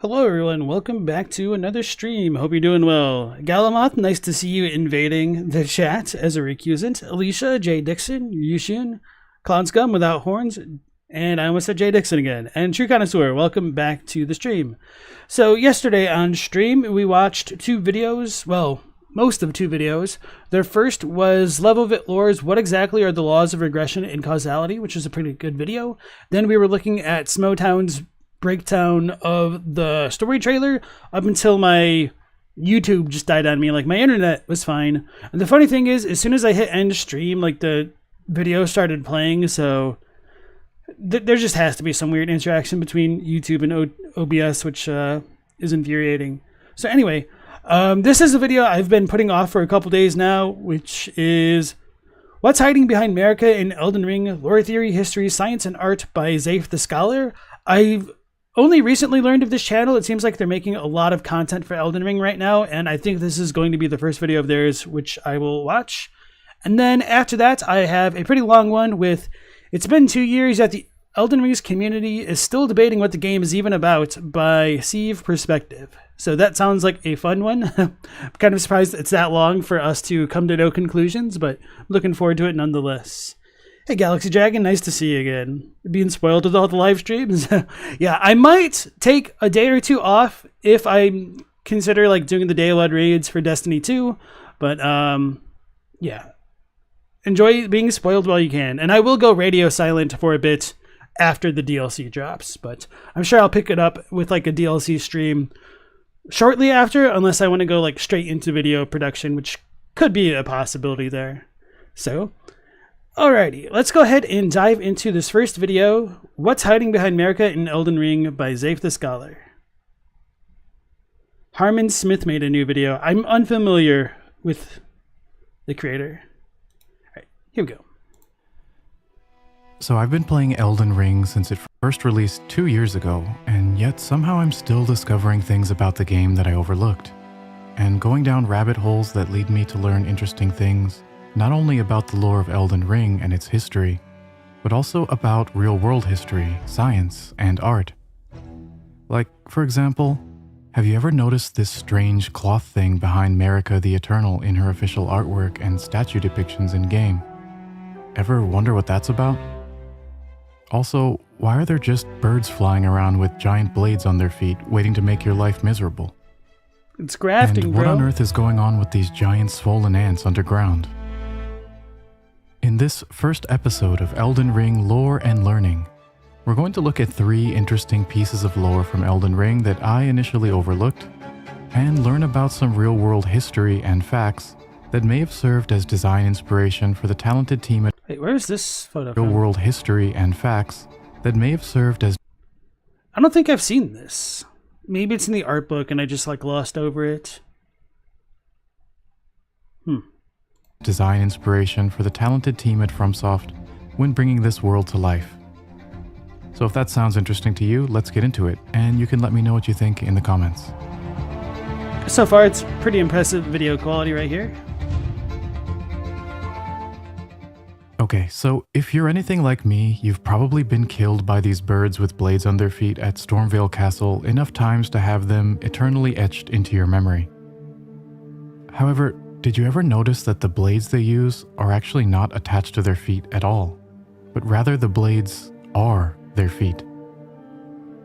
Hello everyone, welcome back to another stream. Hope you're doing well. Galamoth, nice to see you invading the chat as a recusant. Alicia, Jay Dixon, Yushun, Clown Scum Without Horns, and I almost said Jay Dixon again. And True Connoisseur, welcome back to the stream. So yesterday on stream, we watched two videos, well, most of two videos. Their first was Levelvit Lore's What Exactly Are the Laws of Regression and Causality, which is a pretty good video. Then we were looking at Smowtown's breakdown of the story trailer up until my YouTube just died on me. Like, my internet was fine. And the funny thing is, as soon as I hit end stream, like, the video started playing, so there just has to be some weird interaction between YouTube and OBS, which is infuriating. So anyway, this is a video I've been putting off for a couple days now, which is What's Hiding Behind Marika in Elden Ring, Lore Theory, History, Science, and Art by Zaif the Scholar. I've only recently learned of this channel. It seems like they're making a lot of content for Elden Ring right now, and I think this is going to be the first video of theirs, which I will watch. And then after that, I have a pretty long one with It's Been 2 Years That the Elden Ring's Community is Still Debating What the Game is Even About by Sieve Perspective. So that sounds like a fun one. I'm kind of surprised it's that long for us to come to no conclusions, but I'm looking forward to it nonetheless. Hey Galaxy Dragon, nice to see you again. Being spoiled with all the live streams. Yeah, I might take a day or two off if I consider like doing the day-one raids for Destiny 2. But yeah. Enjoy being spoiled while you can. And I will go radio silent for a bit after the DLC drops. But I'm sure I'll pick it up with like a DLC stream shortly after, unless I want to go like straight into video production, which could be a possibility there. So alrighty, let's go ahead and dive into this first video, What's Hiding Behind Marika in Elden Ring by Zaif the Scholar. Harmon Smith made a new video. I'm unfamiliar with the creator. Alright, here we go. So I've been playing Elden Ring since it first released 2 years ago, and yet somehow I'm still discovering things about the game that I overlooked, and going down rabbit holes that lead me to learn interesting things, not only about the lore of Elden Ring and its history, but also about real-world history, science, and art. Like, for example, have you ever noticed this strange cloth thing behind Marika the Eternal in her official artwork and statue depictions in-game? Ever wonder what that's about? Also, why are there just birds flying around with giant blades on their feet waiting to make your life miserable? It's grafting, and what on earth is going on with these giant swollen ants underground? In this first episode of Elden Ring Lore and Learning, we're going to look at 3 interesting pieces of lore from Elden Ring that I initially overlooked, and learn about some real-world history and facts that may have served as design inspiration for the talented team at Wait, where's this photo from? Real-world history and facts that may have served as I don't think I've seen this. Maybe it's in the art book and I just like glossed over it. design inspiration for the talented team at FromSoft when bringing this world to life. So if that sounds interesting to you, let's get into it, and you can let me know what you think in the comments. So far, it's pretty impressive video quality right here. Okay, so if you're anything like me, you've probably been killed by these birds with blades on their feet at Stormvale Castle enough times to have them eternally etched into your memory. However, did you ever notice that the blades they use are actually not attached to their feet at all, but rather the blades are their feet?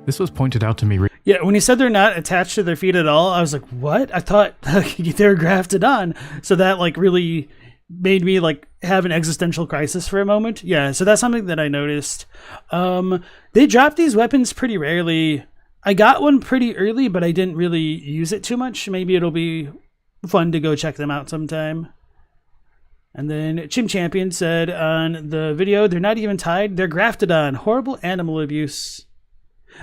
This was pointed out to me. Yeah, when he said they're not attached to their feet at all, I was like, what? I thought they were grafted on. So that like really made me like have an existential crisis for a moment. Yeah, so that's something that I noticed. They drop these weapons pretty rarely. I got one pretty early, but I didn't really use it too much. Maybe it'll be fun to go check them out sometime. And then Chim Champion said on the video, they're not even tied, they're grafted on. Horrible animal abuse.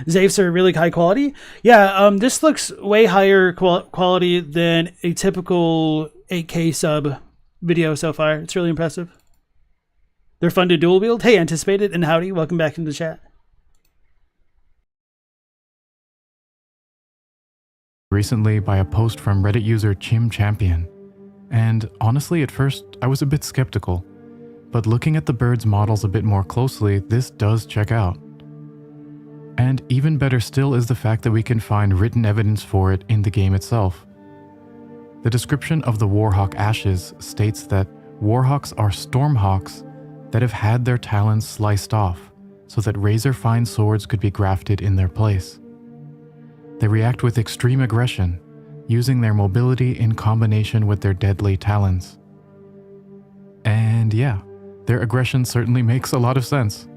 Zaifs are really high quality. Yeah, this looks way higher quality than a typical 8K sub video so far. It's really impressive. They're fun to dual wield. Hey, Anticipated and howdy. Welcome back into the chat. Recently by a post from Reddit user Chim Champion. And honestly, at first, I was a bit skeptical. But looking at the bird's models a bit more closely, this does check out. And even better still is the fact that we can find written evidence for it in the game itself. The description of the Warhawk ashes states that Warhawks are stormhawks that have had their talons sliced off so that razor-fine swords could be grafted in their place. They react with extreme aggression, using their mobility in combination with their deadly talons. And yeah, their aggression certainly makes a lot of sense.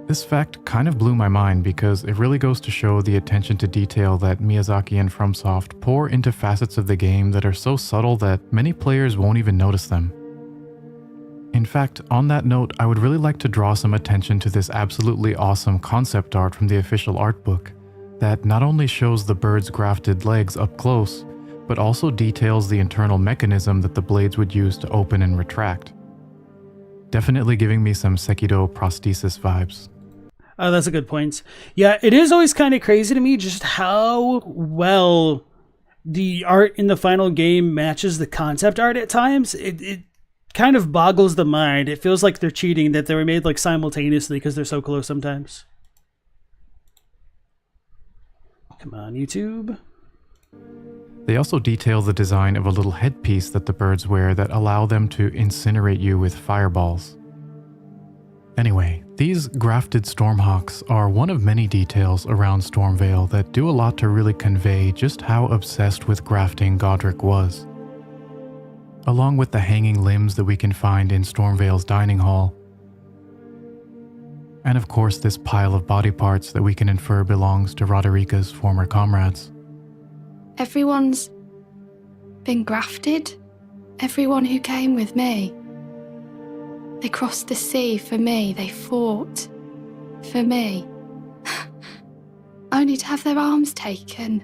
This fact kind of blew my mind because it really goes to show the attention to detail that Miyazaki and FromSoft pour into facets of the game that are so subtle that many players won't even notice them. In fact, on that note, I would really like to draw some attention to this absolutely awesome concept art from the official art book that not only shows the bird's grafted legs up close, but also details the internal mechanism that the blades would use to open and retract. Definitely giving me some Sekiro prosthesis vibes. Oh, that's a good point. Yeah, it is always kind of crazy to me just how well the art in the final game matches the concept art at times. It kind of boggles the mind. It feels like they're cheating, that they were made like simultaneously because they're so close sometimes. Come on, YouTube. They also detail the design of a little headpiece that the birds wear that allow them to incinerate you with fireballs. Anyway, these grafted Stormhawks are one of many details around Stormveil that do a lot to really convey just how obsessed with grafting Godric was. Along with the hanging limbs that we can find in Stormveil's dining hall. And of course this pile of body parts that we can infer belongs to Roderika's former comrades. Everyone's been grafted. Everyone who came with me. They crossed the sea for me. They fought for me. Only to have their arms taken.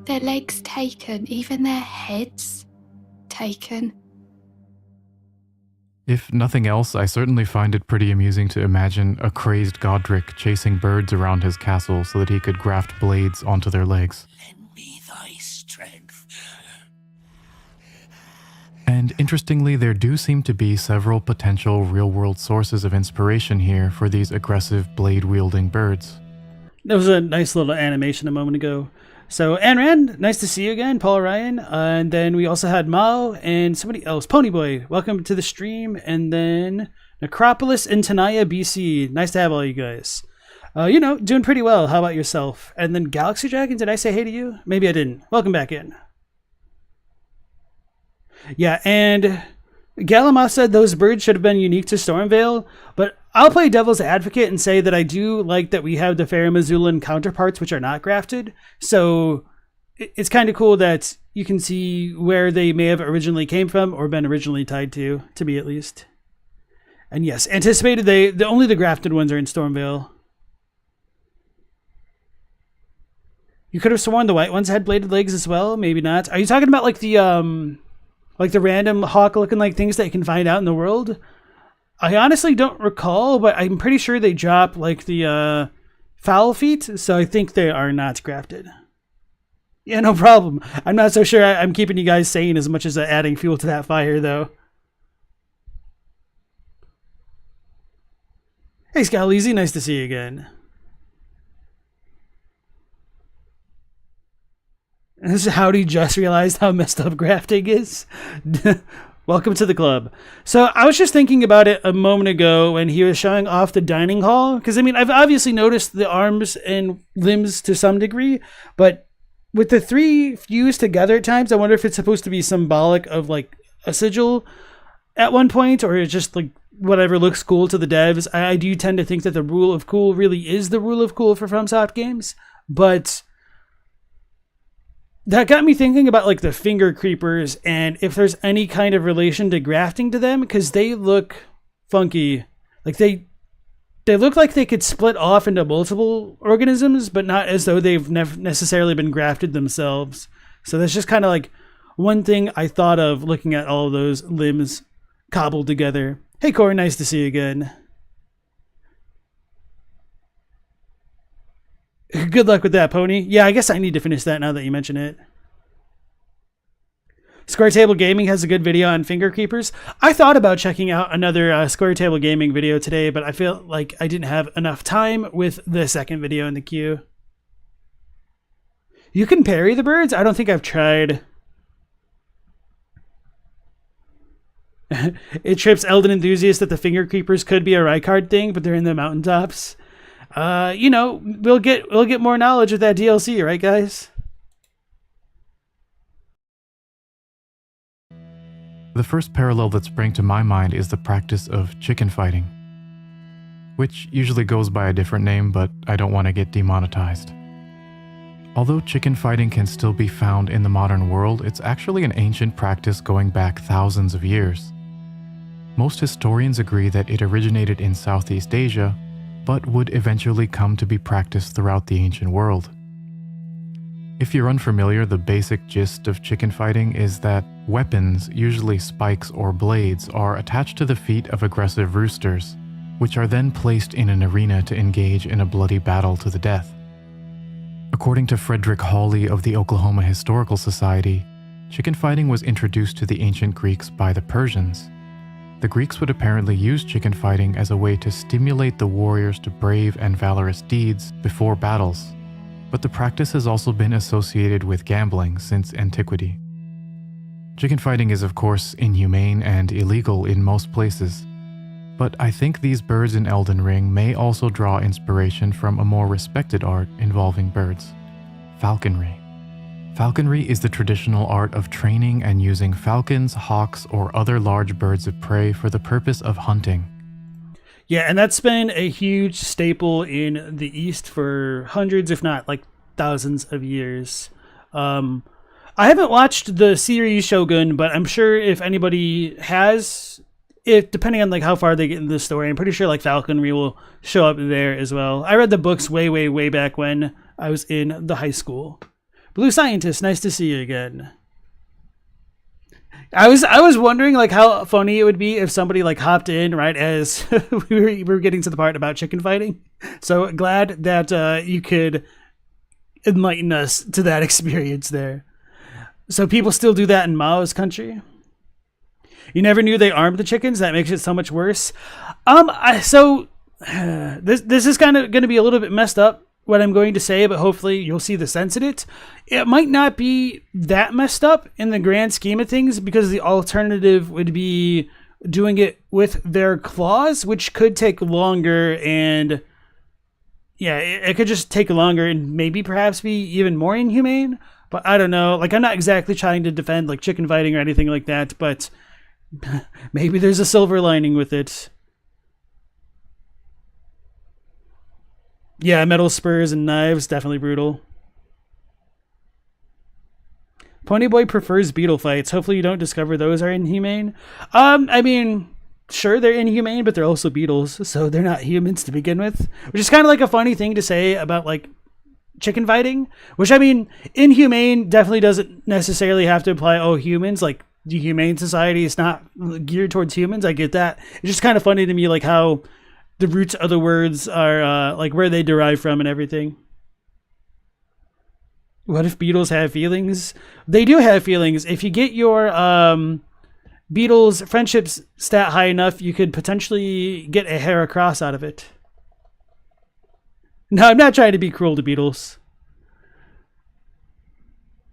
Their legs taken. Even their heads taken. If nothing else, I certainly find it pretty amusing to imagine a crazed Godric chasing birds around his castle so that he could graft blades onto their legs. Lend me thy strength. And interestingly, there do seem to be several potential real-world sources of inspiration here for these aggressive blade-wielding birds. That was a nice little animation a moment ago. So, Anran, nice to see you again. Paul Ryan. And then we also had Mao and somebody else. Ponyboy, welcome to the stream. And then Necropolis and Tanaya, BC. Nice to have all you guys. Doing pretty well. How about yourself? And then Galaxy Dragon, did I say hey to you? Maybe I didn't. Welcome back in. Yeah, and Galamath said those birds should have been unique to Stormveil, but I'll play devil's advocate and say that I do like that we have the Faramazulan counterparts which are not grafted. So it's kind of cool that you can see where they may have originally came from or been originally tied to me at least. And yes, anticipated only the grafted ones are in Stormveil. You could have sworn the white ones had bladed legs as well, maybe not. Are you talking about like the random hawk looking like things that you can find out in the world? I honestly don't recall, but I'm pretty sure they drop like the foul feet, so I think they are not grafted. Yeah, no problem. I'm not so sure I'm keeping you guys sane as much as adding fuel to that fire, though. Hey, Scaleezy, nice to see you again. This is Howdy just realized how messed up grafting is. Welcome to the club. So I was just thinking about it a moment ago when he was showing off the dining hall. Because, I mean, I've obviously noticed the arms and limbs to some degree. But with the three fused together at times, I wonder if it's supposed to be symbolic of, like, a sigil at one point. Or it's just, like, whatever looks cool to the devs. I do tend to think that the rule of cool really is the rule of cool for FromSoft games. But that got me thinking about like the finger creepers and if there's any kind of relation to grafting to them, because they look funky. Like they look like they could split off into multiple organisms, but not as though they've necessarily been grafted themselves. So that's just kind of like one thing I thought of looking at all of those limbs cobbled together. Hey Corey, nice to see you again. Good luck with that, Pony. Yeah, I guess I need to finish that now that you mention it. Square Table Gaming has a good video on finger creepers. I thought about checking out another Square Table Gaming video today, but I feel like I didn't have enough time with the second video in the queue. You can parry the birds? I don't think I've tried. It trips Elden enthusiasts that the finger creepers could be a Rykard thing, but they're in the mountaintops. You know, we'll get more knowledge with that DLC, right, guys? The first parallel that sprang to my mind is the practice of chicken fighting, which usually goes by a different name, but I don't want to get demonetized. Although chicken fighting can still be found in the modern world, it's actually an ancient practice going back thousands of years. Most historians agree that it originated in Southeast Asia, but would eventually come to be practiced throughout the ancient world. If you're unfamiliar, the basic gist of chicken fighting is that weapons, usually spikes or blades, are attached to the feet of aggressive roosters, which are then placed in an arena to engage in a bloody battle to the death. According to Frederick Hawley of the Oklahoma Historical Society, chicken fighting was introduced to the ancient Greeks by the Persians. The Greeks would apparently use chicken fighting as a way to stimulate the warriors to brave and valorous deeds before battles, but the practice has also been associated with gambling since antiquity. Chicken fighting is of course inhumane and illegal in most places, but I think these birds in Elden Ring may also draw inspiration from a more respected art involving birds: falconry. Falconry is the traditional art of training and using falcons, hawks, or other large birds of prey for the purpose of hunting. Yeah, and that's been a huge staple in the East for hundreds, if not like thousands of years. I haven't watched the series Shogun, but I'm sure if anybody has, depending on like how far they get into the story, I'm pretty sure like falconry will show up there as well. I read the books way back when I was in the high school. Blue Scientist, nice to see you again. I was wondering like how funny it would be if somebody like hopped in right as we were getting to the part about chicken fighting. So glad that you could enlighten us to that experience there. So people still do that in Mao's country? You never knew they armed the chickens? That makes it so much worse. This is kind of going to be a little bit messed up, what I'm going to say, but hopefully you'll see the sense in it. It might not be that messed up in the grand scheme of things, because the alternative would be doing it with their claws, which could take longer, and yeah, it could just take longer and maybe perhaps be even more inhumane. But I don't know. Like, I'm not exactly trying to defend like chicken fighting or anything like that, but maybe there's a silver lining with it. Yeah, metal spurs and knives, definitely brutal. Ponyboy prefers beetle fights. Hopefully you don't discover those are inhumane. I mean, sure, they're inhumane, but they're also beetles, so they're not humans to begin with. Which is kind of like a funny thing to say about like chicken fighting. Which, I mean, inhumane definitely doesn't necessarily have to apply, oh, humans, like the humane society is not geared towards humans. I get that. It's just kind of funny to me like how the roots of the words are like where they derive from and everything. What if beetles have feelings? They do have feelings. If you get your beetles friendships stat high enough, you could potentially get a hair across out of it. No, I'm not trying to be cruel to beetles.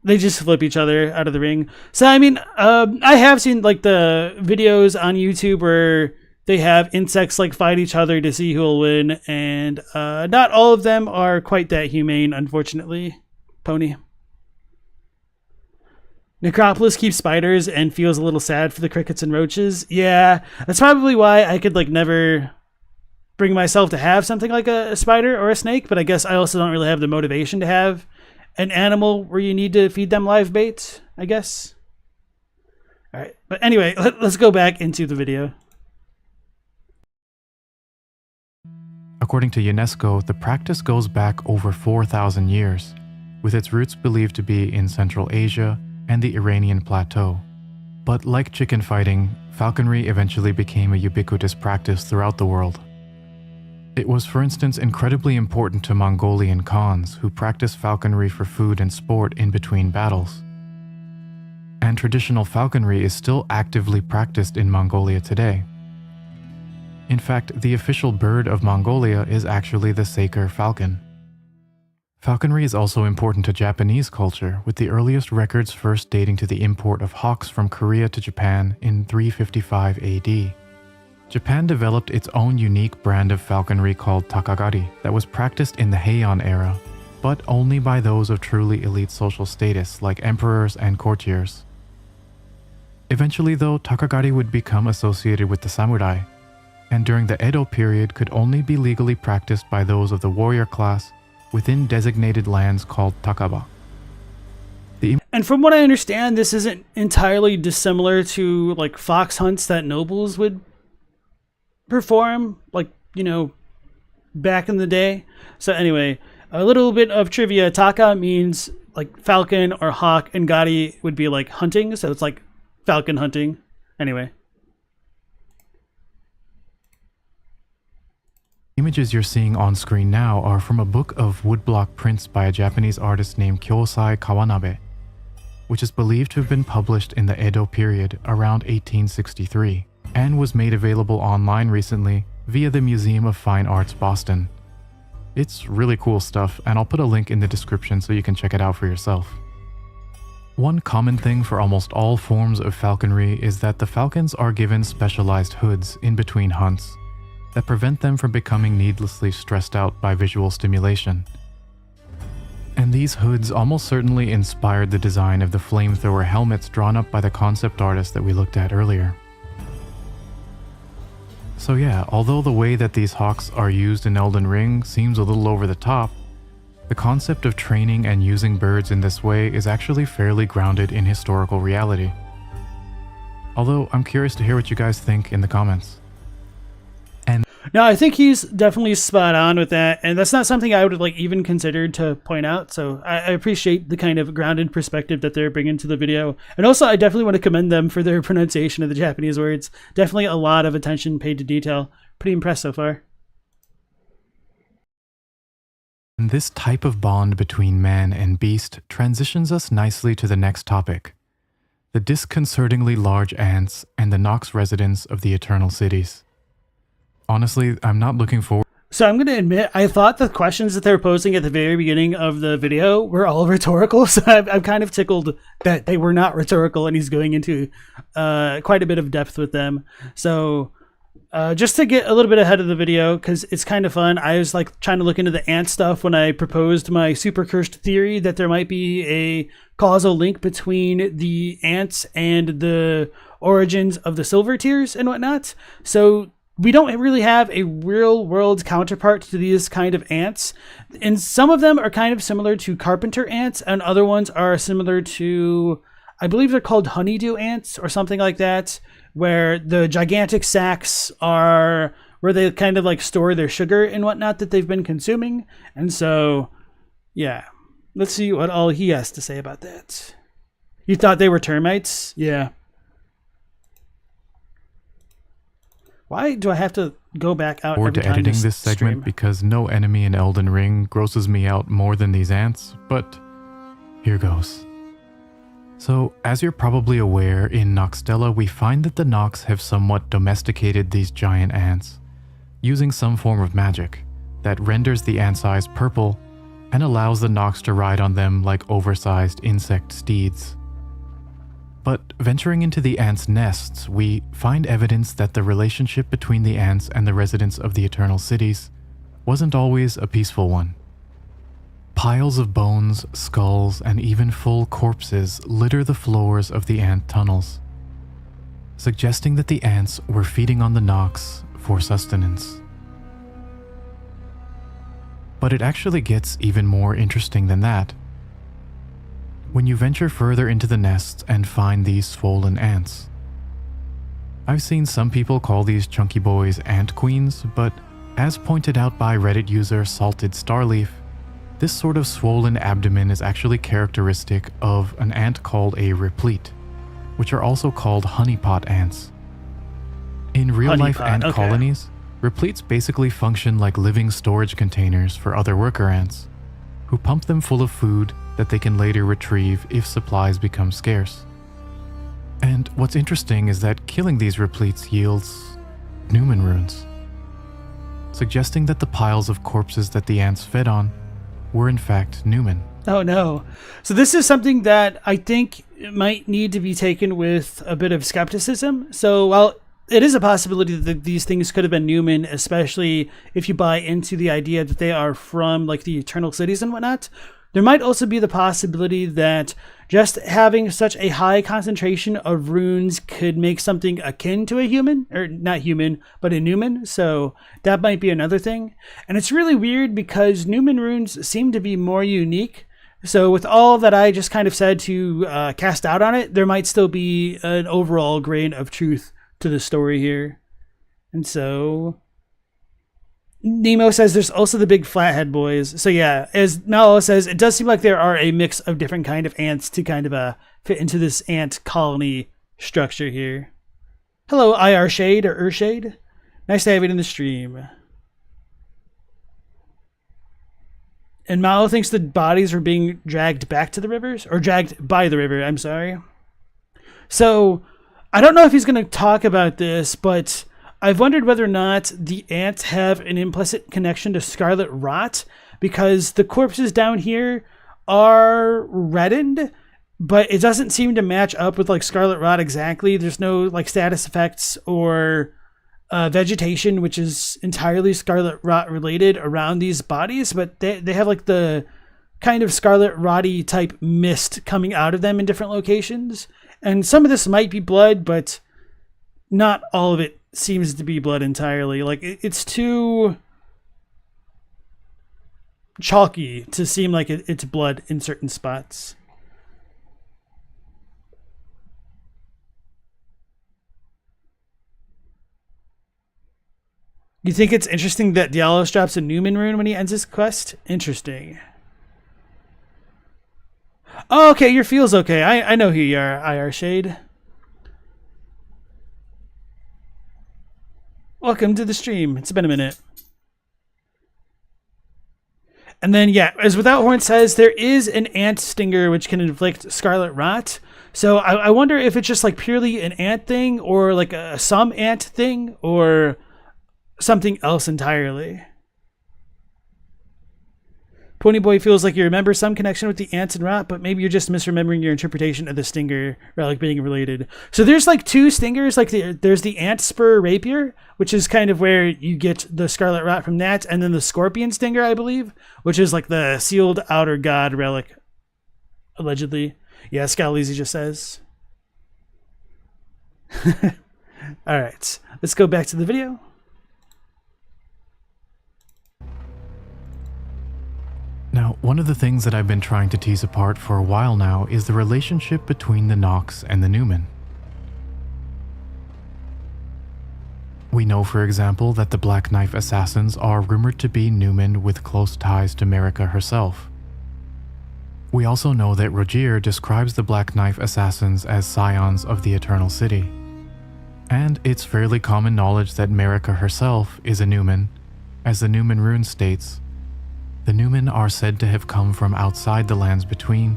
They just flip each other out of the ring. So, I mean, I have seen like the videos on YouTube where they have insects like fight each other to see who will win, and not all of them are quite that humane, unfortunately. Pony. Necropolis keeps spiders and feels a little sad for the crickets and roaches. Yeah, that's probably why I could like never bring myself to have something like a spider or a snake, but I guess I also don't really have the motivation to have an animal where you need to feed them live bait, I guess. All right, but anyway, let's go back into the video. According to UNESCO, the practice goes back over 4,000 years, with its roots believed to be in Central Asia and the Iranian plateau. But like chicken fighting, falconry eventually became a ubiquitous practice throughout the world. It was, for instance, incredibly important to Mongolian Khans who practiced falconry for food and sport in between battles. and traditional falconry is still actively practiced in Mongolia today. In fact, the official bird of Mongolia is actually the Saker falcon. Falconry is also important to Japanese culture, with the earliest records first dating to the import of hawks from Korea to Japan in 355 AD. Japan developed its own unique brand of falconry called takagari that was practiced in the Heian era, but only by those of truly elite social status like emperors and courtiers. Eventually though, takagari would become associated with the samurai, and during the Edo period could only be legally practiced by those of the warrior class within designated lands called takaba. And from what I understand, this isn't entirely dissimilar to like fox hunts that nobles would perform, like, back in the day. So anyway, a little bit of trivia. Taka means like falcon or hawk, and gari would be like hunting, so it's like falcon hunting. Anyway. Images you're seeing on screen now are from a book of woodblock prints by a Japanese artist named Kyosai Kawanabe, which is believed to have been published in the Edo period around 1863, and was made available online recently via the Museum of Fine Arts Boston. It's really cool stuff, and I'll put a link in the description so you can check it out for yourself. One common thing for almost all forms of falconry is that the falcons are given specialized hoods in between hunts that prevent them from becoming needlessly stressed out by visual stimulation. And these hoods almost certainly inspired the design of the flamethrower helmets drawn up by the concept artist that we looked at earlier. So yeah, although the way that these hawks are used in Elden Ring seems a little over the top, the concept of training and using birds in this way is actually fairly grounded in historical reality. Although I'm curious to hear what you guys think in the comments. No, I think he's definitely spot on with that, and that's not something I would have like even considered to point out. So I appreciate the kind of grounded perspective that they're bringing to the video, and also I definitely want to commend them for their pronunciation of the Japanese words. Definitely a lot of attention paid to detail. Pretty impressed so far. And this type of bond between man and beast transitions us nicely to the next topic: the disconcertingly large ants and the Nox residents of the Eternal Cities. Honestly, I'm not looking forward. So I'm going to admit, I thought the questions that they were posing at the very beginning of the video were all rhetorical. So I'm kind of tickled that they were not rhetorical, and he's going into quite a bit of depth with them. So just to get a little bit ahead of the video, because it's kind of fun, I was like trying to look into the ant stuff when I proposed my super cursed theory that there might be a causal link between the ants and the origins of the silver tears and whatnot. So we don't really have a real world counterpart to these kind of ants. And some of them are kind of similar to carpenter ants, and other ones are similar to, I believe they're called honeydew ants or something like that, where the gigantic sacs are where they kind of like store their sugar and whatnot that they've been consuming. And so, yeah, let's see what all he has to say about that. You thought they were termites? Yeah. Why do I have to go back out every to time editing this segment stream? because no enemy in Elden Ring grosses me out more than these ants, but here goes. So, as you're probably aware, in Noxtella we find that the Nox have somewhat domesticated these giant ants, using some form of magic that renders the ants' eyes purple and allows the Nox to ride on them like oversized insect steeds. But venturing into the ants' nests, we find evidence that the relationship between the ants and the residents of the Eternal Cities wasn't always a peaceful one. Piles of bones, skulls, and even full corpses litter the floors of the ant tunnels, suggesting that the ants were feeding on the Nox for sustenance. But it actually gets even more interesting than that. When you venture further into the nests and find these swollen ants. I've seen some people call these chunky boys ant queens, but as pointed out by Reddit user Salted Starleaf, this sort of swollen abdomen is actually characteristic of an ant called a replete, which are also called honeypot ants. In real-life ant colonies, repletes basically function like living storage containers for other worker ants, who pump them full of food that they can later retrieve if supplies become scarce. And what's interesting is that killing these repletes yields Newman runes, suggesting that the piles of corpses that the ants fed on were in fact Newman. Oh no. So this is something that I think might need to be taken with a bit of skepticism. So while it is a possibility that these things could have been Newman, especially if you buy into the idea that they are from like the Eternal Cities and whatnot, there might also be the possibility that just having such a high concentration of runes could make something akin to a human, or not human, but a Newman. So that might be another thing. And it's really weird because Newman runes seem to be more unique. So with all that I just kind of said to cast out on it, there might still be an overall grain of truth to the story here. And so Nemo says there's also the big flathead boys. So yeah, as Mallow says, it does seem like there are a mix of different kind of ants to kind of fit into this ant colony structure here. Hello, IR Shade or Urshade. Nice to have you in the stream. And Mallow thinks the bodies were being dragged back to the rivers, or dragged by the river, I'm sorry. So I don't know if he's going to talk about this, but I've wondered whether or not the ants have an implicit connection to Scarlet Rot, because the corpses down here are reddened, but it doesn't seem to match up with like Scarlet Rot exactly. There's no like status effects or vegetation, which is entirely Scarlet Rot related around these bodies, but they have like the kind of Scarlet Rotty type mist coming out of them in different locations. And some of this might be blood, but not all of it seems to be blood entirely. Like it's too chalky to seem like it's blood in certain spots. You think it's interesting that Dialos drops a Newman rune when he ends his quest? Interesting. Oh, okay, your feel's okay. I know who you are, IR Shade. Welcome to the stream. It's been a minute. And then, yeah, as Without Horn says, there is an ant stinger which can inflict Scarlet Rot. So I wonder if it's just like purely an ant thing, or like a some ant thing, or something else entirely. Ponyboy feels like you remember some connection with the ants and rot, but maybe you're just misremembering your interpretation of the stinger relic being related. So there's like two stingers. Like there's the ant spur rapier, which is kind of where you get the scarlet rot from that, and then the scorpion stinger, I believe, which is like the sealed outer god relic, allegedly. Yeah, Scalisi just says. All right, let's go back to the video. Now, one of the things that I've been trying to tease apart for a while now is the relationship between the Nox and the Newman. We know, for example, that the Black Knife assassins are rumored to be Newman with close ties to Marika herself. We also know that Rogier describes the Black Knife assassins as scions of the Eternal City. And it's fairly common knowledge that Marika herself is a Newman. As the Newman rune states, the Newman are said to have come from outside the lands between,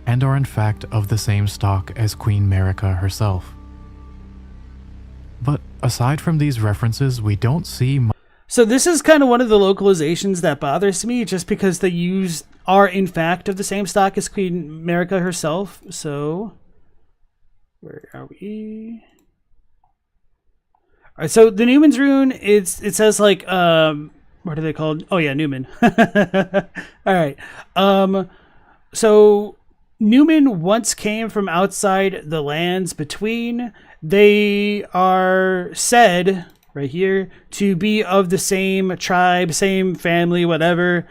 and are in fact of the same stock as Queen Marika herself. But aside from these references, we don't see much. So this is kind of one of the localizations that bothers me, just because they are in fact of the same stock as Queen Marika herself. So where are we? All right, so the Newman's rune, it says like what are they called? Oh yeah, Newman. All right. So Newman once came from outside the lands between. They are said right here to be of the same tribe, same family, whatever,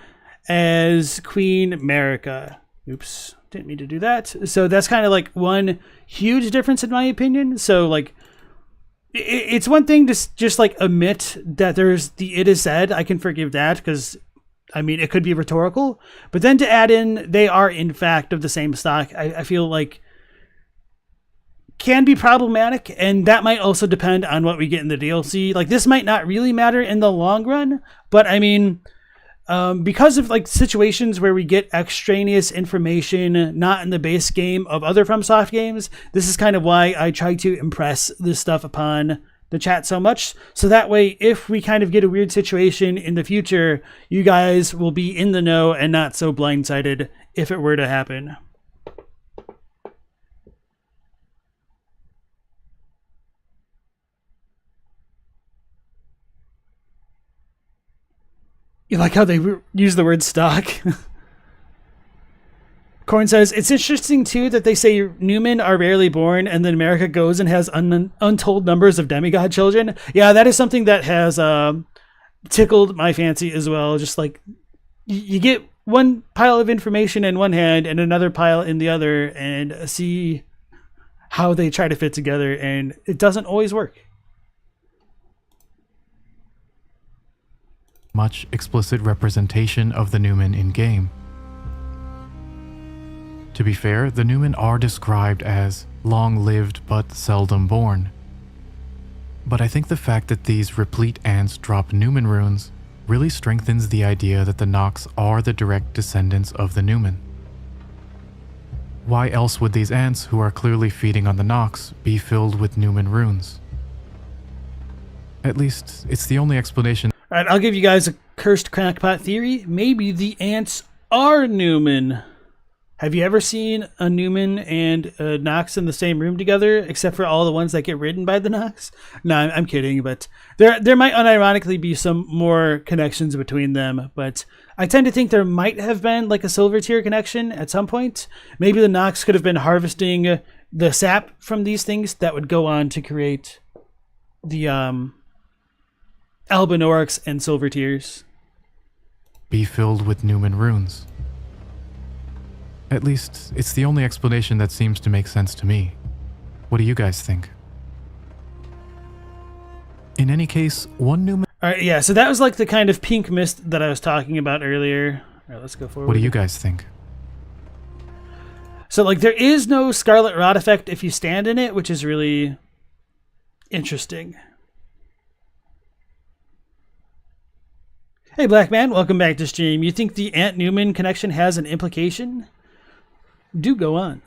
as Queen Marika. Oops, didn't mean to do that. So that's kind of like one huge difference in my opinion. So like, it's one thing to just like admit that there's the it is said. I can forgive that because, I mean, it could be rhetorical. But then to add in they are in fact of the same stock, I feel like can be problematic. And that might also depend on what we get in the DLC. Like this might not really matter in the long run. But I mean, because of like situations where we get extraneous information not in the base game of other FromSoft games, this is kind of why I try to impress this stuff upon the chat so much. So that way, if we kind of get a weird situation in the future, you guys will be in the know and not so blindsided if it were to happen. You like how they use the word stock? Corn says, it's interesting too that they say Newmen are rarely born and then Marika goes and has untold numbers of demigod children. Yeah, that is something that has tickled my fancy as well. Just like you get one pile of information in one hand and another pile in the other and see how they try to fit together, and it doesn't always work. Much explicit representation of the Newman in-game. To be fair, the Newmen are described as long-lived but seldom born. But I think the fact that these replete ants drop Newman runes really strengthens the idea that the Nox are the direct descendants of the Newman. Why else would these ants, who are clearly feeding on the Nox, be filled with Newman runes? At least, it's the only explanation. All right, I'll give you guys a cursed crackpot theory. Maybe the ants are Newman. Have you ever seen a Newman and a Nox in the same room together, except for all the ones that get ridden by the Nox? No, I'm kidding, but there might unironically be some more connections between them, but I tend to think there might have been like a silver tier connection at some point. Maybe the Nox could have been harvesting the sap from these things that would go on to create the Albinorics and silver tiers. Be filled with Newman runes. At least, it's the only explanation that seems to make sense to me. What do you guys think? In any case, one Newman... Alright, yeah, so that was like the kind of pink mist that I was talking about earlier. Alright, let's go forward. What do you guys think? So, like, there is no Scarlet Rot effect if you stand in it, which is really interesting. Hey, Black Man, welcome back to stream. You think the Ant Newman connection has an implication? Do go on.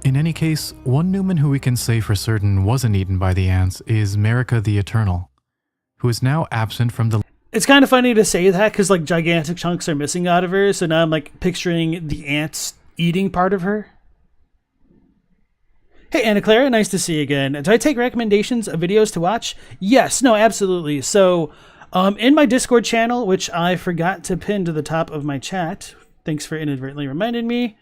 In any case, one Newman who we can say for certain wasn't eaten by the ants is Marika the Eternal, who is now absent from the... It's kind of funny to say that because, like, gigantic chunks are missing out of her, so now I'm, like, picturing the ants eating part of her. Hey, Anna Clara, nice to see you again. Do I take recommendations of videos to watch? Yes, no, absolutely. So, in my Discord channel, which I forgot to pin to the top of my chat, thanks for inadvertently reminding me,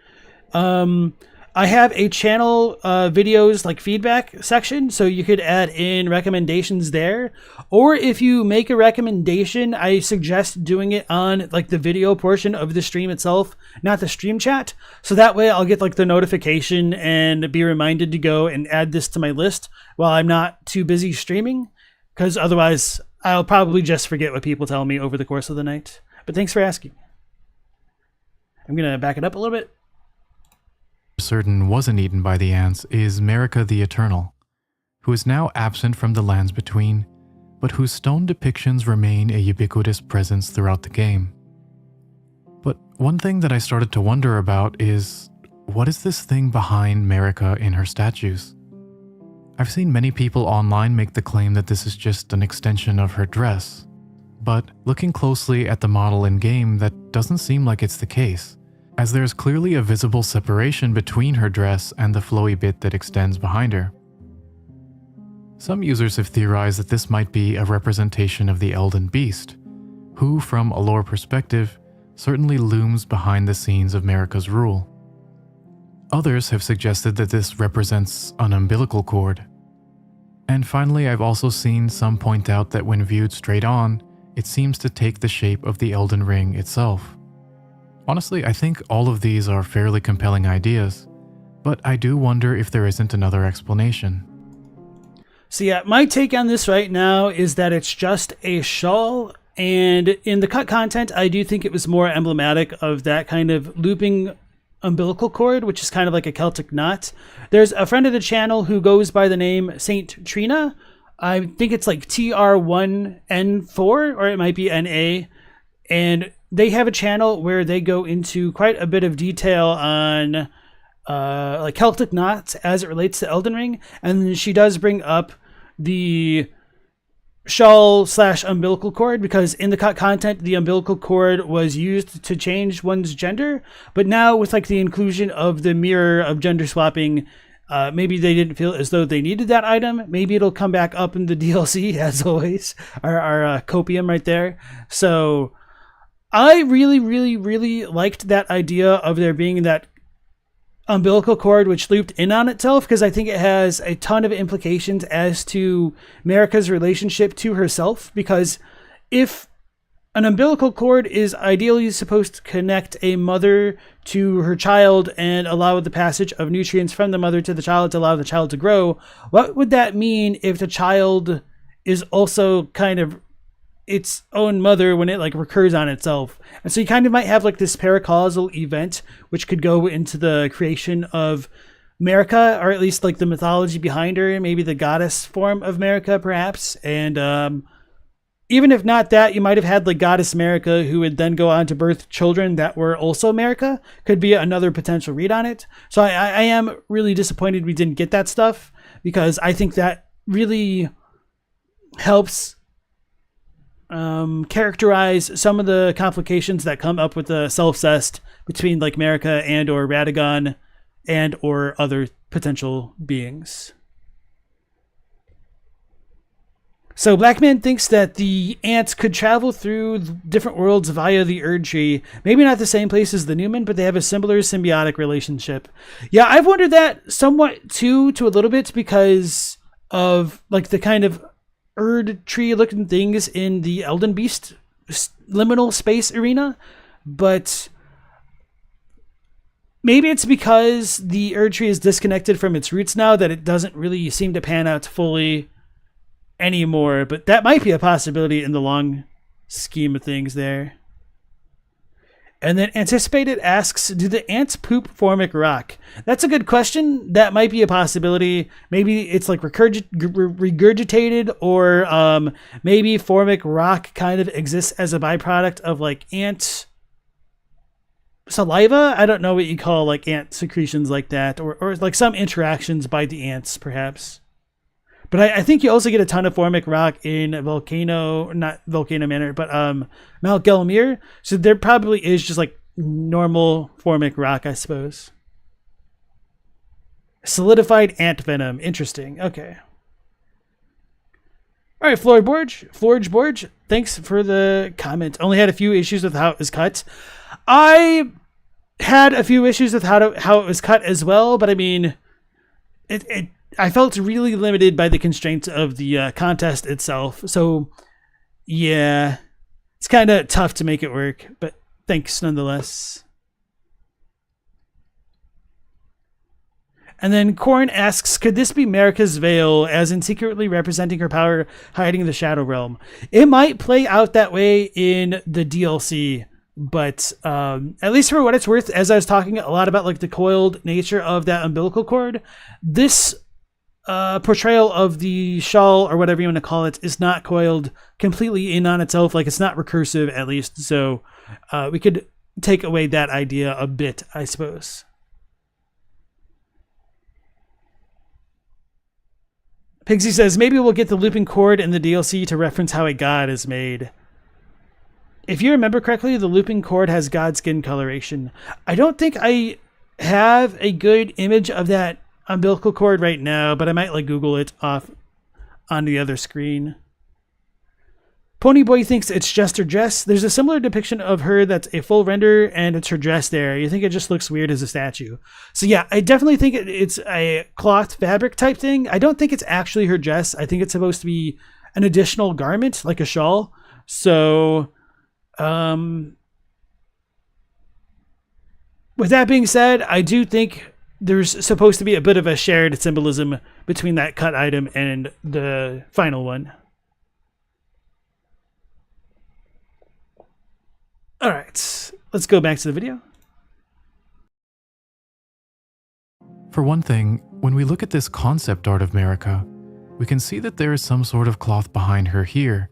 I have a channel videos like feedback section, so you could add in recommendations there. Or if you make a recommendation, I suggest doing it on like the video portion of the stream itself, not the stream chat. So that way I'll get like the notification and be reminded to go and add this to my list while I'm not too busy streaming, because otherwise I'll probably just forget what people tell me over the course of the night. But thanks for asking. I'm going to back it up a little bit. Certain wasn't eaten by the ants is Marika the Eternal, who is now absent from the lands between, but whose stone depictions remain a ubiquitous presence throughout the game. But one thing that I started to wonder about is, what is this thing behind Marika in her statues? I've seen many people online make the claim that this is just an extension of her dress, but looking closely at the model in-game, that doesn't seem like it's the case, as there's clearly a visible separation between her dress and the flowy bit that extends behind her. Some users have theorized that this might be a representation of the Elden Beast, who, from a lore perspective, certainly looms behind the scenes of Marika's rule. Others have suggested that this represents an umbilical cord. And finally, I've also seen some point out that when viewed straight on, it seems to take the shape of the Elden Ring itself. Honestly, I think all of these are fairly compelling ideas, but I do wonder if there isn't another explanation. So yeah, my take on this right now is that it's just a shawl, and in the cut content, I do think it was more emblematic of that kind of looping umbilical cord, which is kind of like a Celtic knot. There's a friend of the channel who goes by the name Saint Trina, I think it's like TR1N4, or it might be NA. And they have a channel where they go into quite a bit of detail on like Celtic knots as it relates to Elden Ring. And she does bring up the shawl / umbilical cord, because in the cut content the umbilical cord was used to change one's gender, but now with like the inclusion of the mirror of gender swapping, maybe they didn't feel as though they needed that item. Maybe it'll come back up in the DLC as always, our copium right there. So I really liked that idea of there being that umbilical cord which looped in on itself, because I think it has a ton of implications as to Marika's relationship to herself. Because if an umbilical cord is ideally supposed to connect a mother to her child and allow the passage of nutrients from the mother to the child to allow the child to grow, what would that mean if the child is also kind of its own mother when it like recurs on itself? And so you kind of might have like this paracausal event which could go into the creation of Marika, or at least like the mythology behind her, maybe the goddess form of Marika perhaps. And even if not that, you might have had like goddess Marika who would then go on to birth children that were also Marika. Could be another potential read on it. So I am really disappointed we didn't get that stuff, because I think that really helps characterize some of the complications that come up with the self-cest between like Marika and or Radagon and or other potential beings. So Blackman thinks that the ants could travel through different worlds via the Erdtree. Maybe not the same place as the Newman, but they have a similar symbiotic relationship. Yeah, I've wondered that somewhat too, to a little bit, because of like the kind of Erdtree looking things in the Elden Beast liminal space arena. But maybe it's because the Erdtree is disconnected from its roots now that it doesn't really seem to pan out fully anymore. But that might be a possibility in the long scheme of things there. And then Anticipated asks, do the ants poop formic rock? That's a good question. That might be a possibility. Maybe it's like regurgitated, or maybe formic rock kind of exists as a byproduct of like ant saliva. I don't know what you call like ant secretions like that, or like some interactions by the ants perhaps. But I think you also get a ton of formic rock in not Volcano Manor, but Mount Gelmir. So there probably is just like normal formic rock, I suppose. Solidified ant venom. Interesting. Okay. All right, Florge Borge, thanks for the comment. Only had a few issues with how it was cut. I had a few issues with how it was cut as well, but I mean, I felt really limited by the constraints of the contest itself. So, yeah, it's kind of tough to make it work, but thanks nonetheless. And then Korn asks, could this be Marika's veil, as in secretly representing her power hiding in the Shadow Realm? It might play out that way in the DLC, but at least for what it's worth, as I was talking a lot about like the coiled nature of that umbilical cord, this portrayal of the shawl, or whatever you want to call it, is not coiled completely in on itself. Like, it's not recursive, at least. So we could take away that idea a bit, I suppose. Pigsy says, maybe we'll get the looping cord in the DLC to reference how a god is made. If you remember correctly, the looping cord has god skin coloration. I don't think I have a good image of that umbilical cord right now, but I might like Google it off on the other screen. Ponyboy thinks it's just her dress. There's a similar depiction of her that's a full render, and it's her dress there. You think it just looks weird as a statue. So yeah, I definitely think it's a cloth fabric type thing. I don't think it's actually her dress. I think it's supposed to be an additional garment, like a shawl. So, with that being said, I do think there's supposed to be a bit of a shared symbolism between that cut item and the final one. All right, let's go back to the video. For one thing, when we look at this concept art of Marika, we can see that there is some sort of cloth behind her here,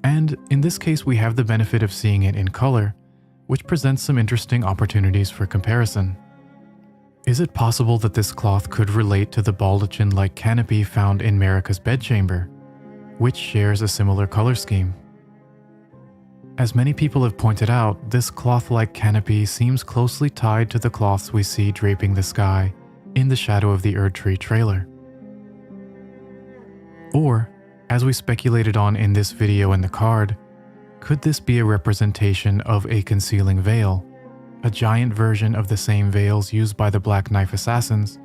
and in this case we have the benefit of seeing it in color, which presents some interesting opportunities for comparison. Is it possible that this cloth could relate to the baldachin-like canopy found in Marika's bedchamber, which shares a similar color scheme? As many people have pointed out, this cloth-like canopy seems closely tied to the cloths we see draping the sky in the shadow of the Erdtree trailer. Or, as we speculated on in this video and the card, could this be a representation of a concealing veil, a giant version of the same veils used by the Black Knife assassins,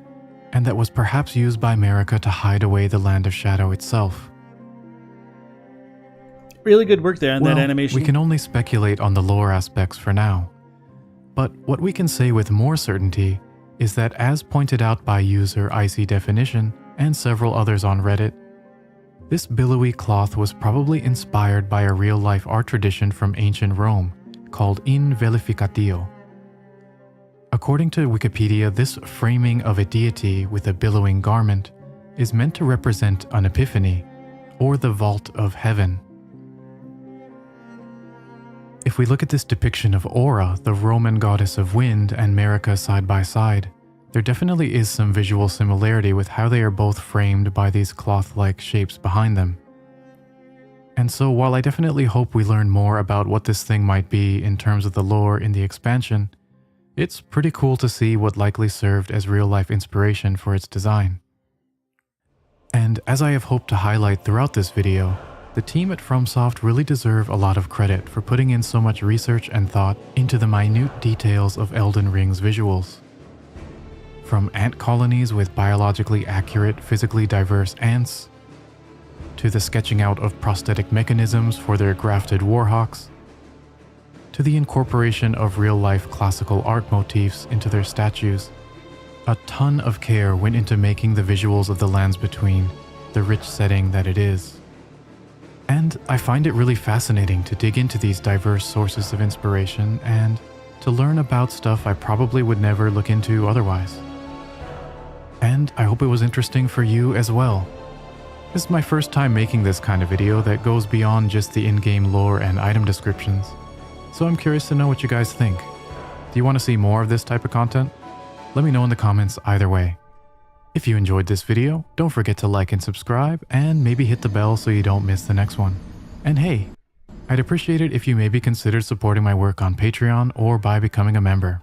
and that was perhaps used by Marika to hide away the Land of Shadow itself? Really good work there on that animation. We can only speculate on the lore aspects for now. But what we can say with more certainty is that, as pointed out by user Icy Definition and several others on Reddit, this billowy cloth was probably inspired by a real-life art tradition from ancient Rome called in velificatio. According to Wikipedia, this framing of a deity with a billowing garment is meant to represent an epiphany, or the vault of heaven. If we look at this depiction of Aura, the Roman goddess of wind, and Marika side by side, there definitely is some visual similarity with how they are both framed by these cloth-like shapes behind them. And so while I definitely hope we learn more about what this thing might be in terms of the lore in the expansion, it's pretty cool to see what likely served as real-life inspiration for its design. And as I have hoped to highlight throughout this video, the team at FromSoft really deserve a lot of credit for putting in so much research and thought into the minute details of Elden Ring's visuals. From ant colonies with biologically accurate, physically diverse ants, to the sketching out of prosthetic mechanisms for their grafted warhawks, to the incorporation of real-life classical art motifs into their statues, a ton of care went into making the visuals of the Lands Between the rich setting that it is. And I find it really fascinating to dig into these diverse sources of inspiration and to learn about stuff I probably would never look into otherwise. And I hope it was interesting for you as well. This is my first time making this kind of video that goes beyond just the in-game lore and item descriptions, so I'm curious to know what you guys think. Do you want to see more of this type of content? Let me know in the comments either way. If you enjoyed this video, don't forget to like and subscribe, and maybe hit the bell so you don't miss the next one. And hey, I'd appreciate it if you maybe considered supporting my work on Patreon or by becoming a member.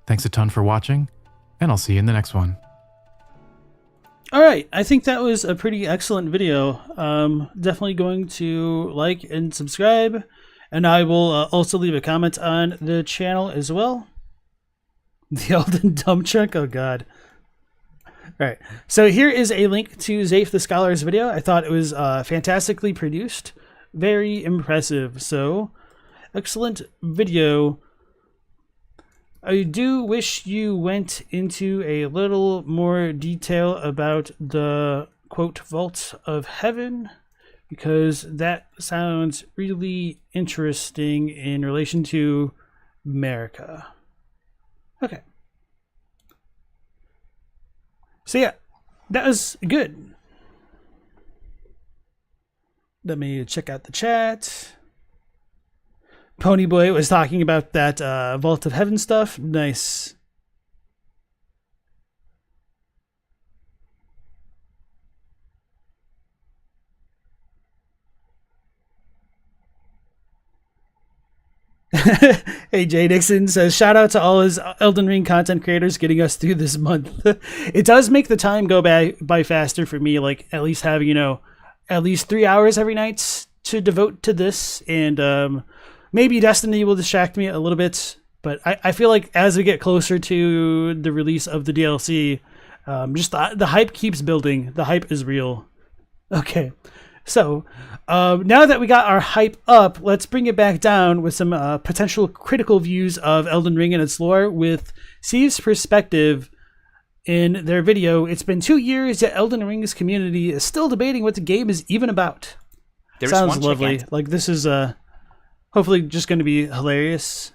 Thanks a ton for watching, and I'll see you in the next one. Alright, I think that was a pretty excellent video. Definitely going to like and subscribe, and I will also leave a comment on the channel as well. The Elden Dump Truck, oh god. Alright, so here is a link to Zafe the Scholar's video. I thought it was fantastically produced. Very impressive. So, excellent video. I do wish you went into a little more detail about the, quote, Vault of Heaven, because that sounds really interesting in relation to Marika. Okay. So yeah, that was good. Let me check out the chat. Ponyboy was talking about that Vault of Heaven stuff. Nice. Hey, Jay Dixon says, shout out to all his Elden Ring content creators getting us through this month. It does make the time go by faster for me, like at least having, you know, at least 3 hours every night to devote to this. And maybe Destiny will distract me a little bit, but I feel like as we get closer to the release of the DLC, just the hype keeps building. The hype is real. Okay. So, now that we got our hype up, let's bring it back down with some potential critical views of Elden Ring and its lore with Steve's perspective in their video. It's been 2 years, yet Elden Ring's community is still debating what the game is even about. Sounds lovely. Like, this is hopefully just going to be hilarious.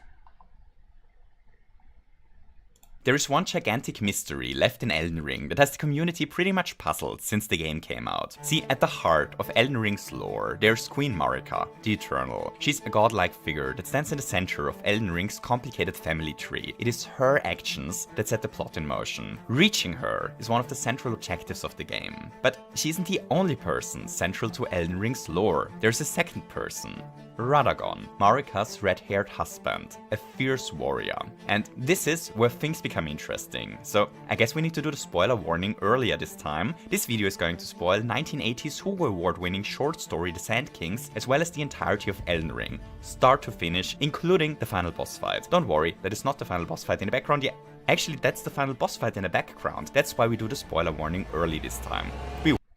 There is one gigantic mystery left in Elden Ring that has the community pretty much puzzled since the game came out. See, at the heart of Elden Ring's lore, there's Queen Marika, the Eternal. She's a godlike figure that stands in the center of Elden Ring's complicated family tree. It is her actions that set the plot in motion. Reaching her is one of the central objectives of the game. But she isn't the only person central to Elden Ring's lore. There's a second person. Radagon, Marika's red-haired husband, a fierce warrior. And this is where things become interesting. So I guess we need to do the spoiler warning earlier this time. This video is going to spoil 1980s Hugo Award-winning short story The Sand Kings, as well as the entirety of Elden Ring, start to finish, including the final boss fight. Don't worry, that is not the final boss fight in the background yet. Actually, that's the final boss fight in the background. That's why we do the spoiler warning early this time.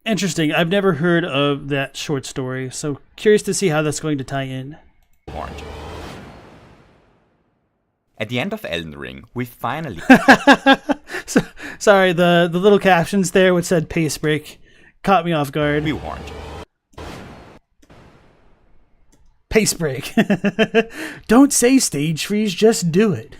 Interesting. I've never heard of that short story, so curious to see how that's going to tie in. Warned. At the end of Elden Ring, we finally... Sorry, the little captions there which said pace break caught me off guard. We warned. Pace break. Don't say stage freeze, just do it.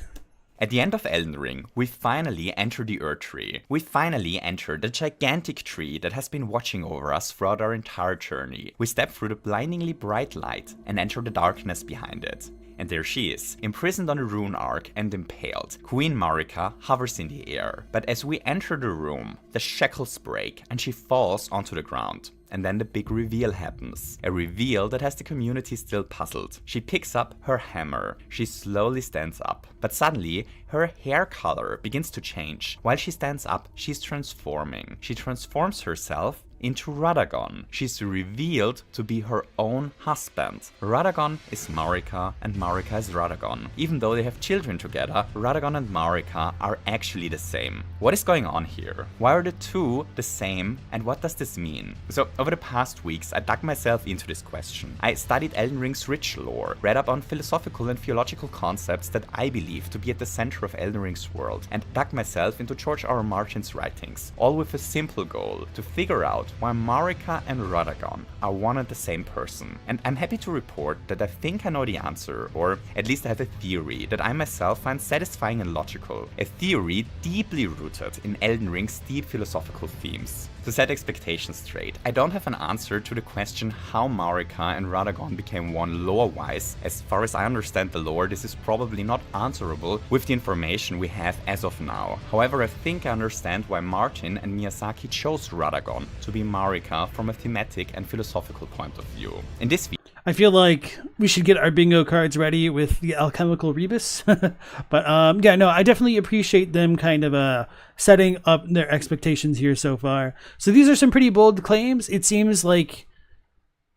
At the end of Elden Ring, we finally enter the Erdtree. We finally enter the gigantic tree that has been watching over us throughout our entire journey. We step through the blindingly bright light and enter the darkness behind it. And there she is, imprisoned on a rune arc and impaled. Queen Marika hovers in the air. But as we enter the room, the shackles break and she falls onto the ground. And then the big reveal happens. A reveal that has the community still puzzled. She picks up her hammer. She slowly stands up. But suddenly, her hair color begins to change. While she stands up, she's transforming. She transforms herself into Radagon. She's revealed to be her own husband. Radagon is Marika and Marika is Radagon. Even though they have children together, Radagon and Marika are actually the same. What is going on here? Why are the two the same and what does this mean? So over the past weeks I dug myself into this question. I studied Elden Ring's rich lore, read up on philosophical and theological concepts that I believe to be at the center of Elden Ring's world, and dug myself into George R. R. Martin's writings, all with a simple goal: to figure out why Marika and Radagon are one and the same person. And I'm happy to report that I think I know the answer, or at least I have a theory that I myself find satisfying and logical. A theory deeply rooted in Elden Ring's deep philosophical themes. To set expectations straight, I don't have an answer to the question how Marika and Radagon became one lore-wise. As far as I understand the lore, this is probably not answerable with the information we have as of now. However, I think I understand why Martin and Miyazaki chose Radagon to be Marika from a thematic and philosophical point of view. In this video, I feel like we should get our bingo cards ready with the alchemical rebus. But yeah, no, I definitely appreciate them kind of setting up their expectations here so far. So these are some pretty bold claims. It seems like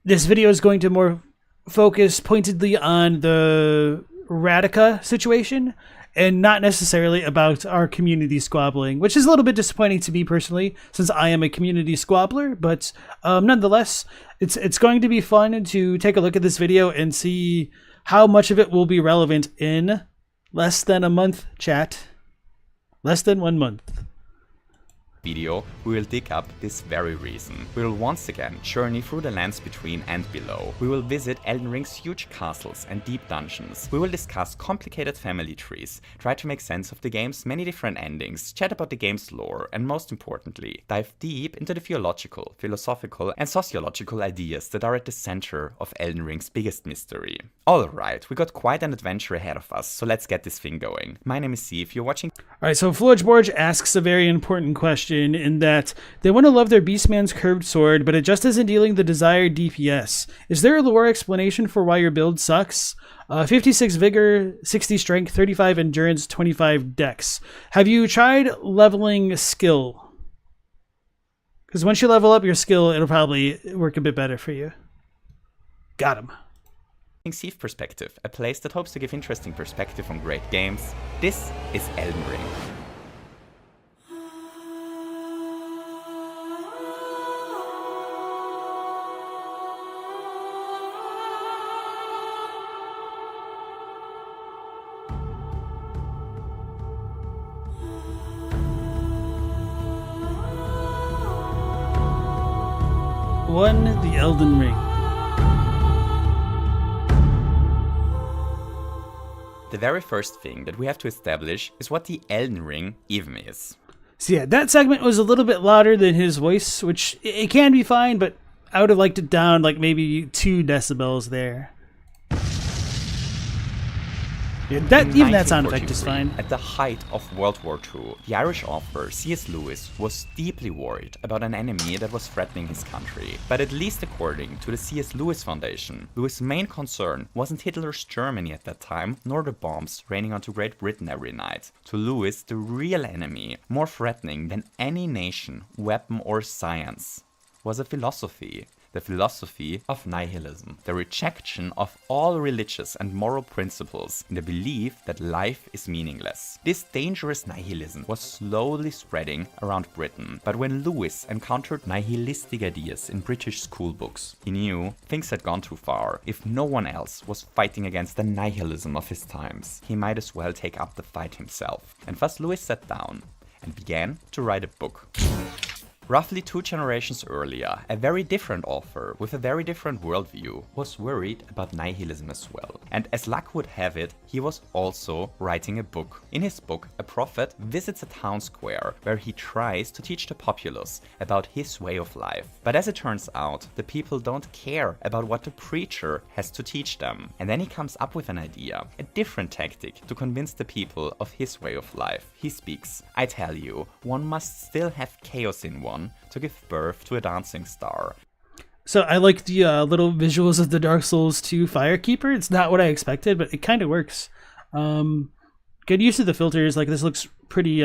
this video is going to more focus pointedly on the Radika situation and not necessarily about our community squabbling, which is a little bit disappointing to me personally, since I am a community squabbler. But nonetheless, it's going to be fun to take a look at this video and see how much of it will be relevant in less than a month, chat. Less than 1 month. Video, we will dig up this very reason. We will once again journey through the lands between and below. We will visit Elden Ring's huge castles and deep dungeons. We will discuss complicated family trees, try to make sense of the game's many different endings, chat about the game's lore, and most importantly, dive deep into the theological, philosophical, and sociological ideas that are at the center of Elden Ring's biggest mystery. Alright, we got quite an adventure ahead of us, so let's get this thing going. My name is Steve, you're watching... Alright, so Florgeborge asks a very important question in that they want to love their Beastman's curved sword, but it just isn't dealing the desired DPS. Is there a lore explanation for why your build sucks? 56 vigor, 60 strength, 35 endurance, 25 dex. Have you tried leveling skill? Because once you level up your skill, it'll probably work a bit better for you. Got him. Steve Perspective, a place that hopes to give interesting perspective on great games. This is Elden Ring. The Elden Ring. The very first thing that we have to establish is what the Elden Ring even is. So yeah, that segment was a little bit louder than his voice, which it can be fine, but I would have liked it down like maybe 2 decibels there. Yeah, even that sound effect is fine. At the height of World War II, the Irish author C.S. Lewis was deeply worried about an enemy that was threatening his country. But at least according to the C.S. Lewis Foundation, Lewis' main concern wasn't Hitler's Germany at that time, nor the bombs raining onto Great Britain every night. To Lewis, the real enemy, more threatening than any nation, weapon or science, was a philosophy. The philosophy of nihilism, the rejection of all religious and moral principles in the belief that life is meaningless. This dangerous nihilism was slowly spreading around Britain, but when Lewis encountered nihilistic ideas in British school books, he knew things had gone too far. If no one else was fighting against the nihilism of his times, he might as well take up the fight himself. And thus Lewis sat down and began to write a book. Roughly 2 generations earlier, a very different author with a very different worldview was worried about nihilism as well. And as luck would have it, he was also writing a book. In his book, a prophet visits a town square where he tries to teach the populace about his way of life. But as it turns out, the people don't care about what the preacher has to teach them. And then he comes up with an idea, a different tactic to convince the people of his way of life. He speaks, "I tell you, one must still have chaos in one to give birth to a dancing star." So I like the little visuals of the Dark Souls 2 Firekeeper. It's not what I expected, but it kind of works. Good use of the filters. Like, this looks pretty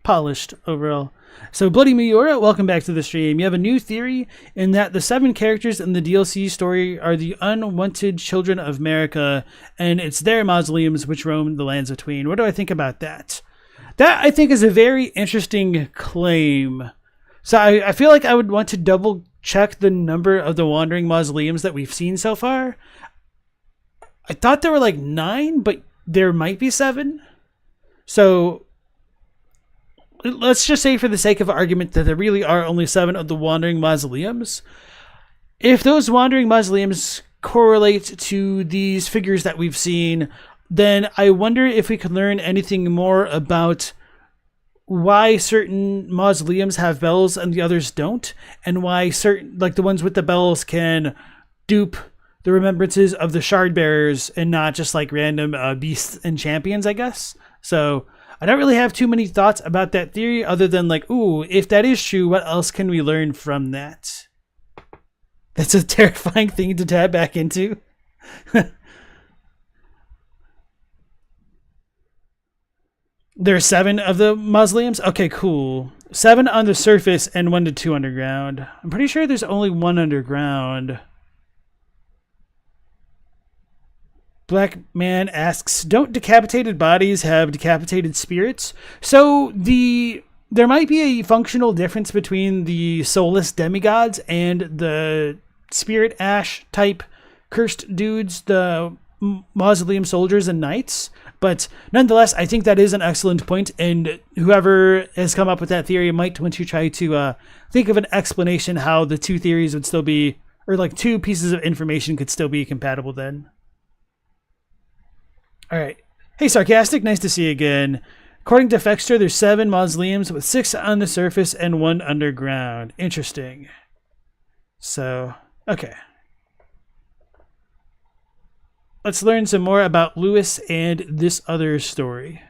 polished overall. So Bloody Meteora, welcome back to the stream. You have a new theory in that the 7 characters in the DLC story are the unwanted children of Marika, and it's their mausoleums which roam the lands between. What do I think about that? That, I think, is a very interesting claim. So I feel like I would want to double check the number of the wandering mausoleums that we've seen so far. I thought there were like 9, but there might be 7. So let's just say, for the sake of argument, that there really are only 7 of the wandering mausoleums. If those wandering mausoleums correlate to these figures that we've seen, then I wonder if we can learn anything more about why certain mausoleums have bells and the others don't, and why certain, like the ones with the bells, can dupe the remembrances of the shard bearers and not just like random beasts and champions, I guess. So I don't really have too many thoughts about that theory other than like, ooh, if that is true, what else can we learn from that? That's a terrifying thing to tab back into. There are 7 of the mausoleums? Okay, cool. 7 on the surface and 1 to 2 underground. I'm pretty sure there's only 1 underground. Black Man asks, don't decapitated bodies have decapitated spirits? So there might be a functional difference between the soulless demigods and the spirit ash type cursed dudes, the mausoleum soldiers and knights. But nonetheless, I think that is an excellent point, and whoever has come up with that theory might want to try to think of an explanation how the 2 theories would still be, or like 2 pieces of information could still be compatible then. All right. Hey, Sarcastic, nice to see you again. According to Fexter, there's 7 mausoleums with 6 on the surface and 1 underground. Interesting. So, okay. Let's learn some more about Lewis and this other story.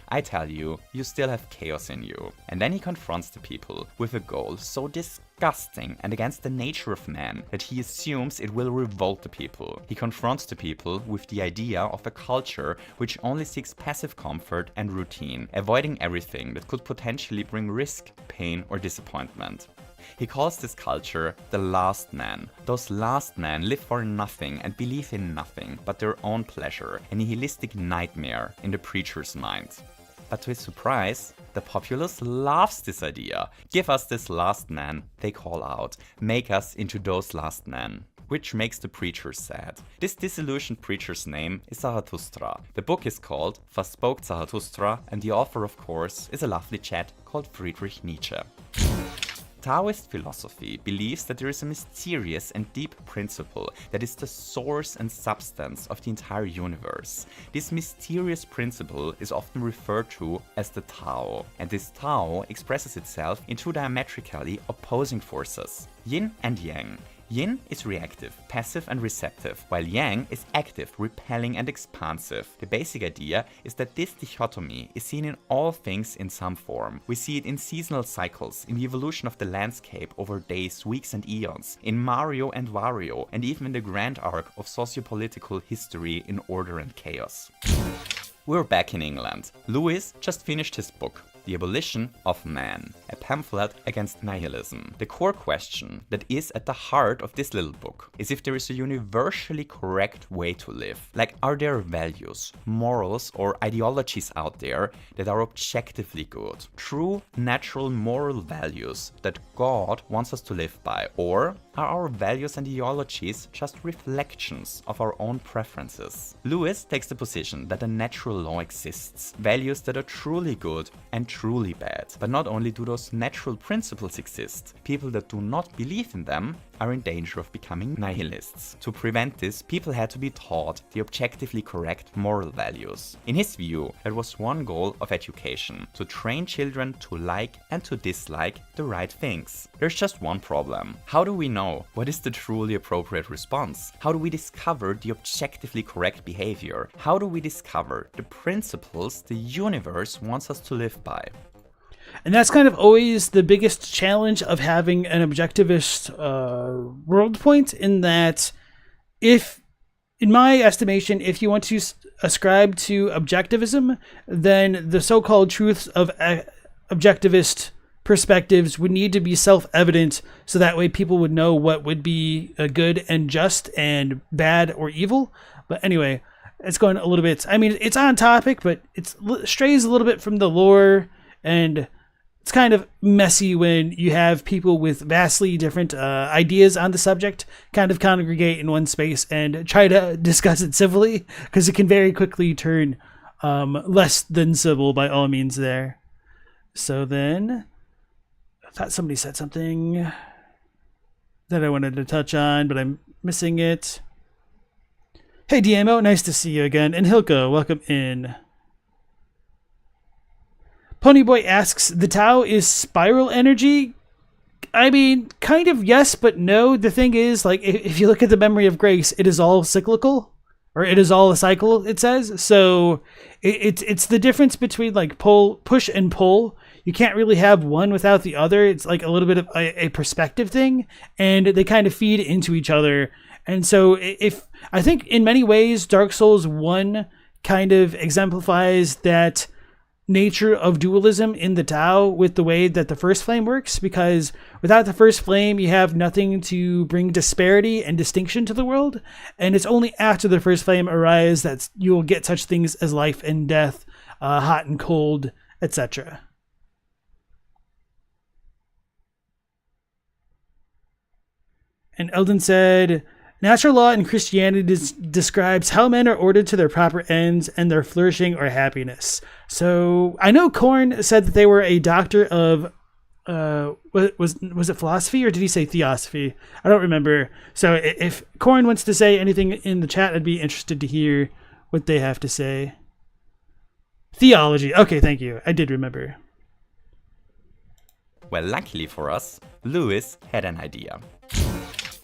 I tell you, you still have chaos in you. And then he confronts the people with a goal so disgusting and against the nature of man that he assumes it will revolt the people. He confronts the people with the idea of a culture which only seeks passive comfort and routine, avoiding everything that could potentially bring risk, pain, or disappointment. He calls this culture the last man. Those last men live for nothing and believe in nothing but their own pleasure, a nihilistic nightmare in the preacher's mind. But to his surprise, the populace loves this idea. Give us this last man, they call out. Make us into those last men. Which makes the preacher sad. This disillusioned preacher's name is Zarathustra. The book is called Was Spoke Zarathustra, and the author, of course, is a lovely chap called Friedrich Nietzsche. Taoist philosophy believes that there is a mysterious and deep principle that is the source and substance of the entire universe. This mysterious principle is often referred to as the Tao, and this Tao expresses itself in two diametrically opposing forces, yin and yang. Yin is reactive, passive and receptive, while Yang is active, repelling and expansive. The basic idea is that this dichotomy is seen in all things in some form. We see it in seasonal cycles, in the evolution of the landscape over days, weeks and eons, in Mario and Wario, and even in the grand arc of sociopolitical history in Order and Chaos. We're back in England. Lewis just finished his book, The Abolition of Man, a pamphlet against nihilism. The core question that is at the heart of this little book is if there is a universally correct way to live. Like, are there values, morals or ideologies out there that are objectively good? True, natural moral values that God wants us to live by? Or are our values and ideologies just reflections of our own preferences? Lewis takes the position that a natural law exists, values that are truly good and truly bad. But not only do those natural principles exist, people that do not believe in them are in danger of becoming nihilists. To prevent this, people had to be taught the objectively correct moral values. In his view, that was one goal of education: to train children to like and to dislike the right things. There's just one problem. How do we know what is the truly appropriate response? How do we discover the objectively correct behavior? How do we discover the principles the universe wants us to live by? And that's kind of always the biggest challenge of having an objectivist world point, in that if, in my estimation, if you want to ascribe to objectivism, then the so-called truths of objectivist perspectives would need to be self-evident, so that way people would know what would be good and just and bad or evil. But anyway, it's going a little bit, I mean, it's on topic, but it strays a little bit from the lore, and it's kind of messy when you have people with vastly different ideas on the subject kind of congregate in one space and try to discuss it civilly, because it can very quickly turn less than civil by all means there. So then, I thought somebody said something that I wanted to touch on, but I'm missing it. Hey DMO, nice to see you again. And Hilko, welcome in. Ponyboy asks, the Tao is spiral energy? I mean, kind of yes, but no. The thing is, like, if you look at the memory of grace, it is all cyclical, or it is all a cycle, it says. So it's the difference between like push and pull. You can't really have one without the other. It's like a little bit of a perspective thing, and they kind of feed into each other. And so if I think in many ways Dark Souls 1 kind of exemplifies that nature of dualism in the Tao with the way that the first flame works, because without the first flame you have nothing to bring disparity and distinction to the world, and it's only after the first flame arises that you'll get such things as life and death, hot and cold, etc. And Eldon said, natural law in Christianity describes how men are ordered to their proper ends and their flourishing or happiness. So I know Korn said that they were a doctor of, was it philosophy, or did he say theosophy? I don't remember. So if Korn wants to say anything in the chat, I'd be interested to hear what they have to say. Theology. Okay, thank you. I did remember. Well, luckily for us, Lewis had an idea.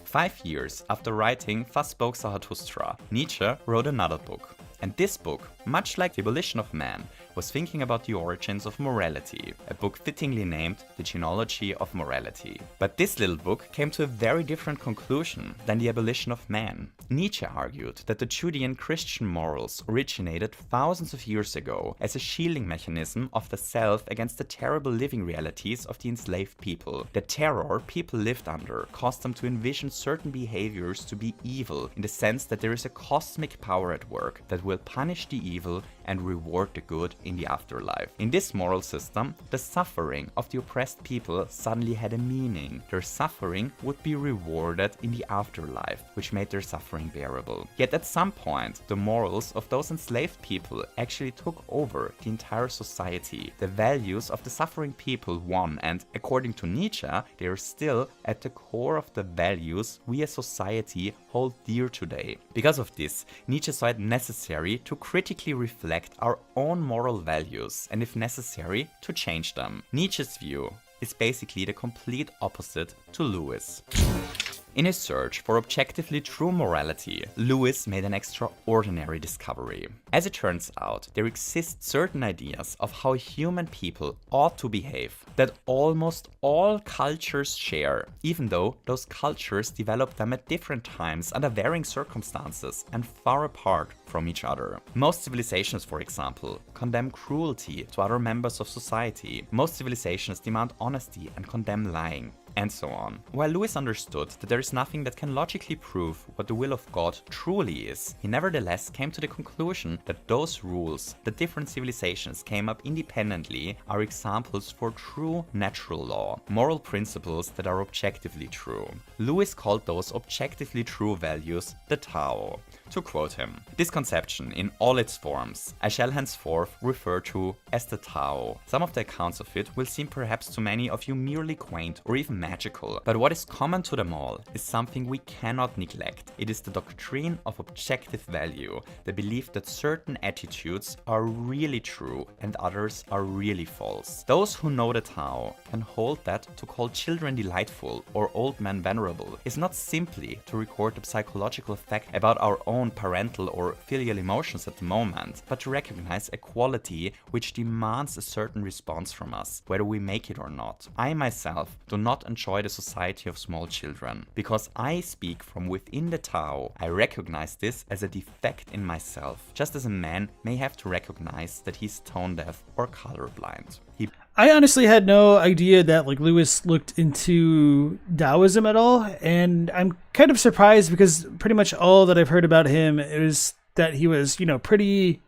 5 years after writing Thus Spoke Zarathustra, Nietzsche wrote another book. And this book, much like The Abolition of Man, was thinking about the origins of morality, a book fittingly named The Genealogy of Morality. But this little book came to a very different conclusion than The Abolition of Man. Nietzsche argued that the Judean-Christian morals originated thousands of years ago as a shielding mechanism of the self against the terrible living realities of the enslaved people. The terror people lived under caused them to envision certain behaviors to be evil, in the sense that there is a cosmic power at work that will punish the evil and reward the good in the afterlife. In this moral system, the suffering of the oppressed people suddenly had a meaning. Their suffering would be rewarded in the afterlife, which made their suffering bearable. Yet at some point, the morals of those enslaved people actually took over the entire society. The values of the suffering people won, and according to Nietzsche, they are still at the core of the values we as society hold dear today. Because of this, Nietzsche saw it necessary to critically reflect our own moral values and, if necessary, to change them. Nietzsche's view is basically the complete opposite to Lewis. In his search for objectively true morality, Lewis made an extraordinary discovery. As it turns out, there exist certain ideas of how human people ought to behave that almost all cultures share, even though those cultures developed them at different times under varying circumstances and far apart from each other. Most civilizations, for example, condemn cruelty to other members of society. Most civilizations demand honesty and condemn lying, and so on. While Lewis understood that there is nothing that can logically prove what the will of God truly is, he nevertheless came to the conclusion that those rules that different civilizations came up independently are examples for true natural law, moral principles that are objectively true. Lewis called those objectively true values the Tao. To quote him, "This conception in all its forms I shall henceforth refer to as the Tao. Some of the accounts of it will seem perhaps to many of you merely quaint or even magical, but what is common to them all is something we cannot neglect. It is the doctrine of objective value, the belief that certain attitudes are really true and others are really false. Those who know the Tao can hold that to call children delightful or old men venerable is not simply to record the psychological fact about our own parental or filial emotions at the moment, but to recognize a quality which demands a certain response from us, whether we make it or not. I myself do not enjoy the society of small children. Because I speak from within the Tao, I recognize this as a defect in myself, just as a man may have to recognize that he's tone deaf or colorblind." I honestly had no idea that Lewis looked into Taoism at all, and I'm kind of surprised because pretty much all that I've heard about him is that he was, pretty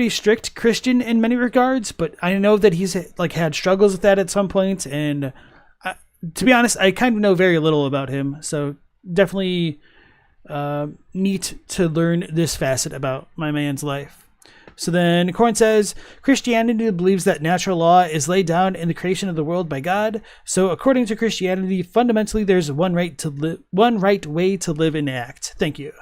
strict Christian in many regards, but I know that he's had struggles with that at some point, and to be honest, I kind of know very little about him, so definitely neat to learn this facet about my man's life. So then Corn says, Christianity believes that natural law is laid down in the creation of the world by God. So according to Christianity, fundamentally there's one right way to live and act. Thank you.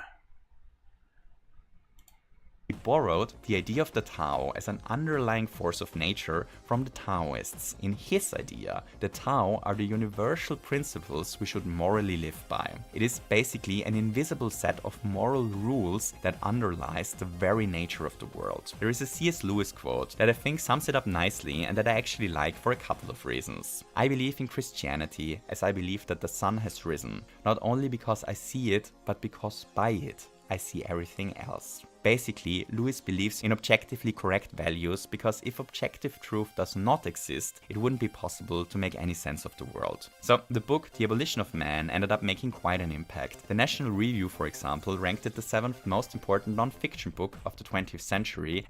He borrowed the idea of the Tao as an underlying force of nature from the Taoists. In his idea, the Tao are the universal principles we should morally live by. It is basically an invisible set of moral rules that underlies the very nature of the world. There is a C.S. Lewis quote that I think sums it up nicely and that I actually like for a couple of reasons. "I believe in Christianity as I believe that the sun has risen, not only because I see it, but because by it I see everything else." Basically, Lewis believes in objectively correct values because if objective truth does not exist, it wouldn't be possible to make any sense of the world. So the book, The Abolition of Man, ended up making quite an impact. The National Review, for example, ranked it the 7th most important non-fiction book of the 20th century.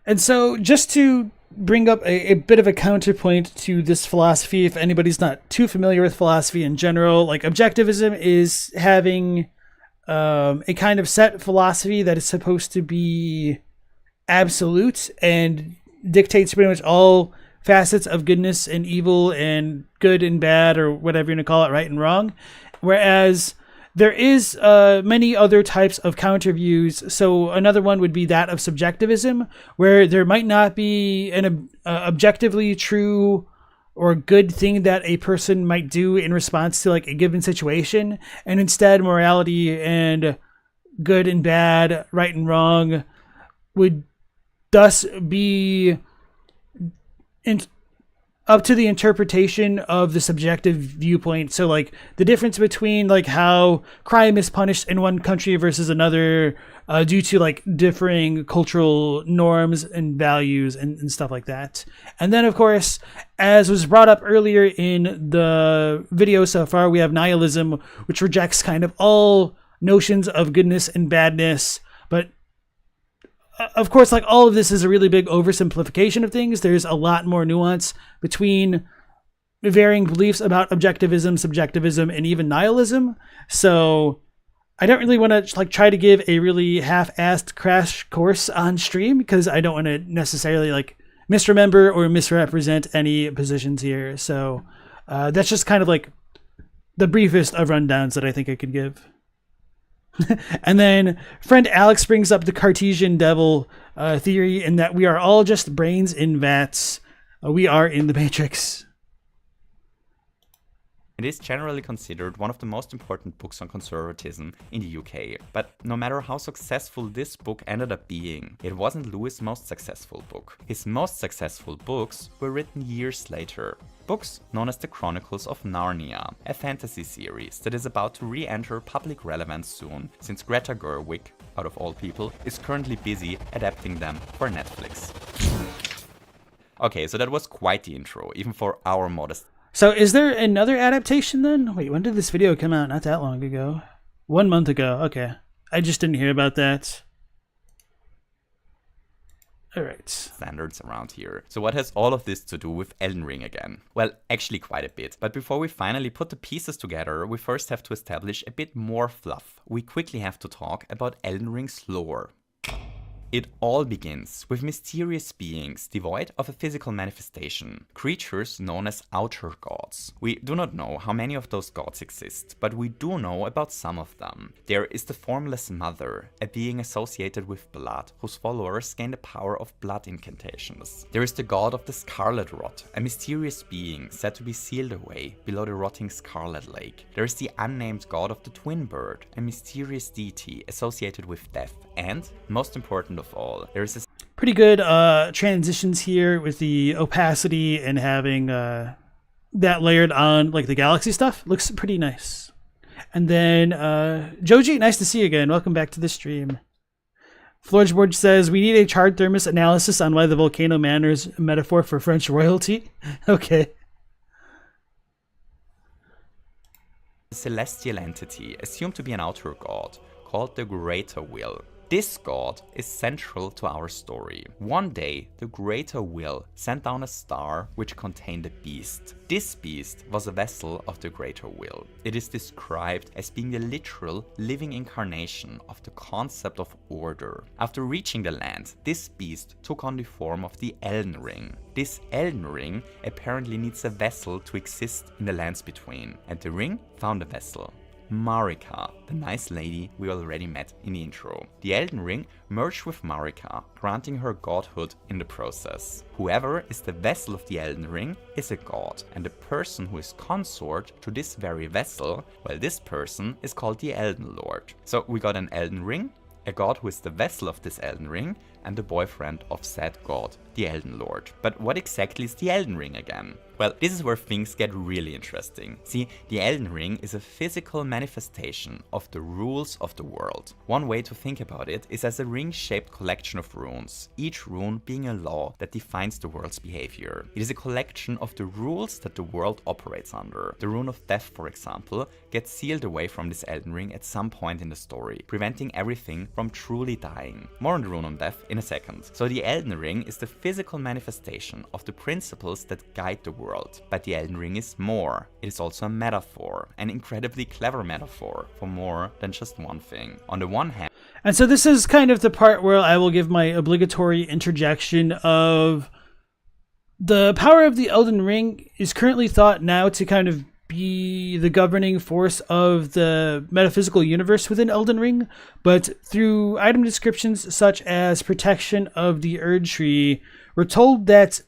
And so just to bring up a bit of a counterpoint to this philosophy, if anybody's not too familiar with philosophy in general, objectivism is having a kind of set philosophy that is supposed to be absolute and dictates pretty much all facets of goodness and evil and good and bad, or whatever you're going to call it, right and wrong. Whereas there is many other types of counter views. So another one would be that of subjectivism, where there might not be an objectively true or good thing that a person might do in response to a given situation, and instead morality and good and bad, right and wrong would thus be up to the interpretation of the subjective viewpoint. So the difference between how crime is punished in one country versus another due to differing cultural norms and values and stuff like that. And then of course, as was brought up earlier in the video so far, we have nihilism, which rejects kind of all notions of goodness and badness, but of course, like all of this is a really big oversimplification of things. There's a lot more nuance between varying beliefs about objectivism, subjectivism, and even nihilism. So I don't really want to like try to give a really half-assed crash course on stream because I don't want to necessarily like misremember or misrepresent any positions here. So that's just kind of like the briefest of rundowns that I think I could give. And then friend Alex brings up the Cartesian devil theory in that we are all just brains in vats. We are in the Matrix. It is generally considered one of the most important books on conservatism in the UK, but no matter how successful this book ended up being, it wasn't Lewis' most successful book. His most successful books were written years later. Books known as the Chronicles of Narnia, a fantasy series that is about to re-enter public relevance soon, since Greta Gerwig, out of all people, is currently busy adapting them for Netflix. Okay, so that was quite the intro, even for our modest. So is there another adaptation then? Wait, when did this video come out? Not that long ago. 1 month ago. Okay. I just didn't hear about that. Alright. Standards around here. So what has all of this to do with Elden Ring again? Well, actually quite a bit. But before we finally put the pieces together, we first have to establish a bit more fluff. We quickly have to talk about Elden Ring's lore. It all begins with mysterious beings devoid of a physical manifestation, creatures known as outer gods. We do not know how many of those gods exist, but we do know about some of them. There is the Formless Mother, a being associated with blood, whose followers gain the power of blood incantations. There is the god of the Scarlet Rot, a mysterious being said to be sealed away below the rotting Scarlet Lake. There is the unnamed god of the Twin Bird, a mysterious deity associated with death. And, most important of all, there is a pretty good transitions here with the opacity and having that layered on like the galaxy stuff. Looks pretty nice. And then Joji, nice to see you again. Welcome back to the stream. Floorboard says, we need a charred thermos analysis on why the Volcano Manor is a metaphor for French royalty. Okay. celestial entity assumed to be an outer god called the Greater Will. This god is central to our story. One day, the Greater Will sent down a star which contained a beast. This beast was a vessel of the Greater Will. It is described as being the literal living incarnation of the concept of order. After reaching the land, this beast took on the form of the Elden Ring. This Elden Ring apparently needs a vessel to exist in the lands between, and the ring found a vessel. Marika, the nice lady we already met in the intro. The Elden Ring merged with Marika, granting her godhood in the process. Whoever is the vessel of the Elden Ring is a god, and the person who is consort to this very vessel, well, this person is called the Elden Lord. So we got an Elden Ring, a god who is the vessel of this Elden Ring, and the boyfriend of said god, the Elden Lord. But what exactly is the Elden Ring again? Well, this is where things get really interesting. See, the Elden Ring is a physical manifestation of the rules of the world. One way to think about it is as a ring-shaped collection of runes, each rune being a law that defines the world's behavior. It is a collection of the rules that the world operates under. The rune of death, for example, gets sealed away from this Elden Ring at some point in the story, preventing everything from truly dying. More on the rune of death in a second. So the Elden Ring is the physical manifestation of the principles that guide the world. But the Elden Ring is more. It is also a metaphor, an incredibly clever metaphor for more than just one thing. On the one hand, and so this is kind of the part where I will give my obligatory interjection of the power of the Elden Ring is currently thought now to kind of be the governing force of the metaphysical universe within Elden Ring, but through item descriptions such as protection of the Erdtree, we're told that,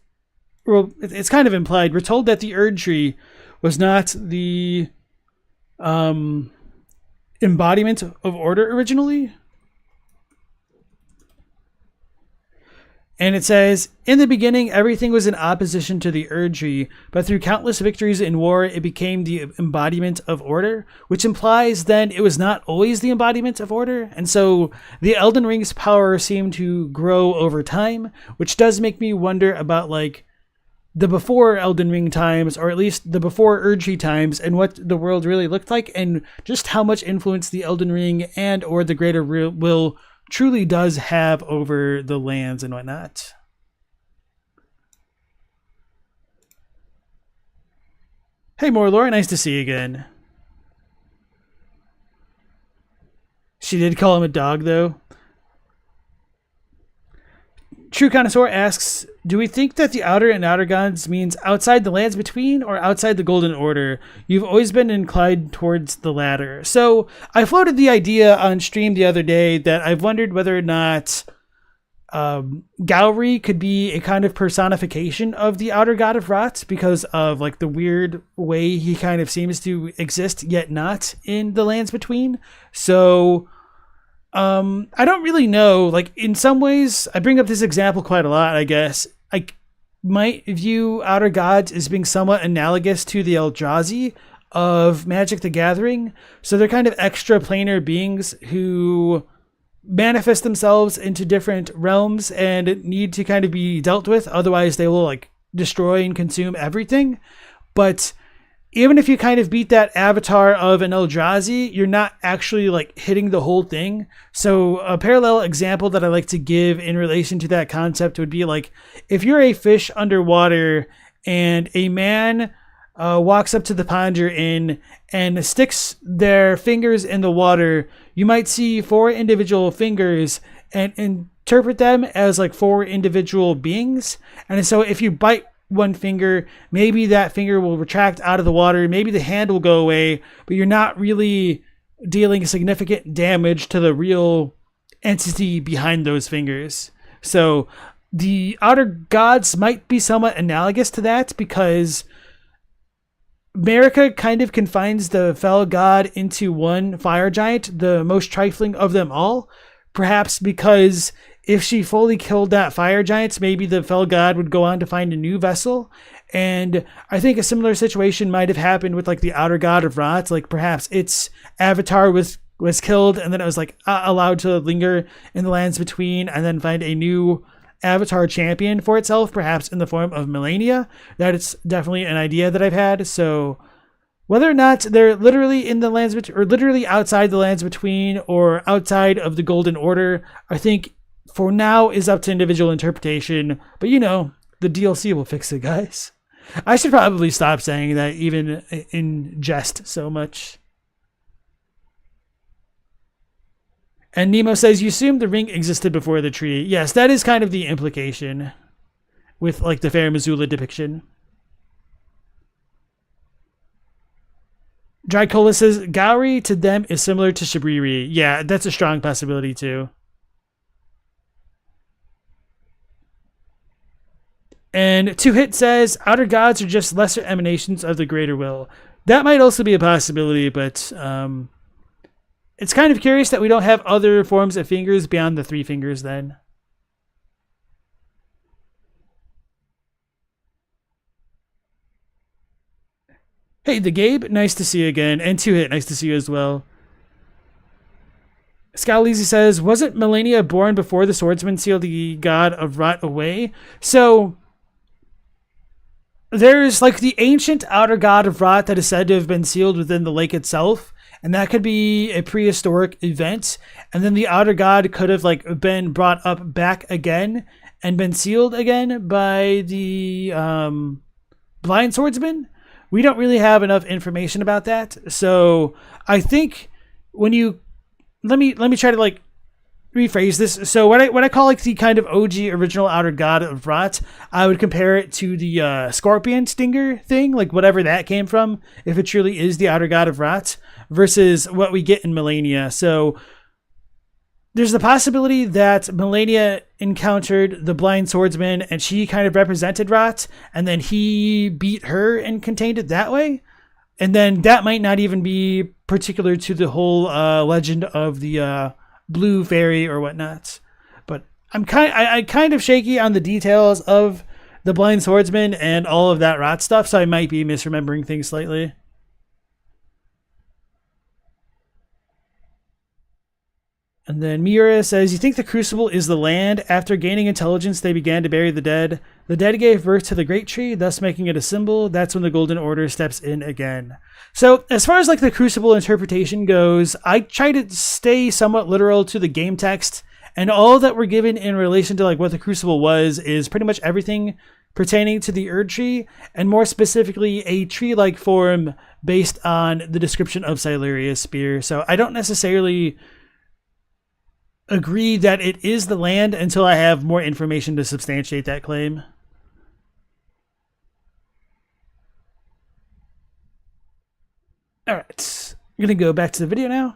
well, it's kind of implied, we're told that the Erdtree was not the embodiment of order originally. And it says, in the beginning, everything was in opposition to the Erdtree, but through countless victories in war, it became the embodiment of order, which implies then it was not always the embodiment of order. And so the Elden Ring's power seemed to grow over time, which does make me wonder about like the before Elden Ring times, or at least the before Erdtree times, and what the world really looked like, and just how much influence the Elden Ring and or the Greater Will truly does have over the lands and whatnot. Hey, Morlor, nice to see you again. She did call him a dog, though. True Connoisseur asks, do we think that the Outer and Outer Gods means outside the lands between or outside the Golden Order? You've always been inclined towards the latter. So I floated the idea on stream the other day that I've wondered whether or not Gowry could be a kind of personification of the Outer God of Rot because of like the weird way he kind of seems to exist yet not in the lands between. So I don't really know. Like, in some ways, I bring up this example quite a lot, I guess. I might view Outer Gods as being somewhat analogous to the Eldrazi of Magic the Gathering. So they're kind of extra planar beings who manifest themselves into different realms and need to kind of be dealt with. Otherwise, they will, like, destroy and consume everything. But even if you kind of beat that avatar of an Eldrazi, you're not actually like hitting the whole thing. So a parallel example that I like to give in relation to that concept would be like, if you're a fish underwater and a man walks up to the pond you're in and sticks their fingers in the water, you might see 4 individual fingers and interpret them as like 4 individual beings. And so if you bite one finger, maybe that finger will retract out of the water, maybe the hand will go away, but you're not really dealing significant damage to the real entity behind those fingers. So the Outer Gods might be somewhat analogous to that because Marika kind of confines the Fell God into one fire giant, the most trifling of them all, perhaps because if she fully killed that fire giant, maybe the Fell God would go on to find a new vessel. And I think a similar situation might have happened with like the Outer God of Rot. Like perhaps its avatar was killed and then it was like allowed to linger in the lands between and then find a new avatar champion for itself, perhaps in the form of Melania. That is definitely an idea that I've had. So whether or not they're literally in the lands or literally outside the lands between or outside of the Golden Order, I think for now is up to individual interpretation, but you know, the DLC will fix it, guys. I should probably stop saying that even in jest so much. And Nemo says, you assume the ring existed before the tree. Yes, that is kind of the implication with like the Fair Missoula depiction. Drycola says, Gowry to them is similar to Shabriri. Yeah, that's a strong possibility too. And Two Hit says, Outer Gods are just lesser emanations of the greater will. That might also be a possibility, but it's kind of curious that we don't have other forms of fingers beyond the 3 fingers then. Hey, the Gabe, nice to see you again. And Two Hit, nice to see you as well. Scowleezy says, wasn't Melania born before the swordsman sealed the god of Rot away? So there's like the ancient Outer God of Rot that is said to have been sealed within the lake itself, and that could be a prehistoric event. And then the Outer God could have like been brought up back again and been sealed again by the blind swordsman. We don't really have enough information about that. So I think when you let me try to like rephrase this. So what I call like the kind of OG original Outer God of Rot, I would compare it to the scorpion stinger thing, like whatever that came from, if it truly is the Outer God of Rot, versus what we get in Melania. So there's the possibility that Melania encountered the blind swordsman and she kind of represented Rot, and then he beat her and contained it that way. And then that might not even be particular to the whole legend of the blue fairy or whatnot. But I'm kind of shaky on the details of the blind swordsman and all of that Rot stuff, so I might be misremembering things slightly. And then Miura says, you think the Crucible is the land? After gaining intelligence, they began to bury the dead. The dead gave birth to the Great Tree, thus making it a symbol. That's when the Golden Order steps in again. So as far as like the Crucible interpretation goes, I try to stay somewhat literal to the game text And all that we're given in relation to like what the Crucible was is pretty much everything pertaining to the Erdtree, and more specifically a tree-like form based on the description of Siluria's spear. So I don't necessarily agree that it is the land until I have more information to substantiate that claim. Alright, I'm going to go back to the video now.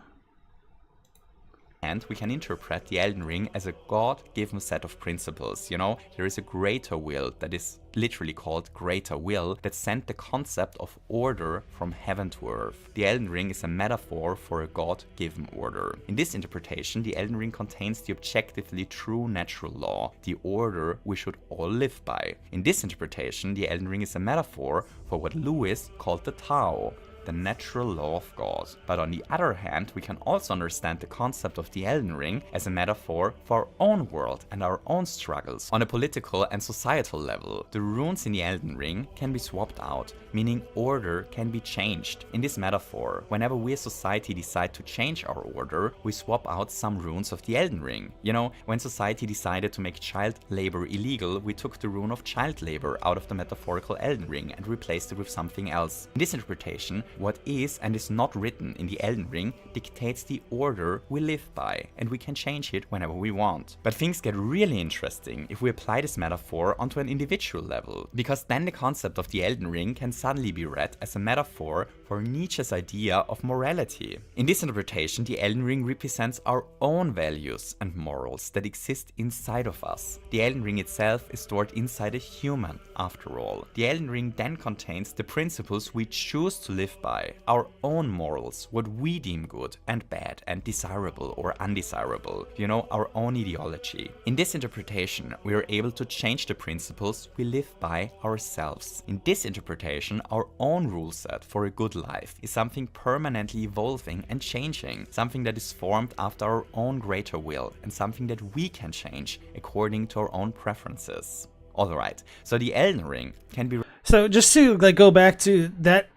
And we can interpret the Elden Ring as a God-given set of principles. You know, there is a greater will that is literally called greater will that sent the concept of order from heaven to earth. The Elden Ring is a metaphor for a God-given order. In this interpretation, the Elden Ring contains the objectively true natural law, the order we should all live by. In this interpretation, the Elden Ring is a metaphor for what Lewis called the Tao, the natural law of God. But on the other hand, we can also understand the concept of the Elden Ring as a metaphor for our own world and our own struggles. On a political and societal level, the runes in the Elden Ring can be swapped out, meaning order can be changed. In this metaphor, whenever we as society decide to change our order, we swap out some runes of the Elden Ring. You know, when society decided to make child labor illegal, we took the rune of child labor out of the metaphorical Elden Ring and replaced it with something else. In this interpretation, what is and is not written in the Elden Ring dictates the order we live by, and we can change it whenever we want. But things get really interesting if we apply this metaphor onto an individual level, because then the concept of the Elden Ring can suddenly be read as a metaphor for Nietzsche's idea of morality. In this interpretation, the Elden Ring represents our own values and morals that exist inside of us. The Elden Ring itself is stored inside a human, after all. The Elden Ring then contains the principles we choose to live by, our own morals, what we deem good and bad and desirable or undesirable, you know, our own ideology. In this interpretation, we are able to change the principles we live by ourselves. In this interpretation, our own rule set for a good life is something permanently evolving and changing, something that is formed after our own greater will, and something that we can change according to our own preferences. Alright, so the Elden Ring can be... So just to like go back to that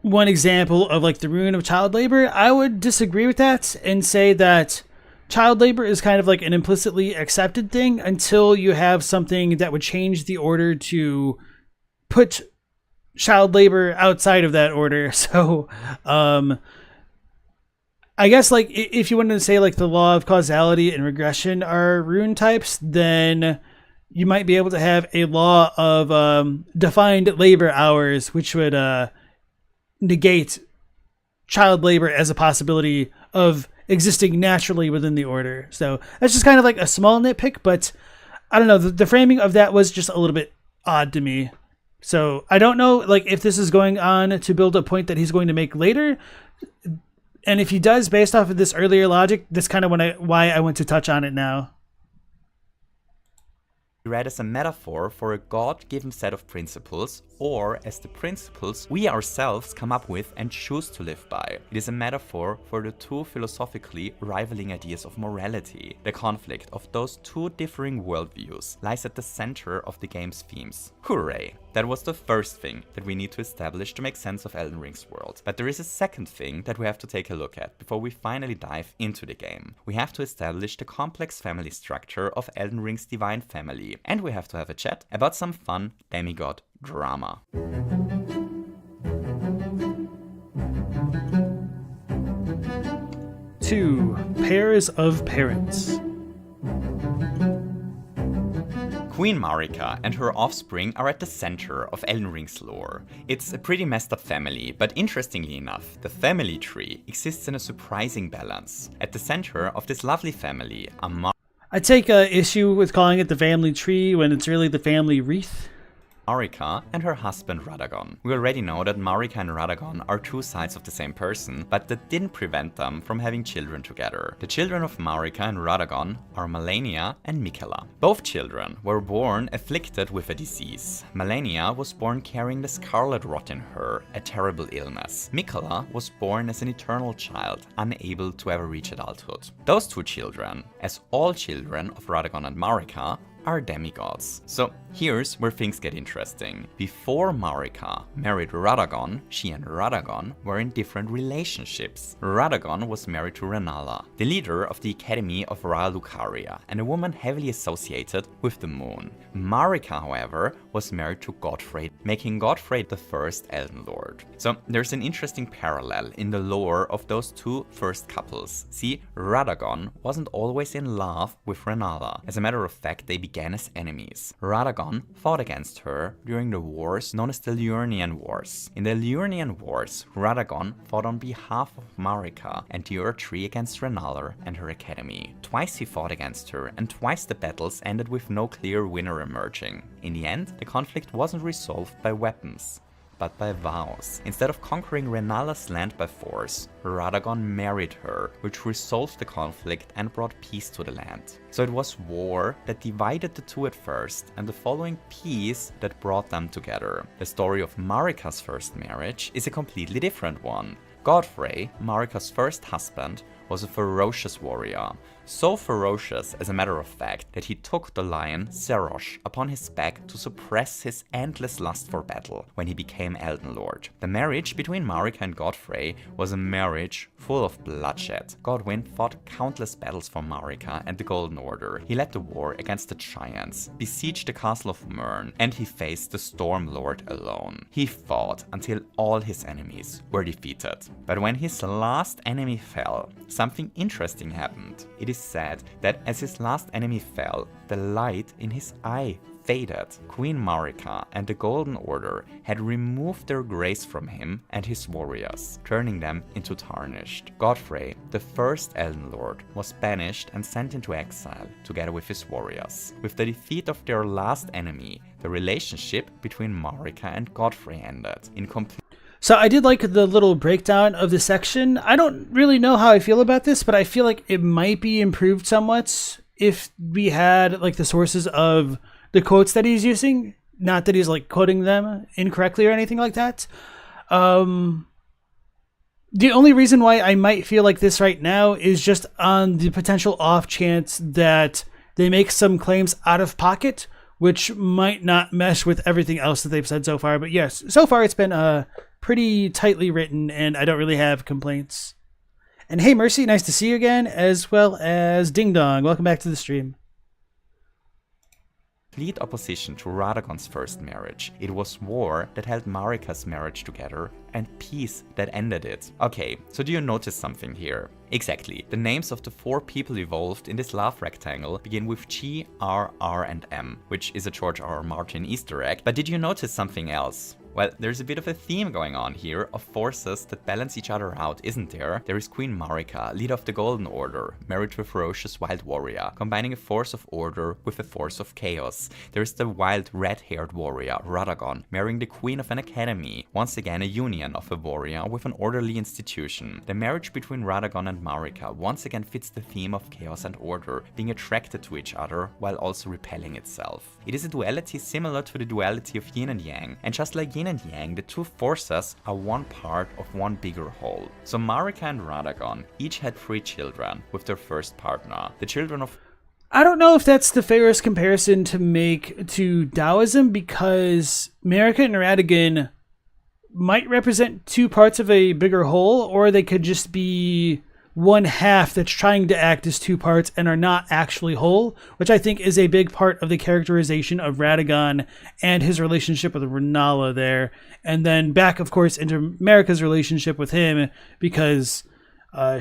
one example of like the rune of child labor, I would disagree with that and say that child labor is kind of like an implicitly accepted thing until you have something that would change the order to put child labor outside of that order. So I guess like if you wanted to say like the law of causality and regression are rune types, then you might be able to have a law of defined labor hours, which would negate child labor as a possibility of existing naturally within the order. So that's just kind of like a small nitpick, but I don't know, the framing of that was just a little bit odd to me. So I don't know like if this is going on to build a point that he's going to make later, and if he does based off of this earlier logic, that's kind of why I want to touch on it now. Read as a metaphor for a God-given set of principles, or as the principles we ourselves come up with and choose to live by. It is a metaphor for the two philosophically rivaling ideas of morality. The conflict of those two differing worldviews lies at the center of the game's themes. Hooray! That was the first thing that we need to establish to make sense of Elden Ring's world. But there is a second thing that we have to take a look at before we finally dive into the game. We have to establish the complex family structure of Elden Ring's divine family. And we have to have a chat about some fun demigod drama. Two pairs of parents. Queen Marika and her offspring are at the center of Elden Ring's lore. It's a pretty messed up family, but interestingly enough, the family tree exists in a surprising balance. At the center of this lovely family are I take issue with calling it the family tree when it's really the family wreath. Marika and her husband Radagon. We already know that Marika and Radagon are two sides of the same person, but that didn't prevent them from having children together. The children of Marika and Radagon are Malenia and Miquella. Both children were born afflicted with a disease. Malenia was born carrying the scarlet rot in her, a terrible illness. Miquella was born as an eternal child, unable to ever reach adulthood. Those two children, as all children of Radagon and Marika, are demigods. So here's where things get interesting. Before Marika married Radagon, she and Radagon were in different relationships. Radagon was married to Renala, the leader of the Academy of Ra Lucaria, and a woman heavily associated with the moon. Marika, however, was married to Godfrey, making Godfrey the first Elden Lord. So there's an interesting parallel in the lore of those two first couples. See, Radagon wasn't always in love with Renala. As a matter of fact, they began as enemies. Radagon fought against her during the wars known as the Liurnian Wars. In the Liurnian Wars, Radagon fought on behalf of Marika and the Erdtree against Renala and her academy. Twice he fought against her, and twice the battles ended with no clear winner emerging. In the end, the conflict wasn't resolved by weapons, but by vows. Instead of conquering Renala's land by force, Radagon married her, which resolved the conflict and brought peace to the land. So it was war that divided the two at first, and the following peace that brought them together. The story of Marika's first marriage is a completely different one. Godfrey, Marika's first husband, was a ferocious warrior. So ferocious, as a matter of fact, that he took the lion Serosh upon his back to suppress his endless lust for battle when he became Elden Lord. The marriage between Marika and Godfrey was a marriage full of bloodshed. Godwyn fought countless battles for Marika and the Golden Order. He led the war against the giants, besieged the castle of Mern, and he faced the Storm Lord alone. He fought until all his enemies were defeated. But when his last enemy fell, something interesting happened. It is said that as his last enemy fell, the light in his eye faded. Queen Marika and the Golden Order had removed their grace from him and his warriors, turning them into tarnished. Godfrey, the first Elden Lord, was banished and sent into exile together with his warriors. With the defeat of their last enemy, the relationship between Marika and Godfrey ended in complete. So I did like the little breakdown of the section. I don't really know how I feel about this, but I feel like it might be improved somewhat if we had like the sources of the quotes that he's using. Not that he's like quoting them incorrectly or anything like that. The only reason why I might feel like this right now is just on the potential off chance that they make some claims out of pocket, which might not mesh with everything else that they've said so far. But yes, so far it's been pretty tightly written, and I don't really have complaints. And hey, Mercy, nice to see you again, as well as Ding Dong. Welcome back to the stream. Complete opposition to Radagon's first marriage. It was war that held Marika's marriage together and peace that ended it. Okay, so do you notice something here? Exactly. The names of the four people involved in this love rectangle begin with G, R, R, and M, which is a George R. R. Martin Easter egg. But did you notice something else? Well, there's a bit of a theme going on here of forces that balance each other out, isn't there? There is Queen Marika, leader of the Golden Order, married to a ferocious wild warrior, combining a force of order with a force of chaos. There is the wild red-haired warrior, Radagon, marrying the queen of an academy, once again a union of a warrior with an orderly institution. The marriage between Radagon and Marika once again fits the theme of chaos and order, being attracted to each other while also repelling itself. It is a duality similar to the duality of yin and yang, and just like yin and yang, the two forces are one part of one bigger whole. So Marika and Radagon each had 3 children with their first partner. The children of... I don't know if that's the fairest comparison to make to Taoism, because Marika and Radagon might represent 2 parts of a bigger whole, or they could just be one half that's trying to act as 2 parts and are not actually whole, which I think is a big part of the characterization of Radagon and his relationship with Renala there. And then back, of course, into Marika's relationship with him, because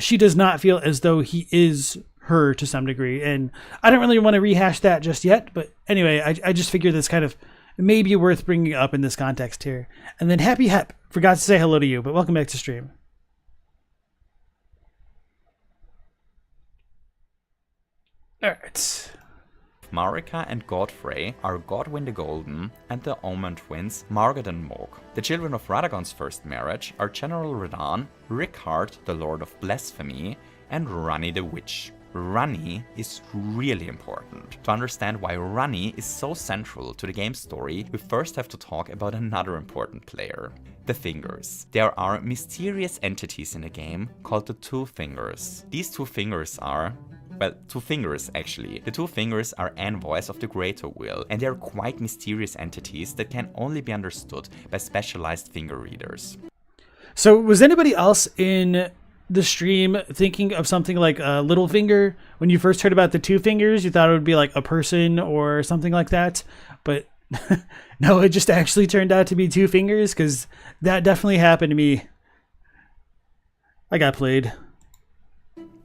she does not feel as though he is her to some degree. And I don't really want to rehash that just yet, but anyway, I just figured this kind of maybe worth bringing up in this context here. And then Happy Hep, forgot to say hello to you, but welcome back to stream. Alright. Marika and Godfrey are Godwyn the Golden and the Omen twins Margaret and Morg. The children of Radagon's first marriage are General Radahn, Rickard, the Lord of Blasphemy, and Ranni the Witch. Ranni is really important. To understand why Ranni is so central to the game's story, we first have to talk about another important player. The Fingers. There are mysterious entities in the game called the Two Fingers. These 2 fingers are Well, two fingers actually. The two fingers are envoys of the greater will, and they are quite mysterious entities that can only be understood by specialized finger readers. So was anybody else in the stream thinking of something like a little finger? When you first heard about the two fingers, you thought it would be like a person or something like that, but no, it just actually turned out to be two fingers, because that definitely happened to me. I got played.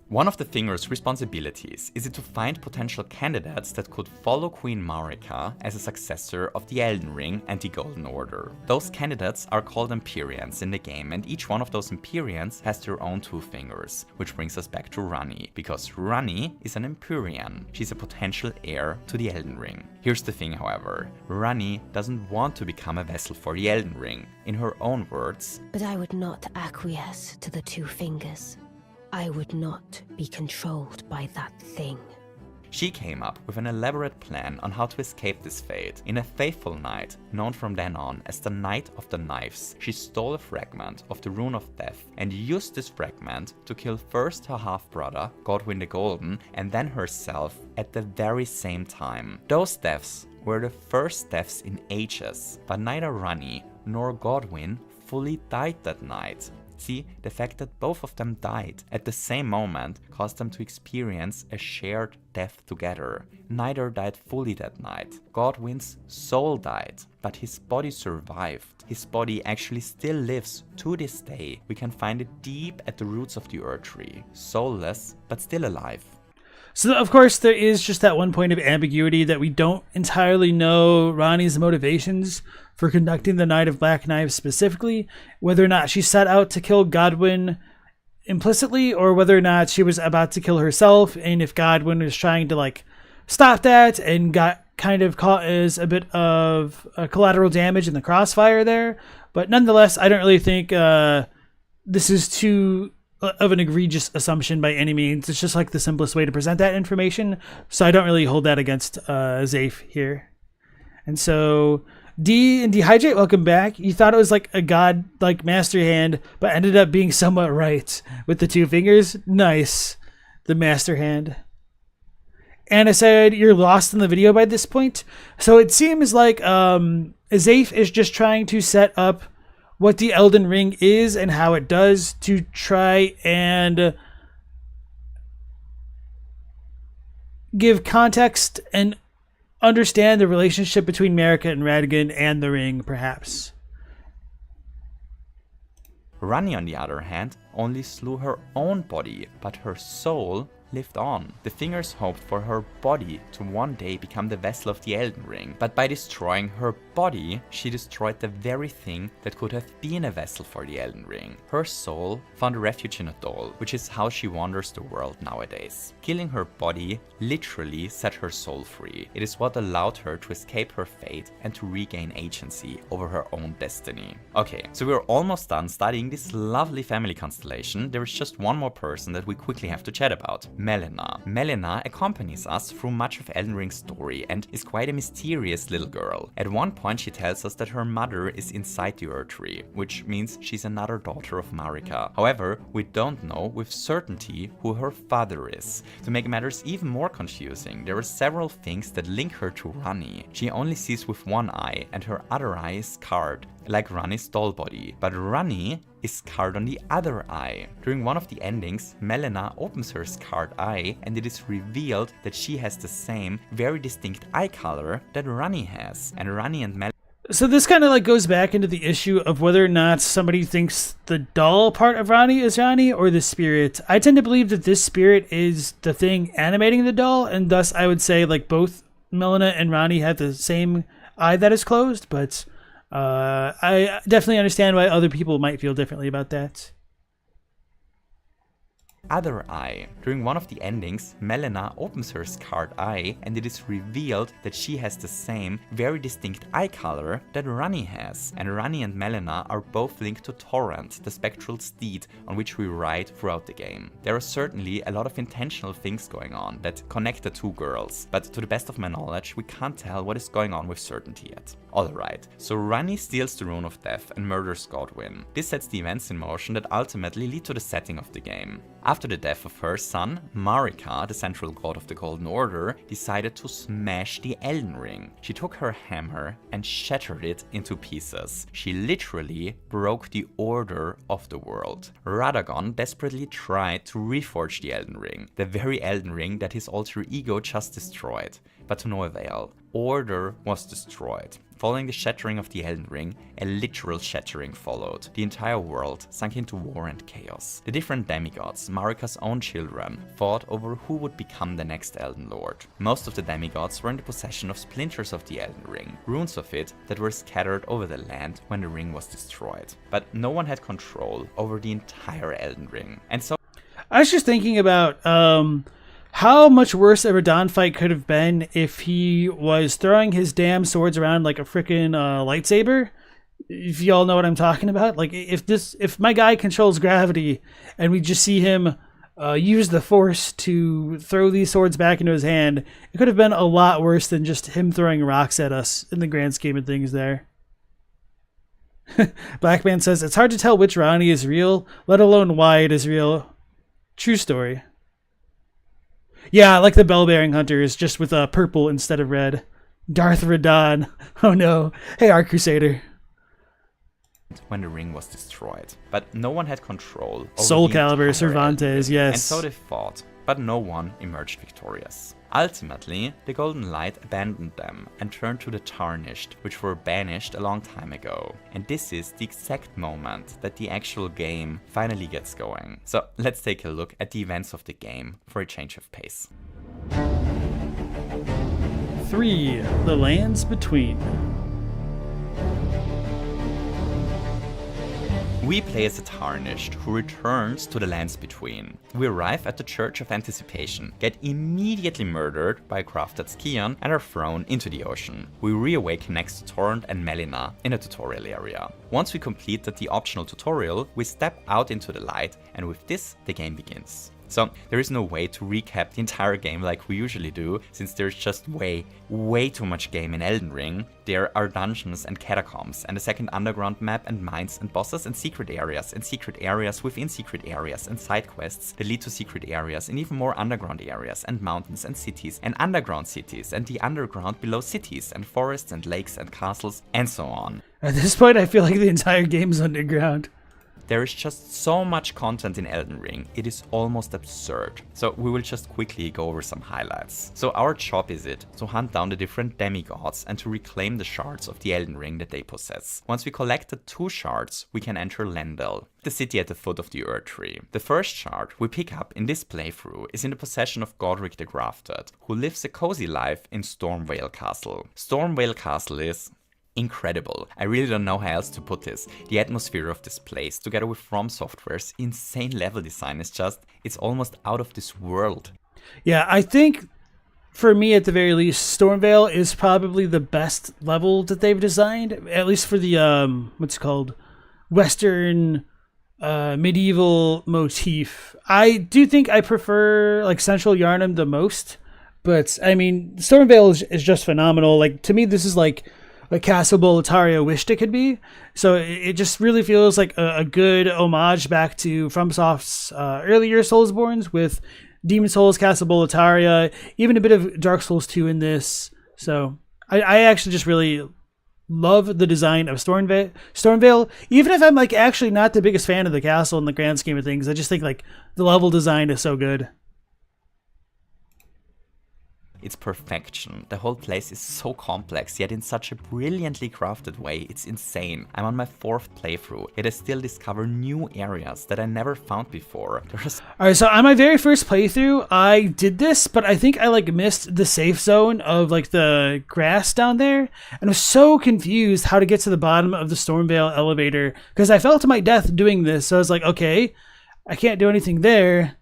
One of the finger's responsibilities is to find potential candidates that could follow Queen Marika as a successor of the Elden Ring and the Golden Order. Those candidates are called Empyreans in the game, and each one of those Empyreans has their own two fingers, which brings us back to Ranni, because Ranni is an Empyrean. She's a potential heir to the Elden Ring. Here's the thing, however, Ranni doesn't want to become a vessel for the Elden Ring. In her own words, "But I would not acquiesce to the two fingers. I would not be controlled by that thing." she came up with an elaborate plan on how to escape this fate. In a fateful night, known from then on as the Night of the Knives, she stole a fragment of the Rune of Death and used this fragment to kill first her half-brother, Godwyn the Golden, and then herself at the very same time. Those deaths were the first deaths in ages, but neither Ranni nor Godwyn fully died that night. See, the fact that both of them died at the same moment caused them to experience a shared death together. Neither died fully that night. Godwyn's soul died, but his body survived. His body actually still lives to this day. We can find it deep at the roots of the Erdtree. Soulless, but still alive. So, of course, there is just that one point of ambiguity that we don't entirely know Ranni's motivations for conducting the Night of Black Knives specifically, whether or not she set out to kill Godwyn implicitly, or whether or not she was about to kill herself, and if Godwyn was trying to, like, stop that and got kind of caught as a bit of collateral damage in the crossfire there. But nonetheless, I don't really think this is too of an egregious assumption by any means. It's just like the simplest way to present that information, so I don't really hold that against Zafe here. And so D and Dehydrate, welcome back. You thought it was like a god like master hand, but ended up being somewhat right with the two fingers. Nice. The master hand. And I said you're lost in the video by this point. So it seems like Zafe is just trying to set up what the Elden Ring is and how it does to try and give context and understand the relationship between Marika and Radagon and the ring, perhaps. Ranni, on the other hand, only slew her own body, but her soul lived on. The fingers hoped for her body to one day become the vessel of the Elden Ring, but by destroying her body, she destroyed the very thing that could have been a vessel for the Elden Ring. Her soul found refuge in a doll, which is how she wanders the world nowadays. Killing her body literally set her soul free. It is what allowed her to escape her fate and to regain agency over her own destiny. Okay, so we're almost done studying this lovely family constellation. There is just one more person that we quickly have to chat about. Melina. Melina accompanies us through much of Elden Ring's story and is quite a mysterious little girl. At one point she tells us that her mother is inside the Erdtree, which means she's another daughter of Marika. However, we don't know with certainty who her father is. To make matters even more confusing, there are several things that link her to Ranni. She only sees with one eye and her other eye is scarred, like Ranni's doll body, but Ranni is scarred on the other eye. During one of the endings, Melina opens her scarred eye and it is revealed that she has the same, very distinct eye color that Ranni has. And Ranni and Melina... So this kind of like goes back into the issue of whether or not somebody thinks the doll part of Ranni is Ranni or the spirit. I tend to believe that this spirit is the thing animating the doll, and thus I would say like both Melina and Ranni have the same eye that is closed, but I definitely understand why other people might feel differently about that. Other eye. During one of the endings, Melina opens her scarred eye and it is revealed that she has the same, very distinct eye color that Ranni has. And Ranni and Melina are both linked to Torrent, the spectral steed on which we ride throughout the game. There are certainly a lot of intentional things going on that connect the two girls, but to the best of my knowledge, we can't tell what is going on with certainty yet. Alright, so Ranni steals the Rune of Death and murders Godwyn. This sets the events in motion that ultimately lead to the setting of the game. After the death of her son, Marika, the central god of the Golden Order, decided to smash the Elden Ring. She took her hammer and shattered it into pieces. She literally broke the order of the world. Radagon desperately tried to reforge the Elden Ring, the very Elden Ring that his alter ego just destroyed, but to no avail. Order was destroyed. Following the shattering of the Elden Ring, a literal shattering followed. The entire world sank into war and chaos. The different demigods, Marika's own children, fought over who would become the next Elden Lord. Most of the demigods were in the possession of splinters of the Elden Ring, runes of it that were scattered over the land when the ring was destroyed. But no one had control over the entire Elden Ring. And so I was just thinking about how much worse a Radahn fight could have been if he was throwing his damn swords around like a freaking lightsaber. If y'all know what I'm talking about. Like if my guy controls gravity and we just see him use the force to throw these swords back into his hand, it could have been a lot worse than just him throwing rocks at us in the grand scheme of things there. Blackman says, it's hard to tell which Ronnie is real, let alone why it is real. True story. Yeah, like the bell-bearing hunters, just with purple instead of red. Darth Radahn. Oh no. Hey, Arc Crusader. when the ring was destroyed, but no one had control over Soul the Calibur, entire Cervantes, Elden Ring, yes. And so they fought, but no one emerged victorious. Ultimately, the Golden Light abandoned them and turned to the Tarnished, which were banished a long time ago. And this is the exact moment that the actual game finally gets going. So let's take a look at the events of the game for a change of pace. 3. The Lands Between. We play as a Tarnished who returns to the Lands Between. We arrive at the Church of Anticipation, get immediately murdered by a crafted Skion and are thrown into the ocean. We reawaken next to Torrent and Melina in a tutorial area. Once we completed the optional tutorial, we step out into the light, and with this, the game begins. So there is no way to recap the entire game like we usually do, since there's just way too much game in Elden Ring. There are dungeons and catacombs, and a second underground map, and mines and bosses and secret areas within secret areas, and side quests that lead to secret areas, and even more underground areas, and mountains and cities, and underground cities, and the underground below cities, and forests and lakes and castles, and so on. At this point, I feel like the entire game is underground. There is just so much content in Elden Ring, it is almost absurd. So we will just quickly go over some highlights. So our job is to hunt down the different demigods and to reclaim the shards of the Elden Ring that they possess. Once we collected 2 shards, we can enter Lendel, the city at the foot of the Erdtree. The first shard we pick up in this playthrough is in the possession of Godric the Grafted, who lives a cozy life in Stormvale Castle. Stormvale Castle is incredible. I really don't know how else to put this. The atmosphere of this place, together with From Software's insane level design, it's almost out of this world. Yeah, I think for me at the very least, Stormvale is probably the best level that they've designed, at least for the Western medieval motif. I do think I prefer like Central Yharnam the most, but I mean Stormvale is just phenomenal. Like to me, this is like Castle Boletaria wished it could be. So it just really feels like a good homage back to FromSoft's earlier Soulsborns with Demon Souls, Castle Boletaria, even a bit of Dark Souls 2 in this. So I actually just really love the design of Stormvale. Even if I'm like actually not the biggest fan of the castle in the grand scheme of things, I just think like the level design is so good. It's perfection. The whole place is so complex, yet in such a brilliantly crafted way. It's insane. I'm on my 4th playthrough, yet I still discover new areas that I never found before. Alright, so on my very first playthrough, I did this, but I think I like missed the safe zone of like the grass down there, and I was so confused how to get to the bottom of the Stormvale elevator, because I fell to my death doing this, so I was like, okay, I can't do anything there.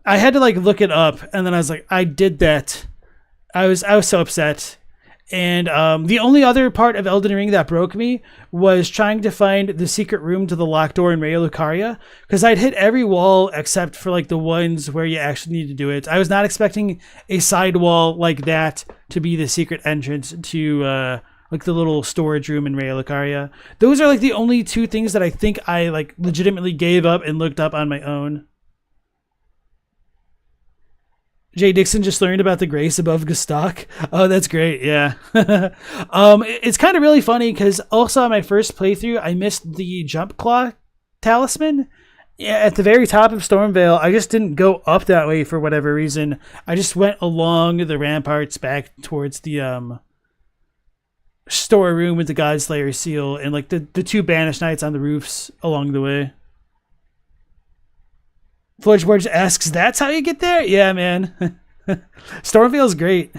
I had to like look it up, and then I was like, I did that. I was so upset. And the only other part of Elden Ring that broke me was trying to find the secret room to the locked door in Raya Lucaria, because I'd hit every wall except for like the ones where you actually need to do it. I was not expecting a side wall like that to be the secret entrance to like the little storage room in Raya Lucaria. Those are like the only 2 things that I think I like legitimately gave up and looked up on my own. Jay Dixon just learned about the grace above Gestalk. Oh, that's great. Yeah. It's kind of really funny because also on my first playthrough, I missed the jump claw talisman. Yeah, at the very top of Stormvale, I just didn't go up that way for whatever reason. I just went along the ramparts back towards the storeroom with the Godslayer seal and like the two banished knights on the roofs along the way. Floorgeboard asks, that's how you get there? Yeah, man. Stormvale's great.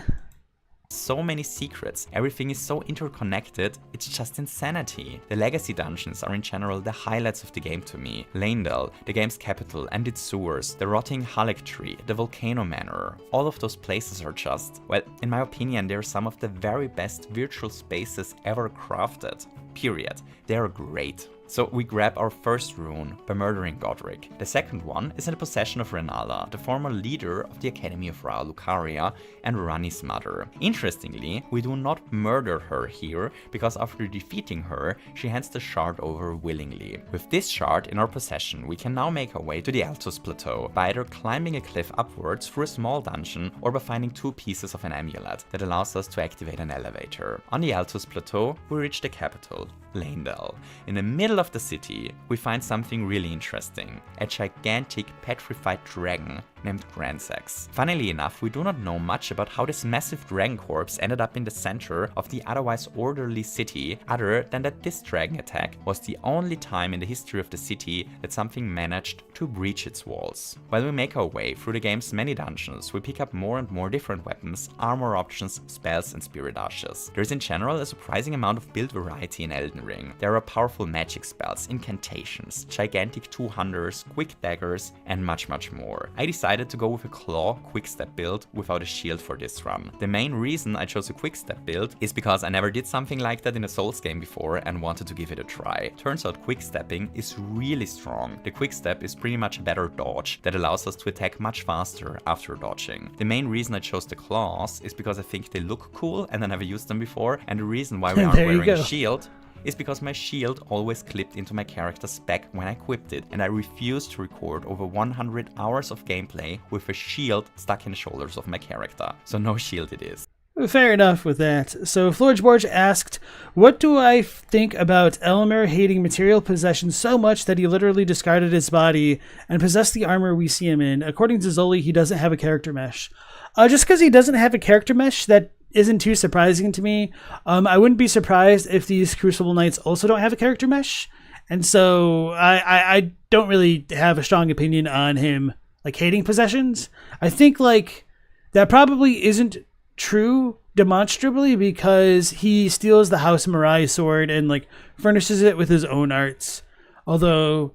So many secrets, everything is so interconnected, it's just insanity. The legacy dungeons are in general the highlights of the game to me. Leyndell, the game's capital and its sewers, the rotting Erdtree, the volcano manor, all of those places are just, well, in my opinion, they're some of the very best virtual spaces ever crafted. Period. They're great. So we grab our first rune by murdering Godric. The second one is in the possession of Renala, the former leader of the Academy of Ra Lucaria and Ranni's mother. Interestingly, we do not murder her here, because after defeating her, she hands the shard over willingly. With this shard in our possession, we can now make our way to the Altus Plateau, by either climbing a cliff upwards through a small dungeon or by finding 2 pieces of an amulet that allows us to activate an elevator. On the Altus Plateau, we reach the capital, Leyndell. In the middle of the city, we find something really interesting, a gigantic petrified dragon named Gransex. Funnily enough, we do not know much about how this massive dragon corpse ended up in the center of the otherwise orderly city, other than that this dragon attack was the only time in the history of the city that something managed to breach its walls. While we make our way through the game's many dungeons, we pick up more and more different weapons, armor options, spells and spirit ashes. There is in general a surprising amount of build variety in Elden Ring. There are powerful magic spells, incantations, gigantic two-handers, quick daggers and much more. I decided to go with a claw quickstep build without a shield for this run. The main reason I chose a quickstep build is because I never did something like that in a Souls game before and wanted to give it a try. Turns out quickstepping is really strong. The quickstep is pretty much a better dodge that allows us to attack much faster after dodging. The main reason I chose the claws is because I think they look cool and I never used them before, and the reason why we aren't wearing a shield is because my shield always clipped into my character's spec when I equipped it, and I refused to record over 100 hours of gameplay with a shield stuck in the shoulders of my character. So no shield it is. Fair enough with that. So Floorgeborge asked, what do I think about Elmer hating material possession so much that he literally discarded his body and possessed the armor we see him in? According to Zoli, he doesn't have a character mesh. Just because he doesn't have a character mesh, that isn't too surprising to me. I wouldn't be surprised if these Crucible Knights also don't have a character mesh. And so I don't really have a strong opinion on him like hating possessions. I think like that probably isn't true demonstrably because he steals the House Mirai sword and like furnishes it with his own arts. Although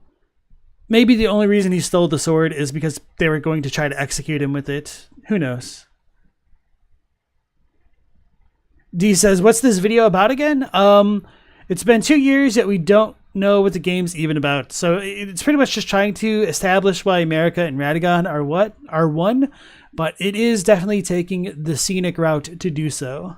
maybe the only reason he stole the sword is because they were going to try to execute him with it. Who knows? D says, what's this video about again? It's been 2 years yet we don't know what the game's even about. So it's pretty much just trying to establish why Marika and Radagon are one, but it is definitely taking the scenic route to do so.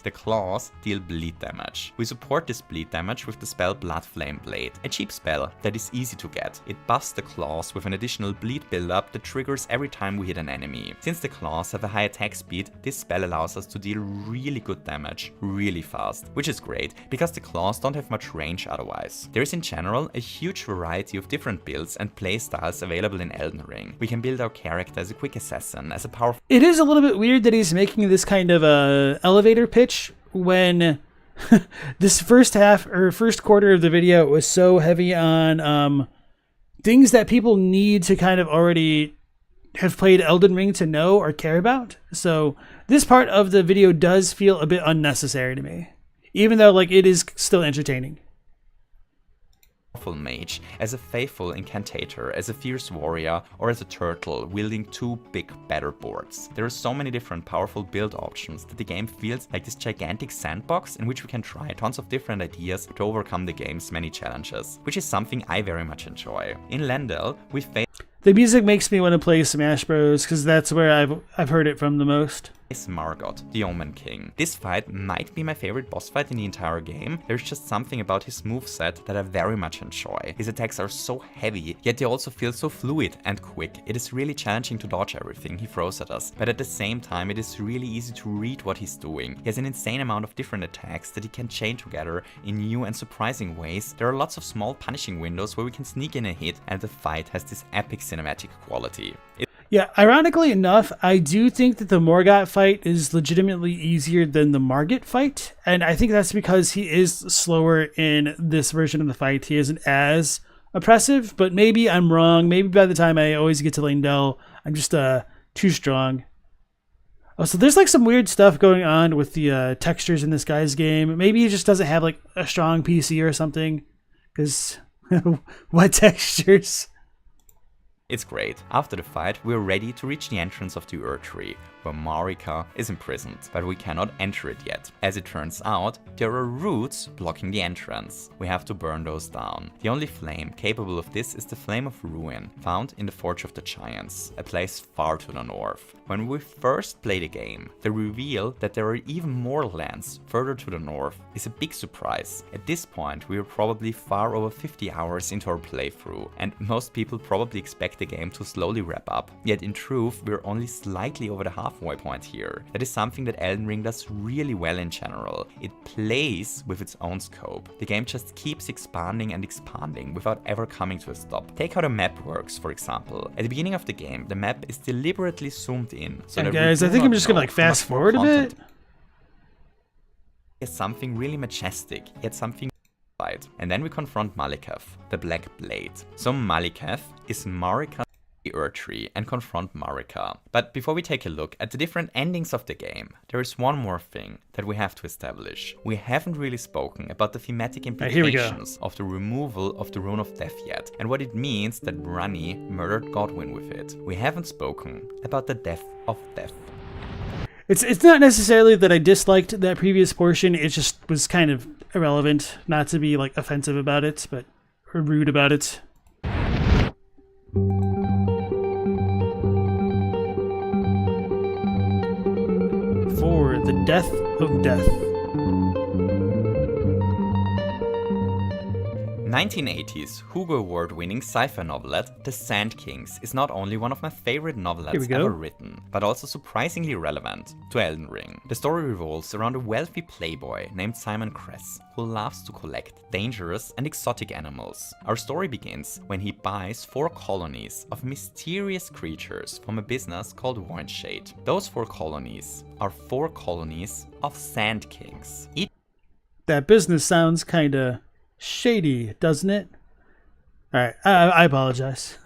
The claws deal bleed damage. We support this bleed damage with the spell Blood Flame Blade, a cheap spell that is easy to get. It buffs the claws with an additional bleed buildup that triggers every time we hit an enemy. Since the claws have a high attack speed, this spell allows us to deal really good damage really fast, which is great because the claws don't have much range otherwise. There is in general a huge variety of different builds and playstyles available in Elden Ring. We can build our character as a quick assassin, as a powerful... It is a little bit weird that he's making this kind of elevator pitch when this first quarter of the video was so heavy on things that people need to kind of already have played Elden Ring to know or care about. So this part of the video does feel a bit unnecessary to me, even though like it is still entertaining. Mage, as a faithful incantator, as a fierce warrior, or as a turtle wielding 2 big battle boards. There are so many different powerful build options that the game feels like this gigantic sandbox in which we can try tons of different ideas to overcome the game's many challenges, which is something I very much enjoy. In Leyndell, we face... The music makes me want to play Smash Bros. Because that's where I've heard it from the most. is Margot, the Omen King. This fight might be my favorite boss fight in the entire game. There's just something about his moveset that I very much enjoy. His attacks are so heavy, yet they also feel so fluid and quick. It is really challenging to dodge everything he throws at us, but at the same time it is really easy to read what he's doing. He has an insane amount of different attacks that he can chain together in new and surprising ways. There are lots of small punishing windows where we can sneak in a hit, and the fight has this epic cinematic quality. Yeah, ironically enough, I do think that the Morgott fight is legitimately easier than the Margit fight, and I think that's because he is slower in this version of the fight. He isn't as oppressive, but maybe I'm wrong. Maybe by the time I always get to Lindell, I'm just too strong. Oh, so there's like some weird stuff going on with the textures in this guy's game. Maybe he just doesn't have like a strong PC or something, because what textures? It's great. After the fight, we're ready to reach the entrance of the Erdtree, where Marika is imprisoned, but we cannot enter it yet. As it turns out, there are roots blocking the entrance. We have to burn those down. The only flame capable of this is the Flame of Ruin, found in the Forge of the Giants, a place far to the north. When we first play the game, the reveal that there are even more lands further to the north is a big surprise. At this point, we are probably far over 50 hours into our playthrough, and most people probably expect the game to slowly wrap up. Yet in truth, we're only slightly over the halfway point here. That is something that Elden Ring does really well in general. It plays with its own scope. The game just keeps expanding and expanding without ever coming to a stop. Take how the map works, for example. At the beginning of the game, the map is deliberately zoomed in. So that guys, I think I'm just gonna like fast forward a bit. It's something really majestic, yet something fight. And then we confront Malekith, the Black Blade. So Malekith is Marika the Erdtree and confront Marika. But before we take a look at the different endings of the game, there is one more thing that we have to establish. We haven't really spoken about the thematic implications of the removal of the Rune of Death yet, and what it means that Ranni murdered Godwyn with it. We haven't spoken about the Death of Death. It's not necessarily that I disliked that previous portion, it just was kind of irrelevant, not to be like offensive about it, but or rude about it. For the Death of Death. 1980s Hugo Award-winning sci-fi novelette The Sand Kings is not only one of my favorite novelettes ever written, but also surprisingly relevant to Elden Ring. The story revolves around a wealthy playboy named Simon Cress, who loves to collect dangerous and exotic animals. Our story begins when he buys 4 colonies of mysterious creatures from a business called Warnshade. Those 4 colonies are 4 colonies of Sand Kings. That business sounds kinda shady, doesn't it? Alright, I apologize.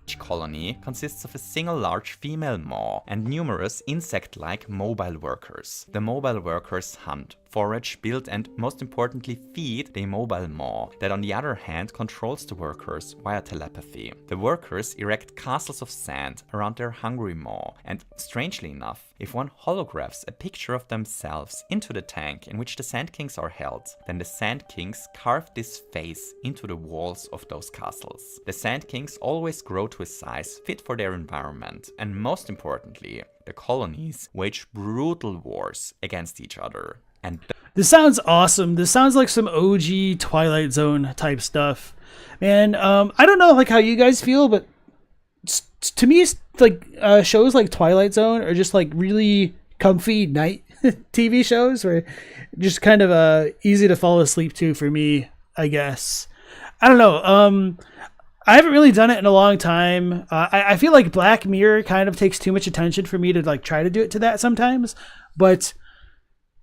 Each colony consists of a single large female maw and numerous insect-like mobile workers. The mobile workers hunt, forage, build and most importantly feed the mobile maw that on the other hand controls the workers via telepathy. The workers erect castles of sand around their hungry maw, and strangely enough, if one holographs a picture of themselves into the tank in which the Sand Kings are held, then the Sand Kings carve this face into the walls of those castles. The Sand Kings always grow to a size fit for their environment, and most importantly, the colonies wage brutal wars against each other. And this sounds awesome. This sounds like some OG Twilight Zone type stuff. Man, I don't know like how you guys feel, but to me, like shows like Twilight Zone are just like really comfy night TV shows, where just kind of easy to fall asleep to for me, I guess. I don't know. I haven't really done it in a long time. I feel like Black Mirror kind of takes too much attention for me to like try to do it to that sometimes, but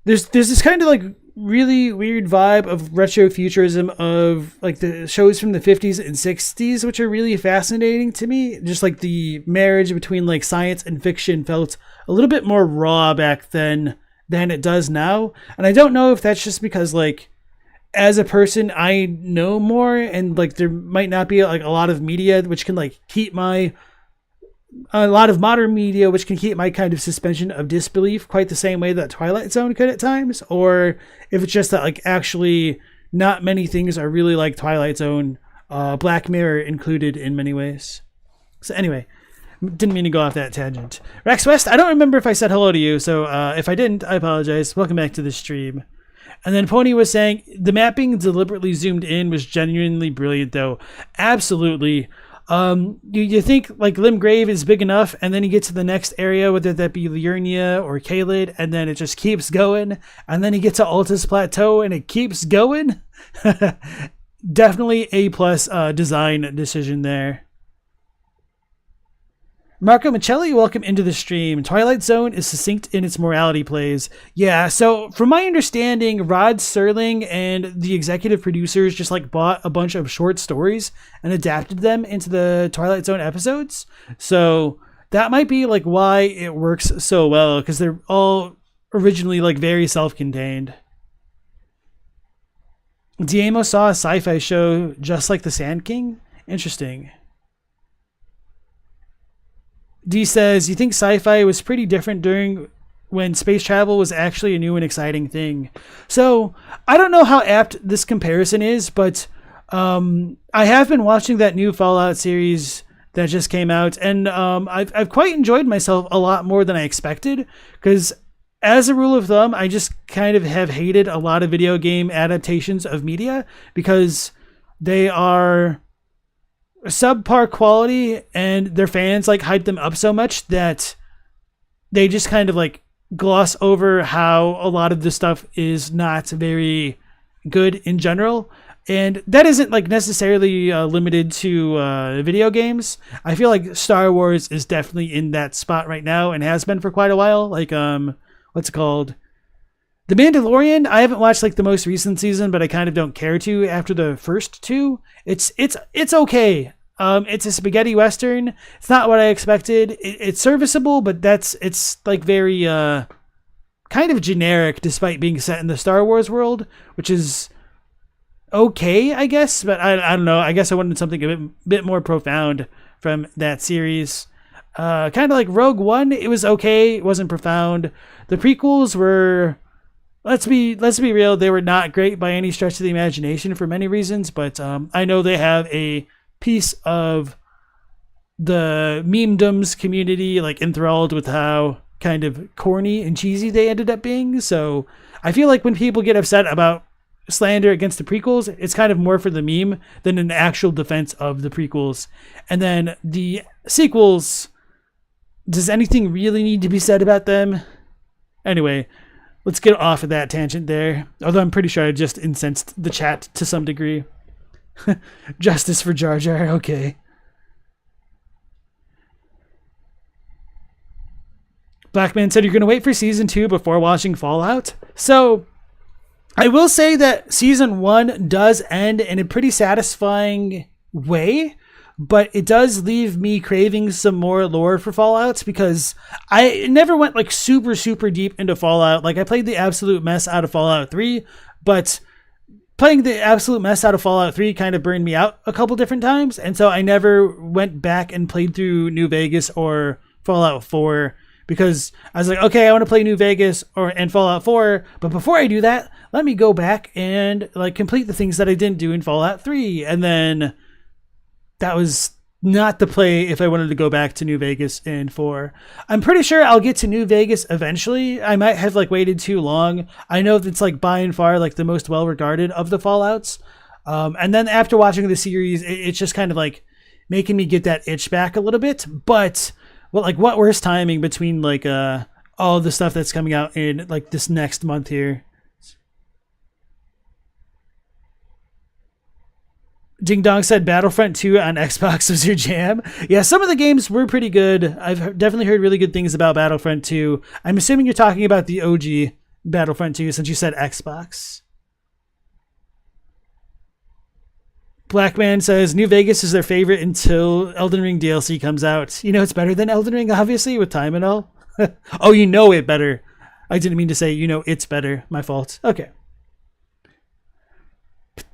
there's this kind of like really weird vibe of retrofuturism of like the shows from the 50s and 60s, which are really fascinating to me. Just like the marriage between like science and fiction felt a little bit more raw back then than it does now. And I don't know if that's just because like as a person I know more and like there might not be like a lot of media which can like keep a lot of modern media which can keep my kind of suspension of disbelief quite the same way that Twilight Zone could at times, or if it's just that like actually not many things are really like Twilight Zone, Black Mirror included in many ways. So anyway, Didn't mean to go off that tangent. Rex West, I don't remember if I said hello to you, so if I didn't, I apologize. Welcome back to the stream. And then Pony was saying, the mapping deliberately zoomed in was genuinely brilliant, though. Absolutely. You think, like, Limgrave is big enough, and then you get to the next area, whether that be Liurnia or Caelid, and then it just keeps going, and then you get to Altus Plateau, and it keeps going. Definitely A-plus design decision there. Marco Michelli, welcome into the stream. Twilight Zone is succinct in its morality plays. Yeah, so from my understanding, Rod Serling and the executive producers just like bought a bunch of short stories and adapted them into the Twilight Zone episodes. So that might be like why it works so well, because they're all originally like very self-contained. Diemo saw a sci-fi show just like the Sand King? Interesting. D says, you think sci-fi was pretty different during when space travel was actually a new and exciting thing. So I don't know how apt this comparison is, but I have been watching that new Fallout series that just came out, and I've quite enjoyed myself a lot more than I expected, because as a rule of thumb, I just kind of have hated a lot of video game adaptations of media because they are subpar quality and their fans like hype them up so much that they just kind of like gloss over how a lot of the stuff is not very good in general. And that isn't like necessarily limited to video games. I feel like Star Wars is definitely in that spot right now and has been for quite a while. Like what's it called? The Mandalorian, I haven't watched like the most recent season, but I kind of don't care to after the first two. It's okay. It's a spaghetti western. It's not what I expected. It's serviceable, but it's like very kind of generic despite being set in the Star Wars world, which is okay, I guess. But I don't know. I guess I wanted something a bit more profound from that series. Kind of like Rogue One. It was okay. It wasn't profound. The prequels were... Let's be real, they were not great by any stretch of the imagination for many reasons, but I know they have a piece of the memedoms community like enthralled with how kind of corny and cheesy they ended up being. So I feel like when people get upset about slander against the prequels, it's kind of more for the meme than an actual defense of the prequels. And then the sequels, does anything really need to be said about them? Anyway, let's get off of that tangent there. Although I'm pretty sure I just incensed the chat to some degree. Justice for Jar Jar, okay. Blackman said you're going to wait for Season 2 before watching Fallout. So, I will say that Season 1 does end in a pretty satisfying way. But it does leave me craving some more lore for Fallouts because I never went like super deep into Fallout. Like I played the absolute mess out of Fallout 3, but playing the absolute mess out of Fallout 3 kind of burned me out a couple different times. And so I never went back and played through New Vegas or Fallout 4 because I was like, okay, I want to play New Vegas and Fallout 4. But before I do that, let me go back and like complete the things that I didn't do in Fallout 3. And then that was not the play if I wanted to go back to New Vegas and 4. I'm pretty sure I'll get to New Vegas eventually. I might have like waited too long. I know it's like by and far like the most well-regarded of the Fallouts. And then after watching the series, it's just kind of like making me get that itch back a little bit. But well, like what worse timing between like all the stuff that's coming out in like this next month here. Ding Dong said Battlefront 2 on Xbox was your jam. Yeah, some of the games were pretty good. I've definitely heard really good things about Battlefront 2. I'm assuming you're talking about the OG Battlefront 2 since you said Xbox. Blackman says New Vegas is their favorite until Elden Ring DLC comes out. You know it's better than Elden Ring, obviously, with time and all. Oh, you know it better. I didn't mean to say you know it's better. My fault. Okay.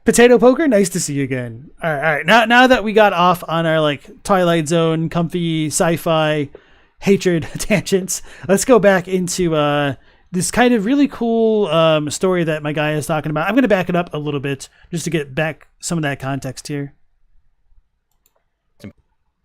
Potato Poker, nice to see you again. All right. Now that we got off on our like Twilight Zone, comfy sci-fi hatred tangents, let's go back into this kind of really cool story that my guy is talking about. I'm going to back it up a little bit just to get back some of that context here.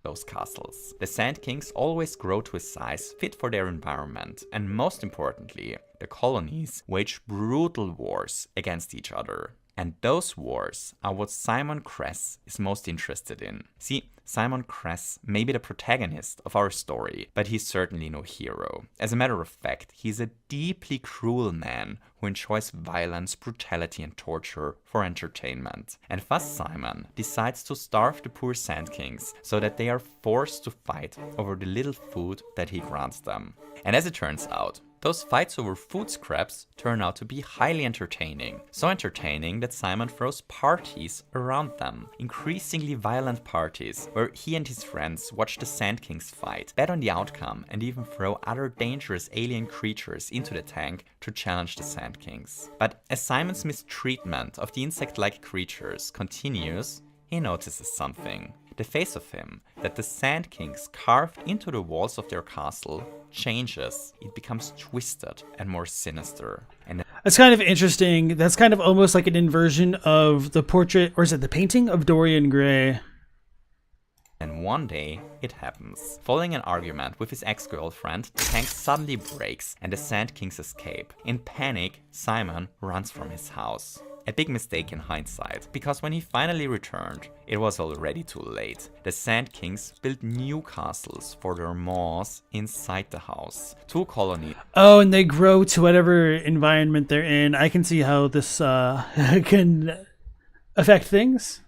those castles. The Sand Kings always grow to a size fit for their environment, and most importantly, the colonies wage brutal wars against each other. And those wars are what Simon Kress is most interested in. See, Simon Kress may be the protagonist of our story, but he's certainly no hero. As a matter of fact, he's a deeply cruel man who enjoys violence, brutality and torture for entertainment. And thus Simon decides to starve the poor Sand Kings so that they are forced to fight over the little food that he grants them. And as it turns out, those fights over food scraps turn out to be highly entertaining. So entertaining that Simon throws parties around them. Increasingly violent parties where he and his friends watch the Sand Kings fight, bet on the outcome and even throw other dangerous alien creatures into the tank to challenge the Sand Kings. But as Simon's mistreatment of the insect-like creatures continues, he notices something. The face of him that the Sand Kings carved into the walls of their castle changes. It becomes twisted and more sinister. And That's kind of interesting. That's kind of almost like an inversion of the portrait, or is it the painting of Dorian Gray? And one day, it happens. Following an argument with his ex-girlfriend, the tank suddenly breaks and the Sand Kings escape. In panic, Simon runs from his house. A big mistake in hindsight, because when he finally returned, it was already too late. The Sand Kings built new castles for their maws inside the house. Two colonies. Oh, and they grow to whatever environment they're in. I can see how this can affect things.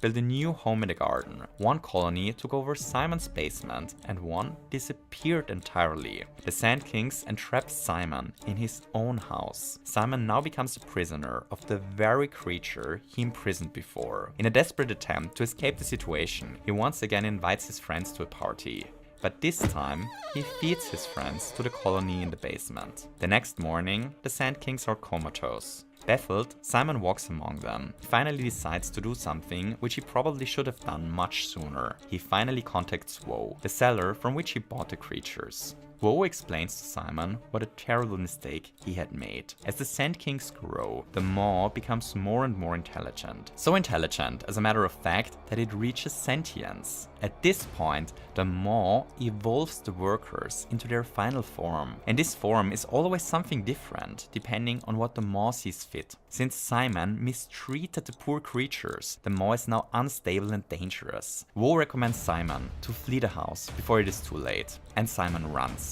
Built a new home in the garden. One colony took over Simon's basement and one disappeared entirely. The Sand Kings entrapped Simon in his own house. Simon now becomes a prisoner of the very creature he imprisoned before. In a desperate attempt to escape the situation, he once again invites his friends to a party. But this time, he feeds his friends to the colony in the basement. The next morning, the Sand Kings are comatose. Baffled, Simon walks among them. He finally decides to do something which he probably should have done much sooner. He finally contacts Woe, the seller from which he bought the creatures. Woe explains to Simon what a terrible mistake he had made. As the Sand Kings grow, the maw becomes more and more intelligent. So intelligent, as a matter of fact, that it reaches sentience. At this point, the maw evolves the workers into their final form. And this form is always something different, depending on what the maw sees fit. Since Simon mistreated the poor creatures, the maw is now unstable and dangerous. Woe recommends Simon to flee the house before it is too late. And Simon runs.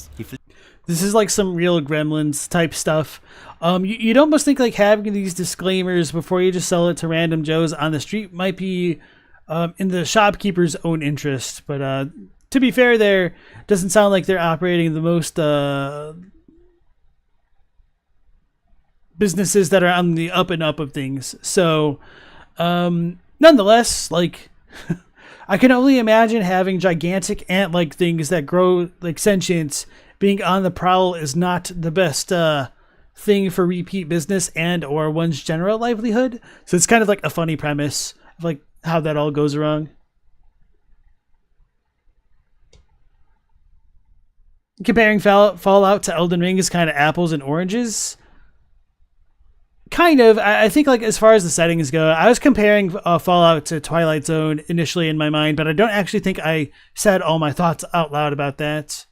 This is like some real Gremlins type stuff. You'd almost think like having these disclaimers before you just sell it to random Joes on the street might be in the shopkeeper's own interest. But to be fair, there doesn't sound like they're operating the most businesses that are on the up and up of things. So nonetheless, like I can only imagine having gigantic ant-like things that grow like sentience being on the prowl is not the best thing for repeat business and or one's general livelihood. So it's kind of like a funny premise of like how that all goes wrong. Comparing Fallout to Elden Ring is kind of apples and oranges. Kind of. I think like as far as the settings go, I was comparing Fallout to Twilight Zone initially in my mind, but I don't actually think I said all my thoughts out loud about that.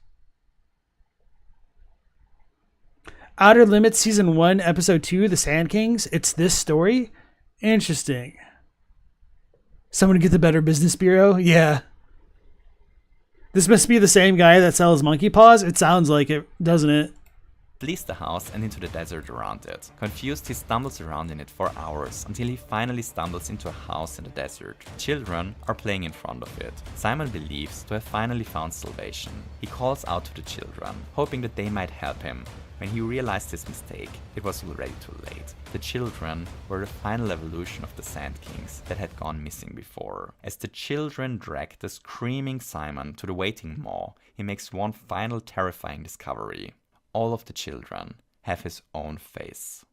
Outer Limits Season 1, Episode 2, The Sand Kings. It's this story? Interesting. Someone get the Better Business Bureau? Yeah. This must be the same guy that sells monkey paws? It sounds like it, doesn't it? Flees the house and into the desert around it. Confused, he stumbles around in it for hours until he finally stumbles into a house in the desert. Children are playing in front of it. Simon believes to have finally found salvation. He calls out to the children, hoping that they might help him. When he realized his mistake, it was already too late. The children were the final evolution of the Sand Kings that had gone missing before. As the children drag the screaming Simon to the waiting maw, he makes one final terrifying discovery. All of the children have his own face.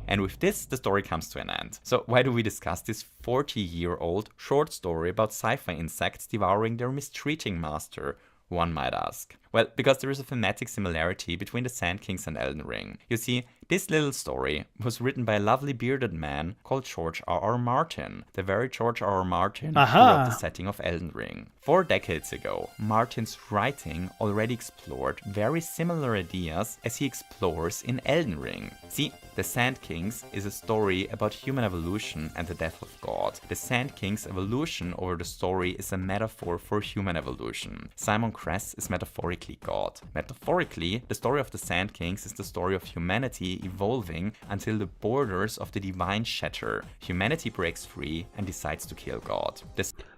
And with this, the story comes to an end. So why do we discuss this 40-year-old short story about sci-fi insects devouring their mistreating master, one might ask? Well, because there is a thematic similarity between the Sand Kings and Elden Ring. You see, this little story was written by a lovely bearded man called George R.R. Martin, the very George R.R. Martin who wrote the setting of Elden Ring. 4 decades ago, Martin's writing already explored very similar ideas as he explores in Elden Ring. See, The Sand Kings is a story about human evolution and the death of God. The Sand King's evolution over the story is a metaphor for human evolution. Simon Kress is metaphorically God. Metaphorically, the story of the Sand Kings is the story of humanity evolving until the borders of the divine shatter. Humanity breaks free and decides to kill God.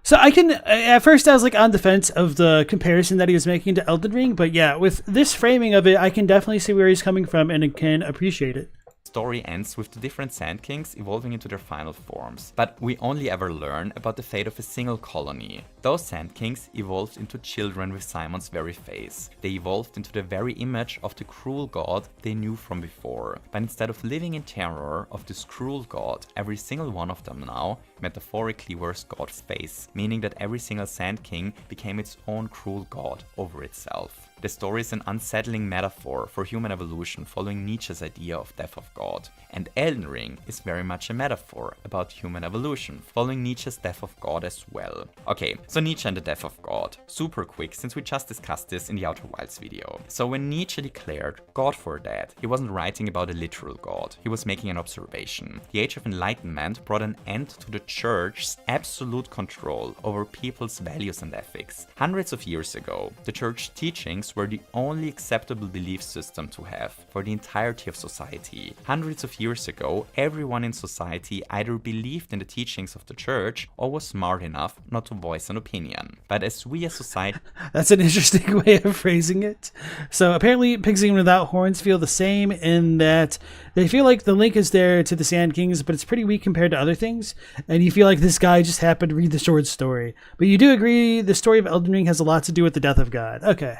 So at first I was like on the fence of the comparison that he was making to Elden Ring, but yeah, with this framing of it, I can definitely see where he's coming from and can appreciate it. Story ends with the different Sand Kings evolving into their final forms, but we only ever learn about the fate of a single colony. Those Sand Kings evolved into children with Simon's very face. They evolved into the very image of the cruel god they knew from before. But instead of living in terror of this cruel god, every single one of them now metaphorically wears God's face, meaning that every single Sand King became its own cruel god over itself. The story is an unsettling metaphor for human evolution following Nietzsche's idea of death of God. And Elden Ring is very much a metaphor about human evolution, following Nietzsche's death of God as well. Okay, so Nietzsche and the death of God. Super quick, since we just discussed this in the Outer Wilds video. So when Nietzsche declared God for dead, he wasn't writing about a literal God, he was making an observation. The Age of Enlightenment brought an end to the Church's absolute control over people's values and ethics. Hundreds of years ago, the Church teachings were the only acceptable belief system to have for the entirety of society. Hundreds of years ago, everyone in society either believed in the teachings of the Church or was smart enough not to voice an opinion. But as we as society... That's an interesting way of phrasing it. So apparently Pigskin Without Horns feel the same in that they feel like the link is there to the Sand Kings, but it's pretty weak compared to other things. And you feel like this guy just happened to read the short story. But you do agree the story of Elden Ring has a lot to do with the death of God. Okay.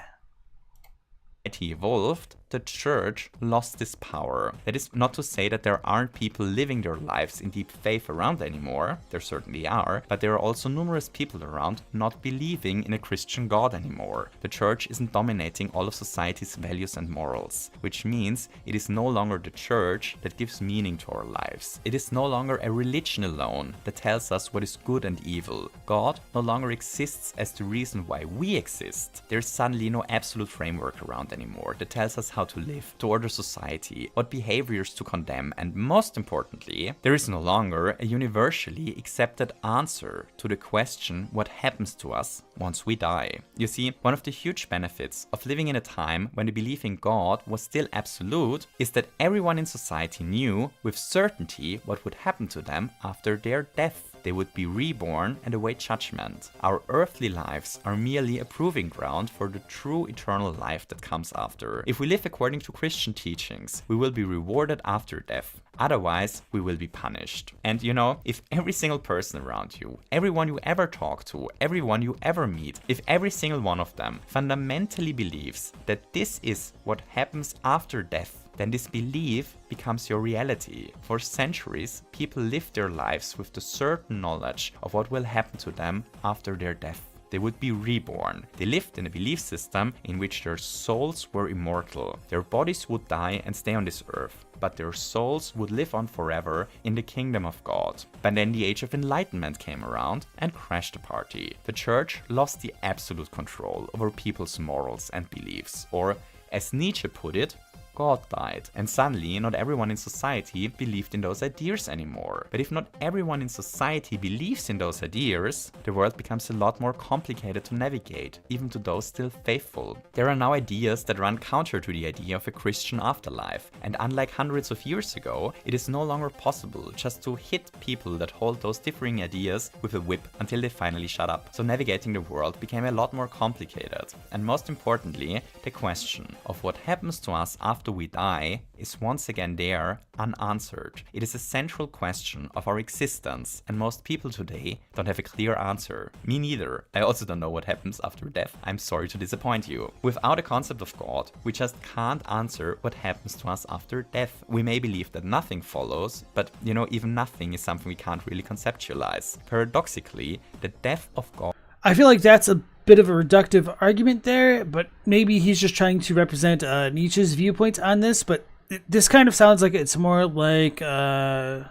Evolved, the Church lost this power. That is not to say that there aren't people living their lives in deep faith around anymore. There certainly are, but there are also numerous people around not believing in a Christian God anymore. The Church isn't dominating all of society's values and morals, which means it is no longer the Church that gives meaning to our lives. It is no longer a religion alone that tells us what is good and evil. God no longer exists as the reason why we exist. There's suddenly no absolute framework around anymore that tells us how to live, to order society, what behaviors to condemn, and most importantly, there is no longer a universally accepted answer to the question what happens to us once we die. You see, one of the huge benefits of living in a time when the belief in God was still absolute is that everyone in society knew with certainty what would happen to them after their death. They would be reborn and await judgment. Our earthly lives are merely a proving ground for the true eternal life that comes after. If we live according to Christian teachings, we will be rewarded after death. Otherwise, we will be punished. And you know, if every single person around you, everyone you ever talk to, everyone you ever meet, if every single one of them fundamentally believes that this is what happens after death, then this belief becomes your reality. For centuries, people lived their lives with the certain knowledge of what will happen to them after their death. They would be reborn. They lived in a belief system in which their souls were immortal. Their bodies would die and stay on this earth, but their souls would live on forever in the kingdom of God. But then the Age of Enlightenment came around and crashed the party. The Church lost the absolute control over people's morals and beliefs, or as Nietzsche put it, God died. And suddenly, not everyone in society believed in those ideas anymore. But if not everyone in society believes in those ideas, the world becomes a lot more complicated to navigate, even to those still faithful. There are now ideas that run counter to the idea of a Christian afterlife. And unlike hundreds of years ago, it is no longer possible just to hit people that hold those differing ideas with a whip until they finally shut up. So navigating the world became a lot more complicated. And most importantly, the question of what happens to us after we die is once again there, unanswered. It is a central question of our existence, and most people today don't have a clear answer. Me neither. I also don't know what happens after death. I'm sorry to disappoint you. Without a concept of God, we just can't answer what happens to us after death. We may believe that nothing follows, but you know, even nothing is something we can't really conceptualize. Paradoxically, the death of God... I feel like that's a bit of a reductive argument there, but maybe he's just trying to represent Nietzsche's viewpoint on this. But this kind of sounds like it's more like, damn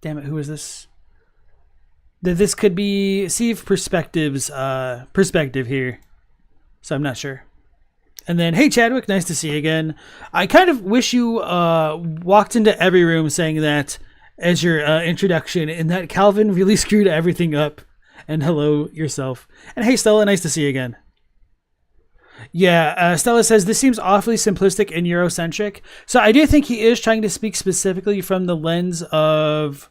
it, who is this? That this could be Steve Perspective's perspective here. So I'm not sure. And then, hey Chadwick, nice to see you again. I kind of wish you walked into every room saying that as your introduction, and that Calvin really screwed everything up. And hello yourself. And hey Stella, nice to see you again. Yeah, Stella says this seems awfully simplistic and Eurocentric. So I do think he is trying to speak specifically from the lens of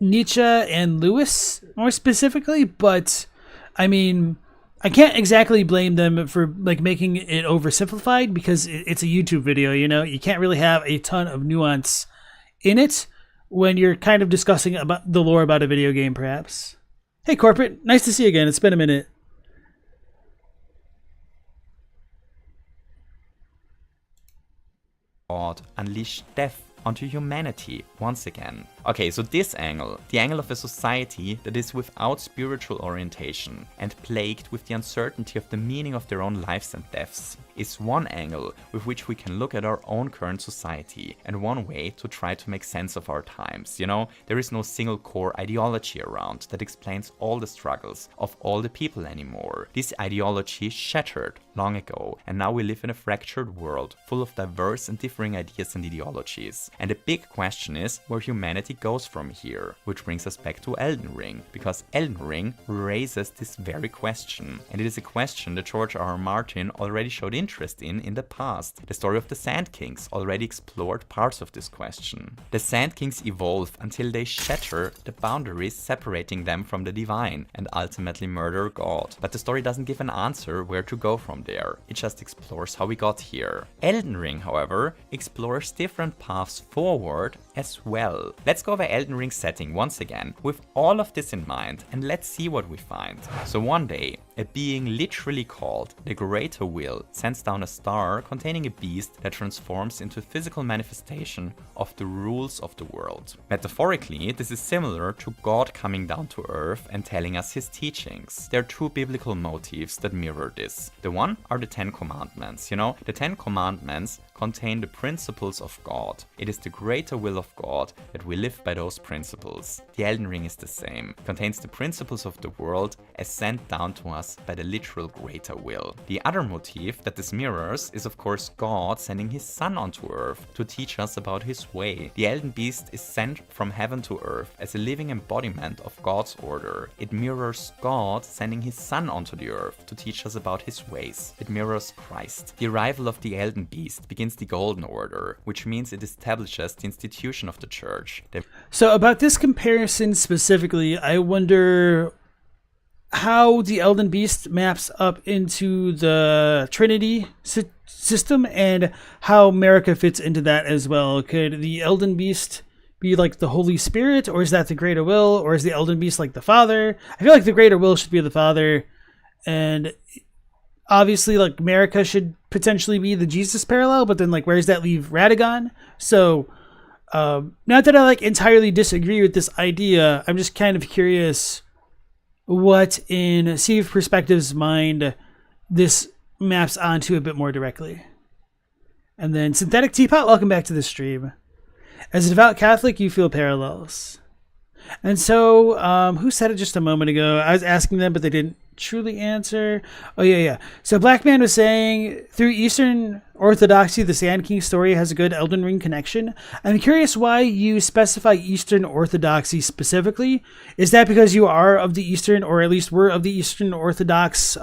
Nietzsche and Lewis, more specifically. But I mean, I can't exactly blame them for like making it oversimplified because it's a YouTube video, you know? You can't really have a ton of nuance in it when you're kind of discussing about the lore about a video game, perhaps. Hey, Corporate, nice to see you again. It's been a minute. God unleashed death onto humanity once again. Okay, so this angle, the angle of a society that is without spiritual orientation and plagued with the uncertainty of the meaning of their own lives and deaths, is one angle with which we can look at our own current society and one way to try to make sense of our times. You know, there is no single core ideology around that explains all the struggles of all the people anymore. This ideology shattered long ago, and now we live in a fractured world full of diverse and differing ideas and ideologies. And the big question is where humanity goes from here, which brings us back to Elden Ring, because Elden Ring raises this very question, and it is a question that George R. R. Martin already showed interest in the past. The story of the Sand Kings already explored parts of this question. The Sand Kings evolve until they shatter the boundaries separating them from the divine and ultimately murder God. But the story doesn't give an answer where to go from there, it just explores how we got here. Elden Ring, however, explores different paths forward as well. Let's go over Elden Ring's setting once again with all of this in mind, and let's see what we find. So one day, a being literally called the Greater Will sends down a star containing a beast that transforms into a physical manifestation of the rules of the world. Metaphorically, this is similar to God coming down to earth and telling us his teachings. There are two biblical motifs that mirror this. The one are the Ten Commandments. You know, the Ten Commandments contain the principles of God. It is the greater will of God that we live by those principles. The Elden Ring is the same. It contains the principles of the world as sent down to us by the literal greater will. The other motif that this mirrors is of course God sending his son onto earth to teach us about his way. The Elden Beast is sent from heaven to earth as a living embodiment of God's order. It mirrors God sending his son onto the earth to teach us about his ways. It mirrors Christ. The arrival of the Elden Beast begins the Golden Order, which means it establishes the institution of the church. So about this comparison specifically, I wonder how the Elden Beast maps up into the Trinity system and how Marika fits into that as well. Could the Elden Beast be like the Holy Spirit, or is that the Greater Will, or is the Elden Beast like the Father? I feel like the Greater Will should be the Father, and obviously like Marika should potentially be the Jesus parallel, but then like where does that leave Radagon? So not that I like entirely disagree with this idea, I'm just kind of curious what in Steve Perspective's mind this maps onto a bit more directly. And then Synthetic Teapot, welcome back to the stream. As a devout Catholic, you feel parallels. And so, who said it just a moment ago? I was asking them, but they didn't truly answer. Oh, yeah. So Black Man was saying, through Eastern Orthodoxy, the Sand King story has a good Elden Ring connection. I'm curious why you specify Eastern Orthodoxy specifically. Is that because you are of the Eastern, or at least were of the Eastern Orthodox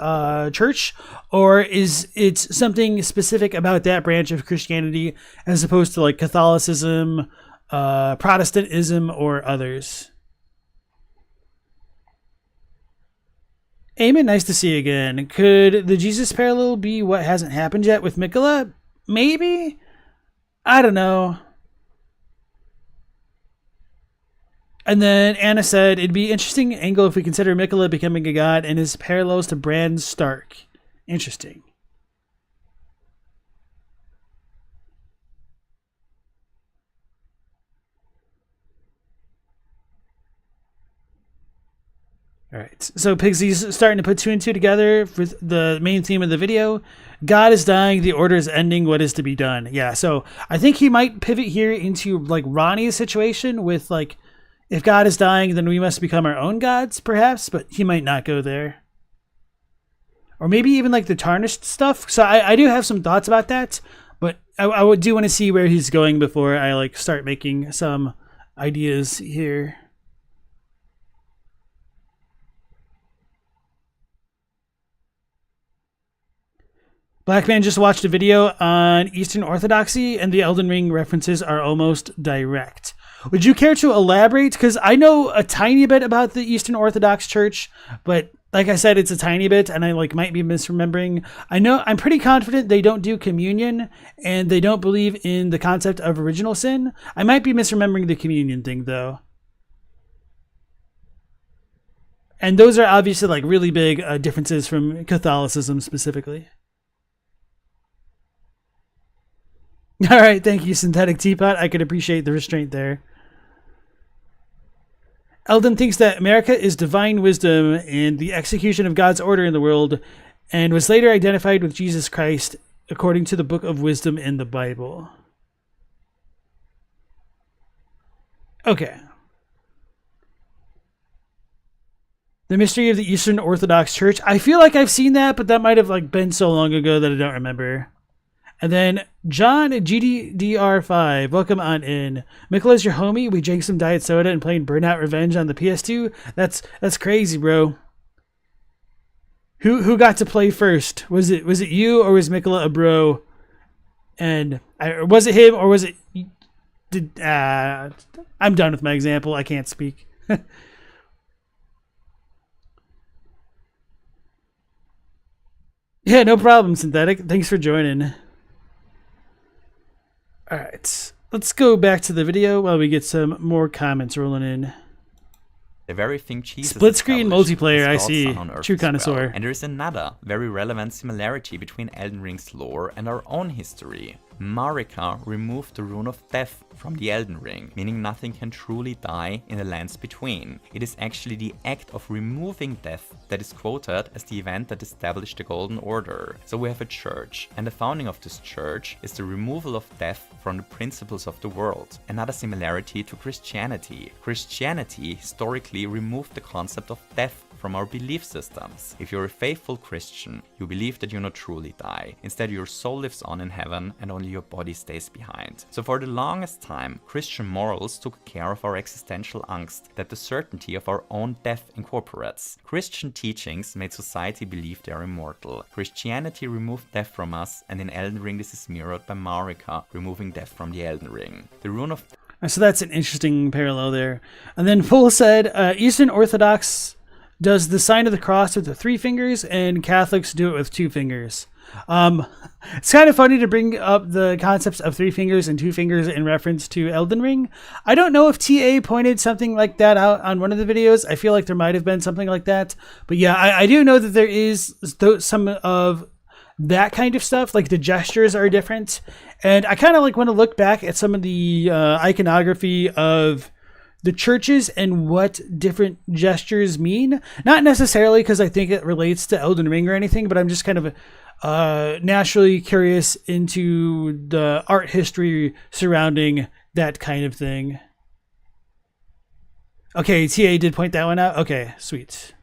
Church? Or is it something specific about that branch of Christianity as opposed to like Catholicism, Protestantism, or others? Eamon, nice to see you again. Could the Jesus parallel be what hasn't happened yet with Mikola? Maybe? I don't know. And then Anna said, it'd be interesting angle if we consider Mikola becoming a god and his parallels to Bran Stark. Interesting. All right, so Pigsy's starting to put two and two together for the main theme of the video. God is dying, the order is ending, what is to be done? Yeah, so I think he might pivot here into like Ronnie's situation with like, if God is dying, then we must become our own gods, perhaps, but he might not go there. Or maybe even like the tarnished stuff. So I do have some thoughts about that, but I do want to see where he's going before I like start making some ideas here. Black Man just watched a video on Eastern Orthodoxy, and the Elden Ring references are almost direct. Would you care to elaborate? Because I know a tiny bit about the Eastern Orthodox Church, but like I said, it's a tiny bit, and I like might be misremembering. I'm pretty confident they don't do communion, and they don't believe in the concept of original sin. I might be misremembering the communion thing, though. And those are obviously like really big differences from Catholicism specifically. All right, thank you, Synthetic Teapot. I could appreciate the restraint there. Eldon thinks that Marika is divine wisdom and the execution of God's order in the world, and was later identified with Jesus Christ according to the Book of Wisdom in the Bible. Okay. The Mystery of the Eastern Orthodox Church. I feel like I've seen that, but that might have like been so long ago that I don't remember. And then John GDDR5, welcome on in. Mikola's your homie. We drank some diet soda and played Burnout Revenge on the PS2. That's crazy, bro. Who got to play first? Was it you, or was Mikola a bro? And was it him, or was it? I'm done with my example. I can't speak. Yeah, no problem, Synthetic. Thanks for joining. All right, let's go back to the video while we get some more comments rolling in. The very thing Jesus Split screen established multiplayer, is I God's see. Son on Earth True as well. connoisseur. And there is another very relevant similarity between Elden Ring's lore and our own history. Marika removed the rune of death from the Elden Ring, meaning nothing can truly die in the lands between. It is actually the act of removing death that is quoted as the event that established the Golden Order. So we have a church, and the founding of this church is the removal of death from the principles of the world. Another similarity to Christianity. Christianity historically removed the concept of death from our belief systems. If you're a faithful Christian, you believe that you not truly die. Instead, your soul lives on in heaven and only your body stays behind. So for the longest time, Christian morals took care of our existential angst that the certainty of our own death incorporates. Christian teachings made society believe they are immortal. Christianity removed death from us, and in Elden Ring this is mirrored by Marika removing death from the Elden Ring. The rune of... So that's an interesting parallel there. And then Full said, Eastern Orthodox does the sign of the cross with the 3 fingers, and Catholics do it with 2 fingers. It's kind of funny to bring up the concepts of 3 fingers and 2 fingers in reference to Elden Ring. I don't know if TA pointed something like that out on one of the videos. I feel like there might have been something like that. But yeah, I do know that there is some of that kind of stuff. Like the gestures are different. And I kind of like want to look back at some of the iconography of the churches and what different gestures mean. Not necessarily because I think it relates to Elden Ring or anything, but I'm just kind of naturally curious into the art history surrounding that kind of thing. Okay, TA did point that one out. Okay, sweet.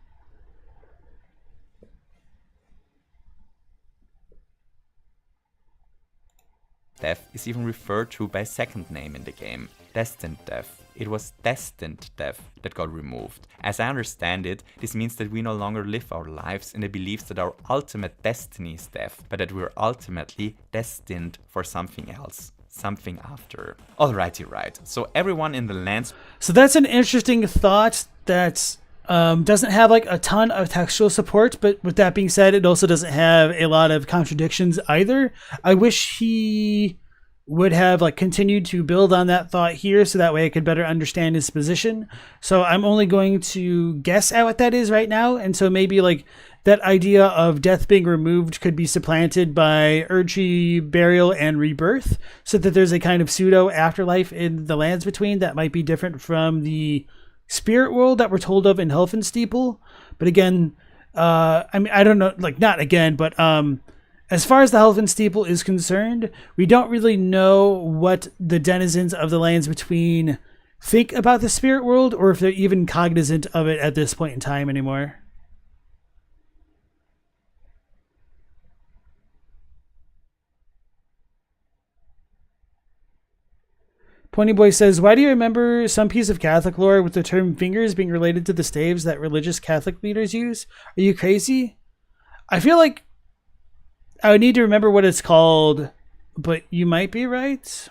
Death is even referred to by a second name in the game, Destined Death. It was destined death that got removed. As I understand it, this means that we no longer live our lives in the beliefs that our ultimate destiny is death, but that we're ultimately destined for something else. Something after. Alrighty, right. So everyone in the lands... So that's an interesting thought that doesn't have like a ton of textual support, but with that being said, it also doesn't have a lot of contradictions either. I wish he would have like continued to build on that thought here so that way I could better understand his position. So I'm only going to guess at what that is right now. And so maybe like that idea of death being removed could be supplanted by Erdtree, burial, and rebirth, so that there's a kind of pseudo afterlife in the lands between that might be different from the spirit world that we're told of in Helfensteeple. But again, I mean, I don't know, like, not again, but as far as the Helfensteeple is concerned, we don't really know what the denizens of the lands between think about the spirit world, or if they're even cognizant of it at this point in time anymore. Pointy Boy says, why do you remember some piece of Catholic lore with the term fingers being related to the staves that religious Catholic leaders use? Are you crazy? I feel like I would need to remember what it's called, but you might be right.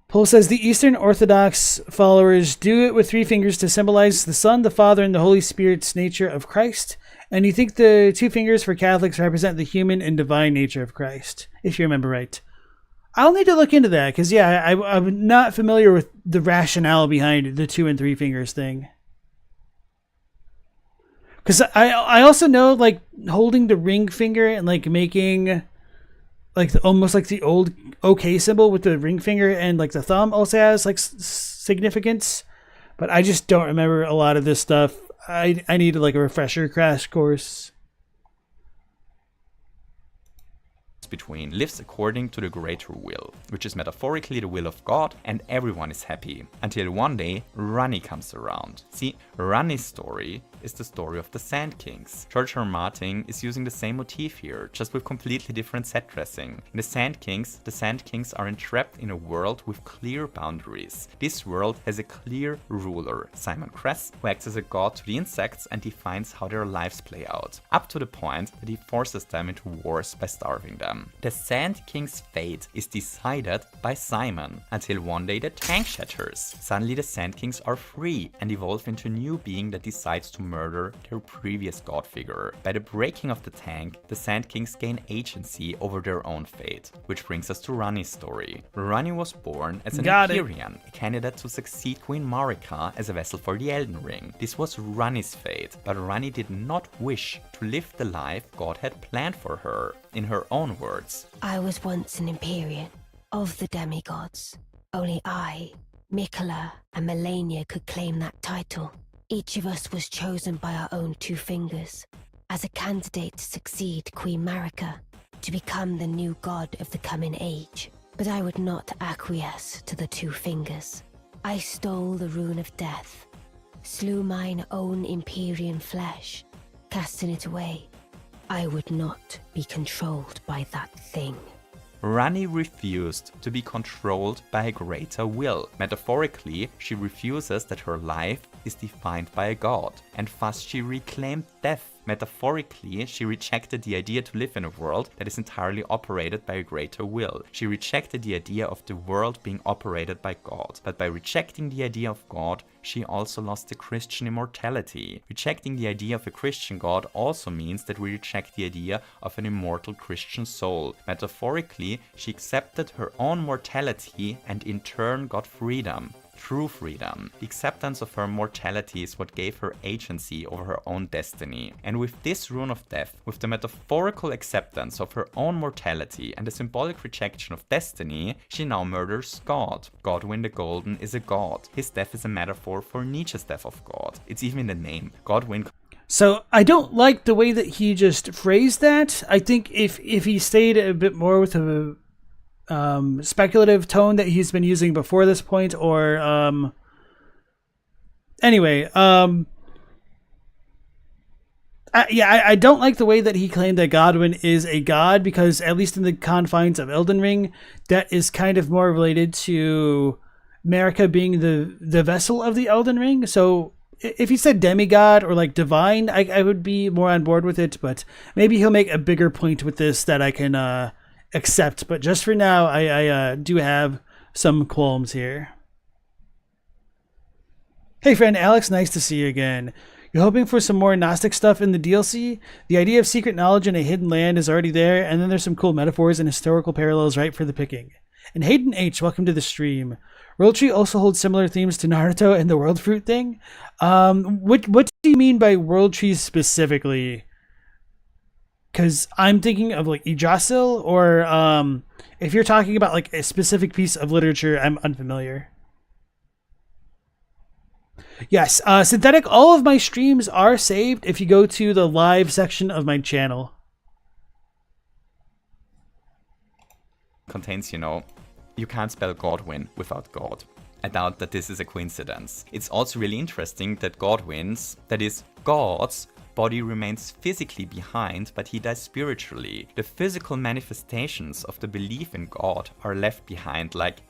Paul says the Eastern Orthodox followers do it with 3 fingers to symbolize the Son, the Father, and the Holy Spirit's nature of Christ. And you think the 2 fingers for Catholics represent the human and divine nature of Christ, if you remember right. I'll need to look into that, because, yeah, I'm not familiar with the rationale behind the 2 and 3 fingers thing. Because I also know, like, holding the ring finger and, like, making, like, almost like the old OK symbol with the ring finger and, like, the thumb also has, like, significance. But I just don't remember a lot of this stuff. I need, like, a refresher crash course. Between lives according to the greater will, which is metaphorically the will of God, and everyone is happy. Until one day, Ranni comes around. See, Ranni's story is the story of the Sand Kings. George R. R. Martin is using the same motif here, just with completely different set dressing. In the Sand Kings are entrapped in a world with clear boundaries. This world has a clear ruler, Simon Cress, who acts as a god to the insects and defines how their lives play out, up to the point that he forces them into wars by starving them. The Sand King's fate is decided by Simon, until one day the tank shatters. Suddenly the Sand Kings are free and evolve into a new being that decides to murder their previous god figure. By the breaking of the tank, the Sand Kings gain agency over their own fate, which brings us to Ranni's story. Ranni was born as an Empyrean, a candidate to succeed Queen Marika as a vessel for the Elden Ring. This was Ranni's fate, but Ranni did not wish to live the life God had planned for her. In her own words, I was once an Empyrean of the demigods. Only I, Mikola, and Melania could claim that title. Each of us was chosen by our own 2 fingers as a candidate to succeed Queen Marika, to become the new god of the coming age. But I would not acquiesce to the 2 fingers. I stole the rune of death, slew mine own Empyrean flesh, casting it away. I would not be controlled by that thing. Ranni refused to be controlled by a greater will. Metaphorically, she refuses that her life is defined by a god, and thus she reclaimed death. Metaphorically, she rejected the idea to live in a world that is entirely operated by a greater will. She rejected the idea of the world being operated by God. But by rejecting the idea of God, she also lost the Christian immortality. Rejecting the idea of a Christian God also means that we reject the idea of an immortal Christian soul. Metaphorically, she accepted her own mortality and in turn got freedom. True freedom. The acceptance of her mortality is what gave her agency over her own destiny. And with this rune of death, with the metaphorical acceptance of her own mortality and the symbolic rejection of destiny, she now murders God. Godwyn the Golden is a god. His death is a metaphor for Nietzsche's death of God. It's even in the name. Godwyn. So I don't like the way that he just phrased that. I think if he stayed a bit more with a speculative tone that he's been using before this point, or I don't like the way that he claimed that Godwyn is a god, because at least in the confines of Elden Ring, that is kind of more related to Marika being the vessel of the Elden Ring. So if he said demigod or like divine, I would be more on board with it, but maybe he'll make a bigger point with this that I can accept. But just for now, I do have some qualms here. Hey friend Alex, nice to see you again. You're hoping for some more Gnostic stuff in the DLC? The idea of secret knowledge in a hidden land is already there, and then there's some cool metaphors and historical parallels right for the picking. And Hayden H, welcome to the stream. Erdtree also holds similar themes to Naruto and the World Fruit thing. What do you mean by Erdtree specifically? Because I'm thinking of like Yggdrasil, or if you're talking about like a specific piece of literature, I'm unfamiliar. Yes, Synthetic, all of my streams are saved if you go to the live section of my channel. Contains, you can't spell Godwin without God. I doubt that this is a coincidence. It's also really interesting that Godwin's, that is, God's, body remains physically behind, but he dies spiritually. The physical manifestations of the belief in God are left behind, like,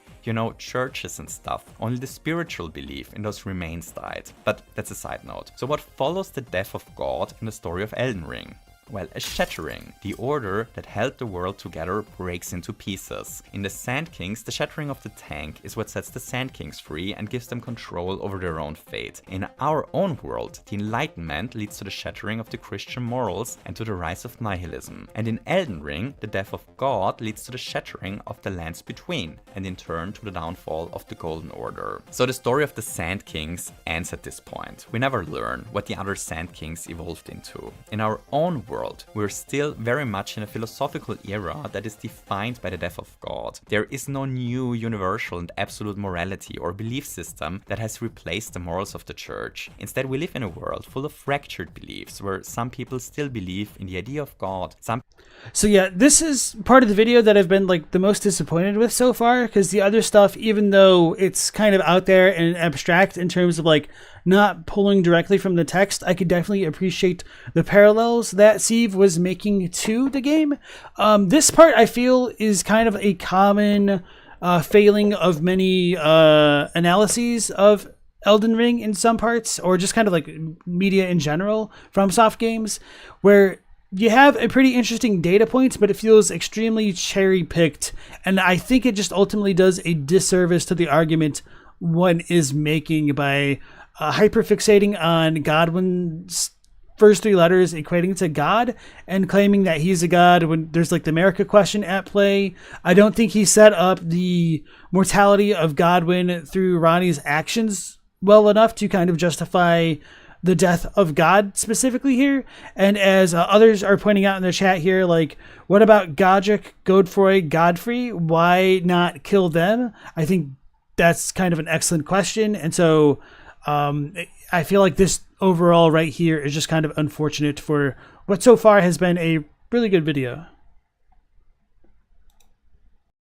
churches and stuff. Only the spiritual belief in those remains died. But that's a side note. So what follows the death of God in the story of Elden Ring? Well, a shattering. The order that held the world together breaks into pieces. In the Sand Kings, the shattering of the tank is what sets the Sand Kings free and gives them control over their own fate. In our own world, the Enlightenment leads to the shattering of the Christian morals and to the rise of nihilism. And in Elden Ring, the death of God leads to the shattering of the lands between, and in turn to the downfall of the Golden Order. So the story of the Sand Kings ends at this point. We never learn what the other Sand Kings evolved into. In our own world, we're still very much in a philosophical era that is defined by the death of God. There is no new universal and absolute morality or belief system that has replaced the morals of the church. Instead, we live in a world full of fractured beliefs where some people still believe in the idea of God. So yeah, this is part of the video that I've been like the most disappointed with so far, because the other stuff, even though it's kind of out there and abstract in terms of like not pulling directly from the text, I could definitely appreciate the parallels that Steve was making to the game. This part I feel is kind of a common failing of many analyses of Elden Ring in some parts, or just kind of like media in general from soft games, where you have a pretty interesting data point, but it feels extremely cherry-picked, and I think it just ultimately does a disservice to the argument one is making by hyperfixating on Godwin's first three letters equating to God and claiming that he's a god when there's like the Marika question at play. I don't think he set up the mortality of Godwin through Ronnie's actions well enough to kind of justify the death of God specifically here. And as others are pointing out in the chat here, like, what about Godric, Godfrey, Godfrey? Why not kill them? I think that's kind of an excellent question. And so I feel like this overall right here is just kind of unfortunate for what so far has been a really good video.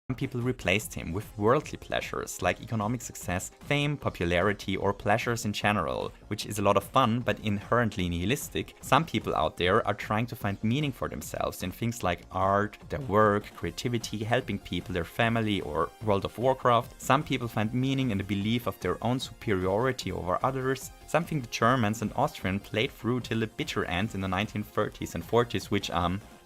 Some people replaced him with worldly pleasures like economic success, fame, popularity, or pleasures in general, which is a lot of fun but inherently nihilistic. Some people out there are trying to find meaning for themselves in things like art, their work, creativity, helping people, their family, or World of Warcraft. Some people find meaning in the belief of their own superiority over others, something the Germans and Austrians played through till the bitter end in the 1930s and 40s, which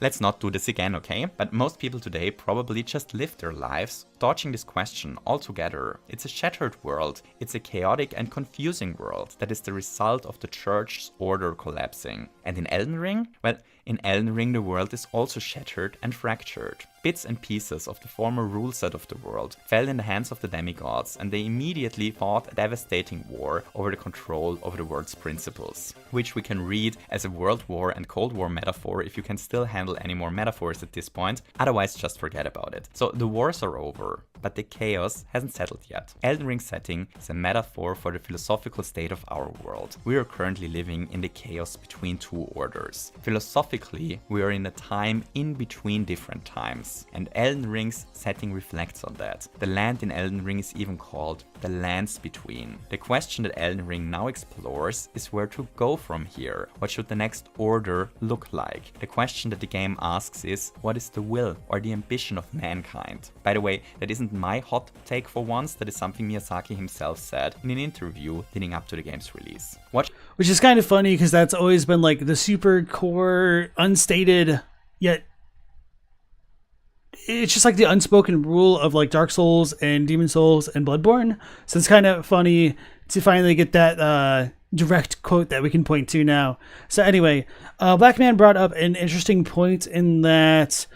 let's not do this again, okay? But most people today probably just live their lives dodging this question altogether. It's a shattered world. It's a chaotic and confusing world that is the result of the church's order collapsing. And in Elden Ring? Well, in Elden Ring the world is also shattered and fractured. Bits and pieces of the former rule set of the world fell in the hands of the demigods, and they immediately fought a devastating war over the control over the world's principles, which we can read as a World War and Cold War metaphor if you can still handle any more metaphors at this point. Otherwise, just forget about it. So the wars are over, but the chaos hasn't settled yet. Elden Ring's setting is a metaphor for the philosophical state of our world. We are currently living in the chaos between two orders. Philosophically, we are in a time in between different times, and Elden Ring's setting reflects on that. The land in Elden Ring is even called the lands between. The question that Elden Ring now explores is where to go from here. What should the next order look like? The question that the game asks is, what is the will or the ambition of mankind? By the way, that isn't my hot take for once, that is something Miyazaki himself said in an interview leading up to the game's release. Which is kind of funny because that's always been like the super core, unstated, yet it's just like the unspoken rule of like Dark Souls and Demon Souls and Bloodborne. So it's kind of funny to finally get that direct quote that we can point to now. So anyway, Black Man brought up an interesting point in that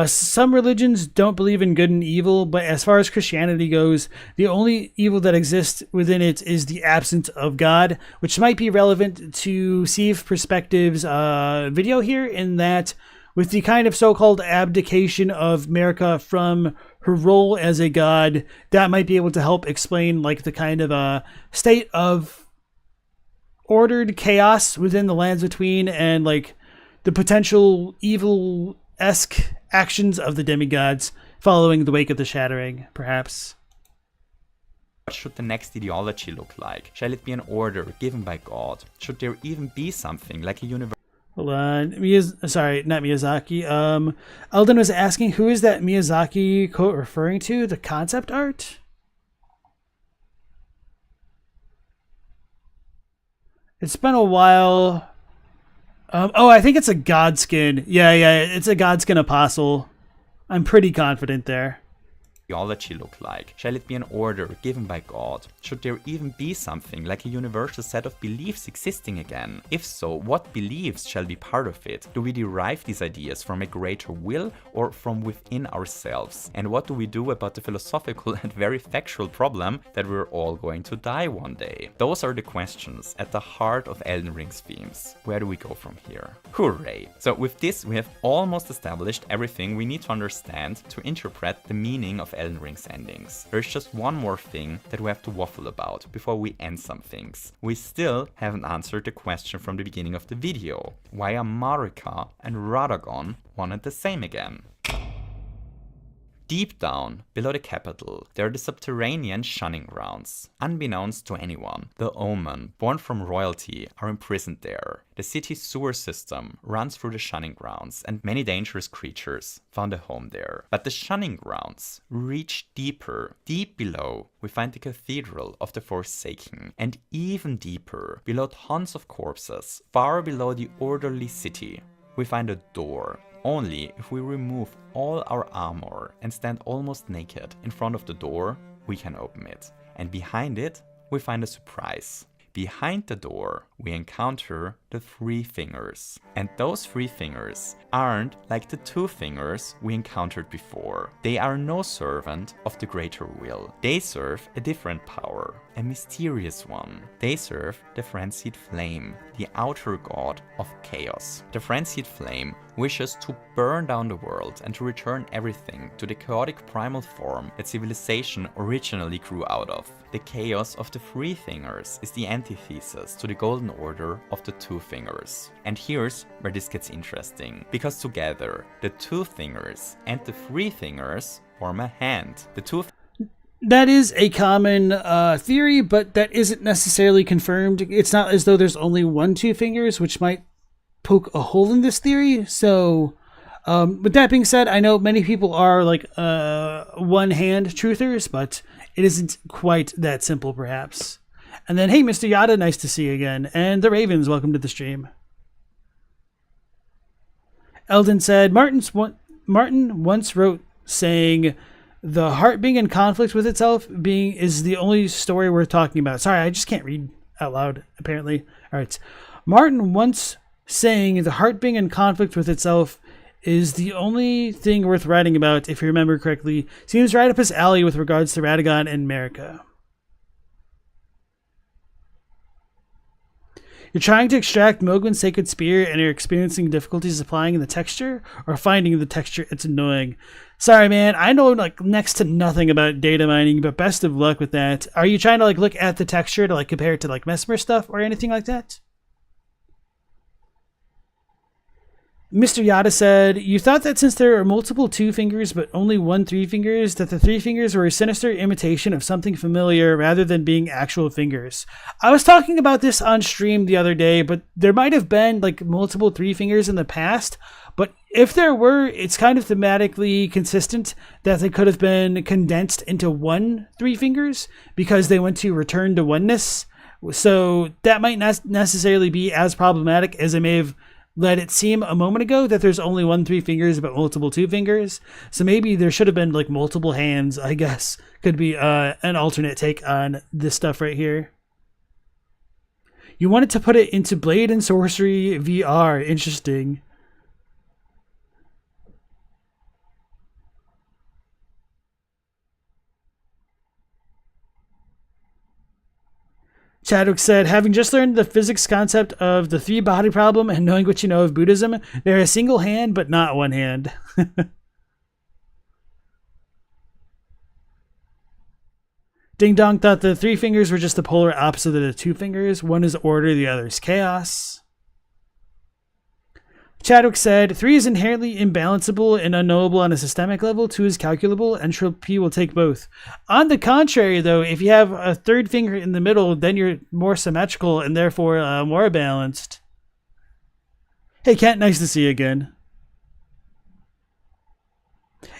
some religions don't believe in good and evil, but as far as Christianity goes, the only evil that exists within it is the absence of God, which might be relevant to Steve Perspective's video here, in that with the kind of so-called abdication of Marika from her role as a god, that might be able to help explain like the kind of state of ordered chaos within the lands between, and like the potential evil-esque actions of the demigods following the wake of the shattering, perhaps. What should the next ideology look like? Shall it be an order given by God? Should there even be something like a universe? Hold on. Sorry, not Miyazaki. Elden was asking, who is that Miyazaki quote referring to? The concept art? It's been a while. I think it's a Godskin. Yeah, it's a Godskin apostle. I'm pretty confident there. Theology look like? Shall it be an order given by God? Should there even be something like a universal set of beliefs existing again? If so, what beliefs shall be part of it? Do we derive these ideas from a greater will or from within ourselves? And what do we do about the philosophical and very factual problem that we're all going to die one day? Those are the questions at the heart of Elden Ring's themes. Where do we go from here? Hooray! So with this, we have almost established everything we need to understand to interpret the meaning of Elden Ring's endings. There's just one more thing that we have to waffle about before we end some things. We still haven't answered the question from the beginning of the video. Why are Marika and Radagon one and the same again? Deep down, below the capital, there are the subterranean shunning grounds. Unbeknownst to anyone, the Omen, born from royalty, are imprisoned there. The city's sewer system runs through the shunning grounds, and many dangerous creatures found a home there. But the shunning grounds reach deeper. Deep below, we find the Cathedral of the Forsaken, and even deeper, below tons of corpses, far below the orderly city, we find a door. Only if we remove all our armor and stand almost naked in front of the door, we can open it. And behind it, we find a surprise. Behind the door, we encounter the three fingers. And those three fingers aren't like the two fingers we encountered before. They are no servant of the greater will. They serve a different power, a mysterious one. They serve the frenzied flame, the outer god of chaos. The frenzied flame wishes to burn down the world and to return everything to the chaotic primal form that civilization originally grew out of. The chaos of the three fingers is the antithesis to the golden order of the two fingers. And here's where this gets interesting, because together the two fingers and the three fingers form a hand. That is a common theory, but that isn't necessarily confirmed. It's not as though there's only one two fingers, which might poke a hole in this theory. So with that being said, I know many people are like one hand truthers, but it isn't quite that simple perhaps. And then, hey, Mr. Yada, nice to see you again. And the Ravens, welcome to the stream. Eldon said, Martin once wrote saying, the heart being in conflict with itself is the only story worth talking about. Sorry, I just can't read out loud, apparently. All right. Martin once saying the heart being in conflict with itself is the only thing worth writing about, if you remember correctly. Seems right up his alley with regards to Radagon and Marika. You're trying to extract Mogwin's sacred spear and you're experiencing difficulties applying the texture or finding the texture. It's annoying. Sorry, man. I know like next to nothing about data mining, but best of luck with that. Are you trying to like look at the texture to like compare it to like Mesmer stuff or anything like that? Mr. Yada said, you thought that since there are multiple two fingers but only one three fingers, that the three fingers were a sinister imitation of something familiar rather than being actual fingers. I was talking about this on stream the other day, but there might have been like multiple three fingers in the past, but if there were, it's kind of thematically consistent that they could have been condensed into one three fingers because they went to return to oneness. So that might not necessarily be as problematic as I may have let it seem a moment ago, that there's only one three fingers but multiple two fingers. So maybe there should have been like multiple hands, I guess. Could be an alternate take on this stuff right here. You wanted to put it into Blade and Sorcery VR. Interesting. Chadwick said, having just learned the physics concept of the three body problem and knowing what you know of Buddhism, they're a single hand, but not one hand. Ding Dong thought the three fingers were just the polar opposite of the two fingers. One is order, the other is chaos. Chadwick said, 3 is inherently imbalanceable and unknowable on a systemic level. 2 is calculable. Entropy will take both. On the contrary, though, if you have a third finger in the middle, then you're more symmetrical and therefore more balanced. Hey, Kent, nice to see you again.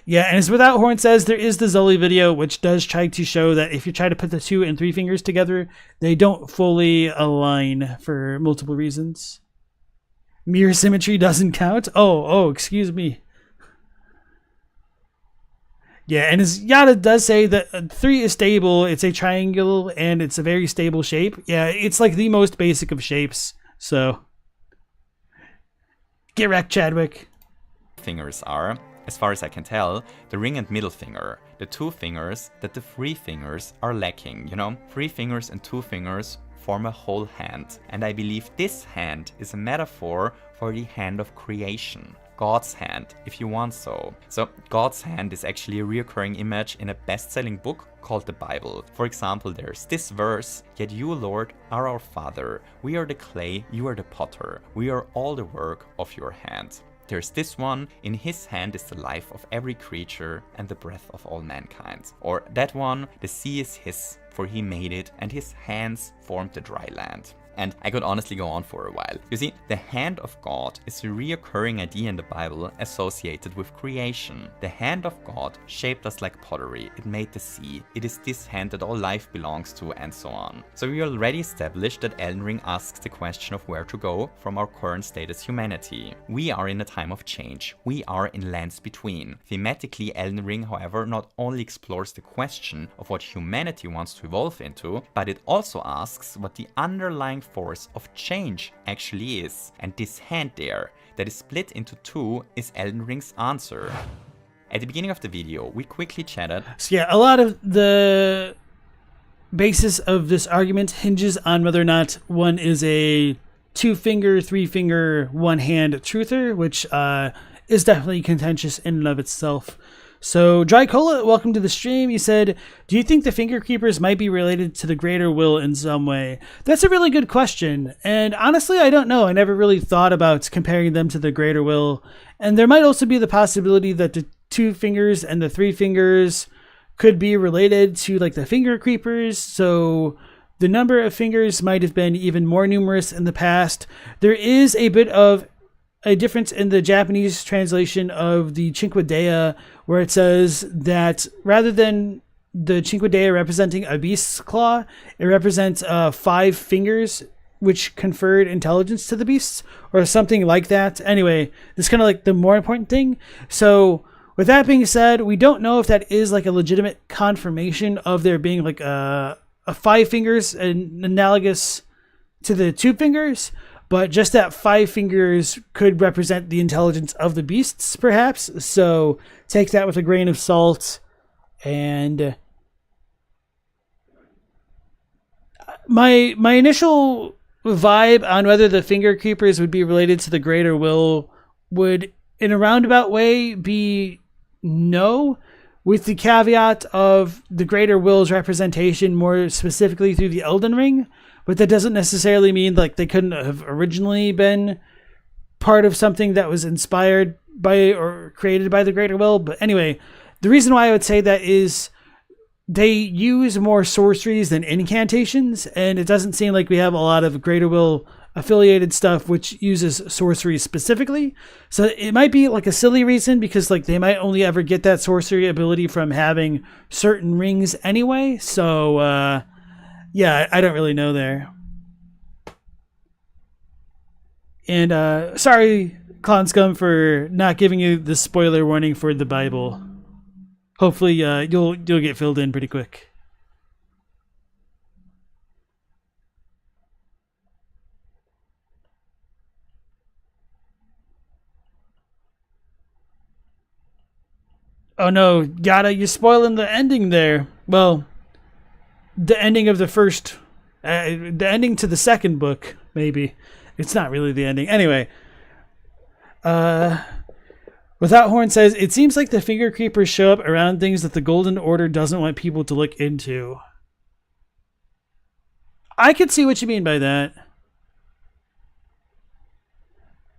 Yeah, and as Without Horn says, there is the Zully video, which does try to show that if you try to put the 2 and 3 fingers together, they don't fully align for multiple reasons. Mirror symmetry doesn't count? Oh, excuse me. Yeah, and as Yada does say that 3 is stable, it's a triangle, and it's a very stable shape. Yeah, it's like the most basic of shapes, so. Get wrecked, Chadwick. Fingers are, as far as I can tell, the ring and middle finger. The 2 fingers that the 3 fingers are lacking, you know? 3 fingers and 2 fingers form a whole hand, and I believe this hand is a metaphor for the hand of creation. God's hand, if you want so. So God's hand is actually a recurring image in a best-selling book called the Bible. For example, there's this verse, "Yet you, Lord, are our Father. We are the clay, you are the potter. We are all the work of your hand." There's this one, "In his hand is the life of every creature and the breath of all mankind." Or that one, "The sea is his, for he made it, and his hands formed the dry land." And I could honestly go on for a while. You see, the hand of God is a reoccurring idea in the Bible associated with creation. The hand of God shaped us like pottery. It made the sea. It is this hand that all life belongs to, and so on. So we already established that Elden Ring asks the question of where to go from our current state as humanity. We are in a time of change. We are in lands between. Thematically, Elden Ring, however, not only explores the question of what humanity wants to evolve into, but it also asks what the underlying force of change actually is. And this hand there, that is split into 2, is Elden Ring's answer. At the beginning of the video, we quickly chatted. So yeah, a lot of the basis of this argument hinges on whether or not one is a 2-finger, 3-finger, 1-hand truther, which is definitely contentious in and of itself. So, Dry Cola, welcome to the stream. You said, do you think the Finger Creepers might be related to the Greater Will in some way? That's a really good question. And honestly, I don't know. I never really thought about comparing them to the Greater Will. And there might also be the possibility that the 2 fingers and the 3 fingers could be related to like the Finger Creepers. So the number of fingers might have been even more numerous in the past. There is a bit of a difference in the Japanese translation of the Cinque Dea, where it says that rather than the Cinque Dea representing a beast's claw, it represents 5 fingers, which conferred intelligence to the beasts, or something like that. Anyway, that's kind of like the more important thing. So with that being said, we don't know if that is like a legitimate confirmation of there being like a 5 fingers and analogous to the 2 fingers. But just that 5 fingers could represent the intelligence of the beasts, perhaps. So take that with a grain of salt. And my initial vibe on whether the Finger Creepers would be related to the Greater Will would, in a roundabout way, be no, with the caveat of the Greater Will's representation more specifically through the Elden Ring. But that doesn't necessarily mean like they couldn't have originally been part of something that was inspired by or created by the Greater Will. But anyway, the reason why I would say that is they use more sorceries than incantations, and it doesn't seem like we have a lot of Greater Will affiliated stuff which uses sorcery specifically. So it might be like a silly reason because like they might only ever get that sorcery ability from having certain rings anyway. So yeah, I don't really know there. And sorry, Clown Scum, for not giving you the spoiler warning for the Bible. Hopefully you'll get filled in pretty quick. Oh no, you're spoiling the ending there. Well, the ending of the first The ending to the second book, maybe. It's not really the ending. Anyway. Without Horn says, it seems like the finger creepers show up around things that the Golden Order doesn't want people to look into. I could see what you mean by that.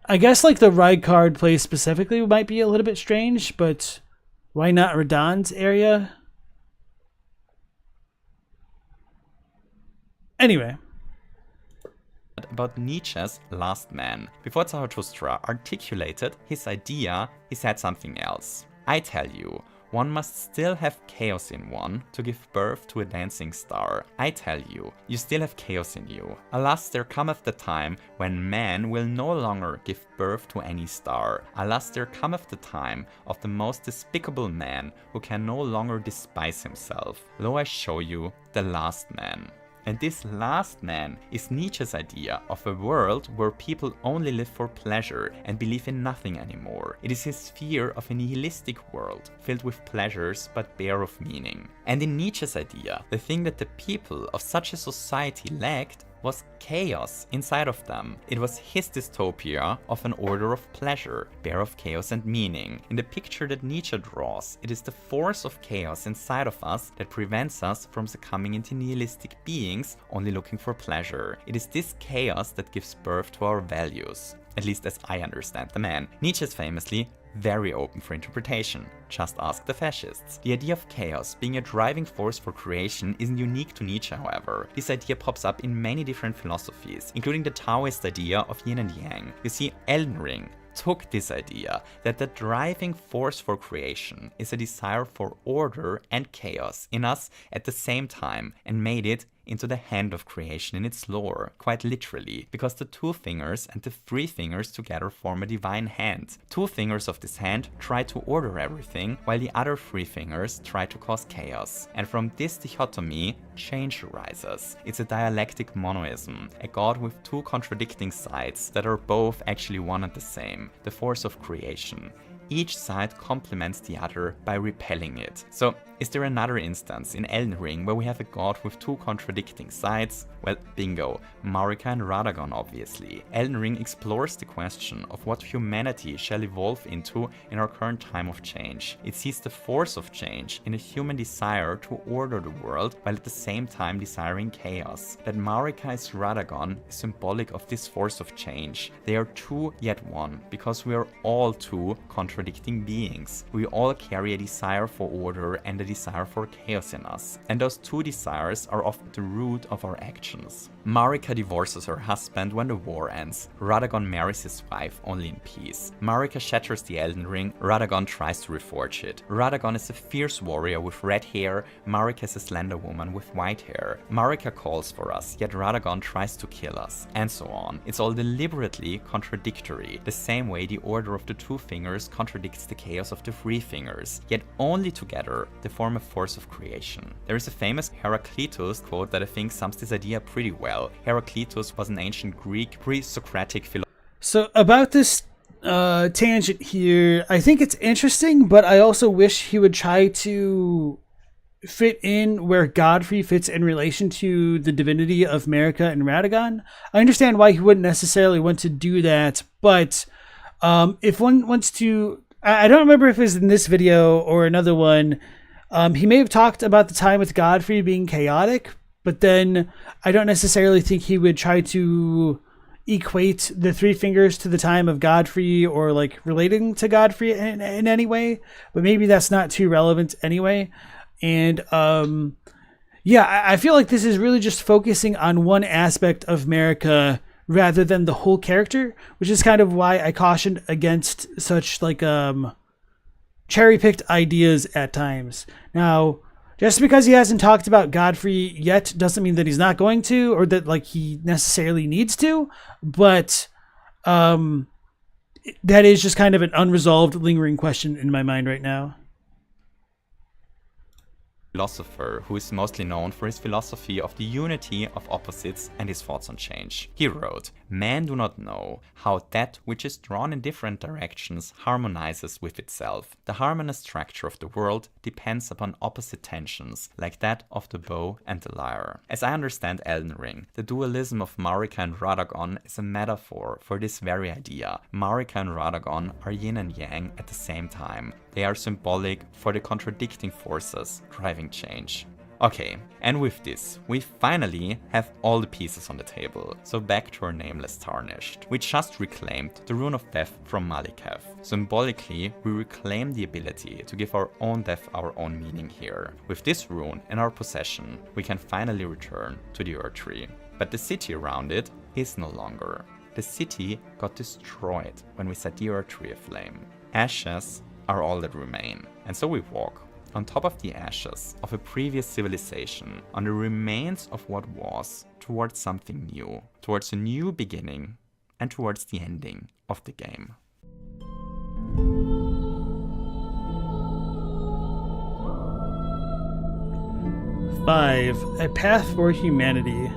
I guess like the Rykard place specifically might be a little bit strange, but why not Radahn's area? Anyway. About Nietzsche's last man. Before Zarathustra articulated his idea, he said something else. I tell you, one must still have chaos in one to give birth to a dancing star. I tell you, you still have chaos in you. Alas, there cometh the time when man will no longer give birth to any star. Alas, there cometh the time of the most despicable man who can no longer despise himself. Lo, I show you the last man. And this last man is Nietzsche's idea of a world where people only live for pleasure and believe in nothing anymore. It is his fear of a nihilistic world, filled with pleasures but bare of meaning. And in Nietzsche's idea, the thing that the people of such a society lacked was chaos inside of them. It was his dystopia of an order of pleasure, bare of chaos and meaning. In the picture that Nietzsche draws, it is the force of chaos inside of us that prevents us from succumbing into nihilistic beings only looking for pleasure. It is this chaos that gives birth to our values. At least as I understand the man. Nietzsche is famously very open for interpretation. Just ask the fascists. The idea of chaos being a driving force for creation isn't unique to Nietzsche, however. This idea pops up in many different philosophies, including the Taoist idea of yin and yang. You see, Elden Ring took this idea that the driving force for creation is a desire for order and chaos in us at the same time and made it into the hand of creation in its lore, quite literally, because the two fingers and the three fingers together form a divine hand. Two fingers of this hand try to order everything, while the other three fingers try to cause chaos. And from this dichotomy, change arises. It's a dialectic monoism, a god with two contradicting sides that are both actually one and the same, the force of creation. Each side complements the other by repelling it. So, is there another instance in Elden Ring where we have a god with two contradicting sides? Well, bingo, Marika and Radagon obviously. Elden Ring explores the question of what humanity shall evolve into in our current time of change. It sees the force of change in a human desire to order the world while at the same time desiring chaos. That Marika is Radagon is symbolic of this force of change. They are two yet one, because we are all two contradicting beings. We all carry a desire for order and a desire for chaos in us. And those two desires are often the root of our actions. Marika divorces her husband when the war ends. Radagon marries his wife only in peace. Marika shatters the Elden Ring. Radagon tries to reforge it. Radagon is a fierce warrior with red hair. Marika is a slender woman with white hair. Marika calls for us, yet Radagon tries to kill us. And so on. It's all deliberately contradictory. The same way the order of the two fingers contradicts the chaos of the three fingers. Yet only together they form a force of creation. There is a famous Heraclitus quote that I think sums this idea pretty well. Heraclitus was an ancient Greek pre-Socratic philosopher. So about this tangent here, I think it's interesting, but I also wish he would try to fit in where Godfrey fits in relation to the divinity of Marika and Radagon. I understand why he wouldn't necessarily want to do that, but if one wants to, I don't remember if it was in this video or another one, he may have talked about the time with Godfrey being chaotic, but then I don't necessarily think he would try to equate the three fingers to the time of Godfrey or like relating to Godfrey in any way, but maybe that's not too relevant anyway. And yeah, I feel like this is really just focusing on one aspect of Marika rather than the whole character, which is kind of why I cautioned against such like cherry-picked ideas at times. Now, just because he hasn't talked about Godfrey yet doesn't mean that he's not going to, or that like he necessarily needs to, but that is just kind of an unresolved, lingering question in my mind right now. Philosopher who is mostly known for his philosophy of the unity of opposites and his thoughts on change. He wrote, Men do not know how that which is drawn in different directions harmonizes with itself. The harmonious structure of the world depends upon opposite tensions, like that of the bow and the lyre. As I understand Elden Ring, the dualism of Marika and Radagon is a metaphor for this very idea. Marika and Radagon are yin and yang at the same time. They are symbolic for the contradicting forces driving change. Okay, and with this, we finally have all the pieces on the table. So back to our nameless tarnished. We just reclaimed the Rune of Death from Malikev. Symbolically, we reclaim the ability to give our own death our own meaning here. With this rune in our possession, we can finally return to the Erdtree. But the city around it is no longer. The city got destroyed when we set the Erdtree aflame. Ashes are all that remain, and so we walk on top of the ashes of a previous civilization, on the remains of what was, towards something new, towards a new beginning, and towards the ending of the game. Five, A Path for Humanity.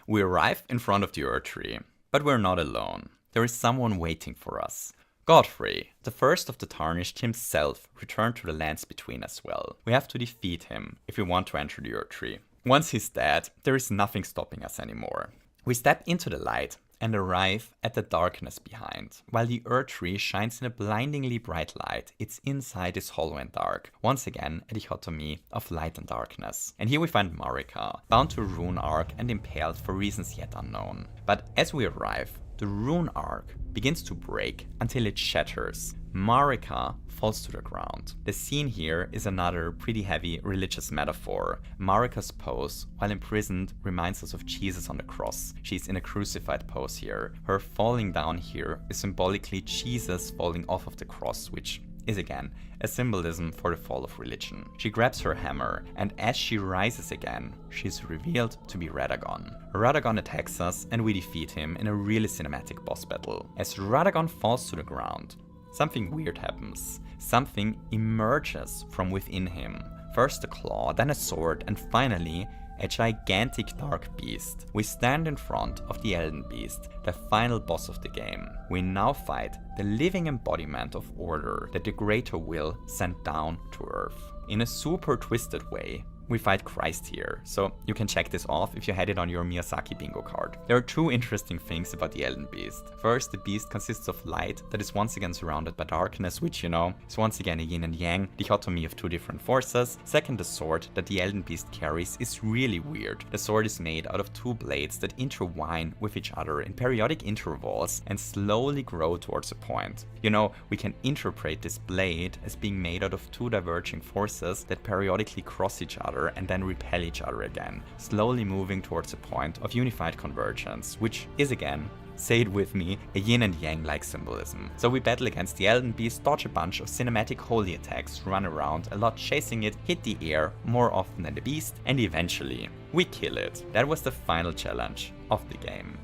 We arrive in front of the Erdtree, but we're not alone. There is someone waiting for us. Godfrey, the first of the Tarnished himself, returned to the lands between as well. We have to defeat him if we want to enter the Erdtree. Once he's dead, there is nothing stopping us anymore. We step into the light and arrive at the darkness behind. While the Erdtree shines in a blindingly bright light, its inside is hollow and dark. Once again, a dichotomy of light and darkness. And here we find Marika, bound to a rune arc and impaled for reasons yet unknown. But as we arrive, the rune arc begins to break until it shatters. Marika falls to the ground. The scene here is another pretty heavy religious metaphor. Marika's pose, while imprisoned, reminds us of Jesus on the cross. She's in a crucified pose here. Her falling down here is symbolically Jesus falling off of the cross, which is again a symbolism for the fall of religion. She grabs her hammer, and as she rises again, she's revealed to be Radagon. Radagon attacks us, and we defeat him in a really cinematic boss battle. As Radagon falls to the ground, something weird happens. Something emerges from within him. First a claw, then a sword, and finally a gigantic dark beast. We stand in front of the Elden Beast, the final boss of the game. We now fight the living embodiment of order that the greater will sent down to Earth. In a super twisted way, we fight Christ here, so you can check this off if you had it on your Miyazaki bingo card. There are two interesting things about the Elden Beast. First, the beast consists of light that is once again surrounded by darkness, which, you know, is once again a yin and yang dichotomy of two different forces. Second, the sword that the Elden Beast carries is really weird. The sword is made out of two blades that intertwine with each other in periodic intervals and slowly grow towards a point. You know, we can interpret this blade as being made out of two diverging forces that periodically cross each other and then repel each other again, slowly moving towards a point of unified convergence, which is again, say it with me, a yin and yang like symbolism. So we battle against the Elden Beast, dodge a bunch of cinematic holy attacks, run around a lot chasing it, hit the air more often than the beast, and eventually we kill it. That was the final challenge of the game.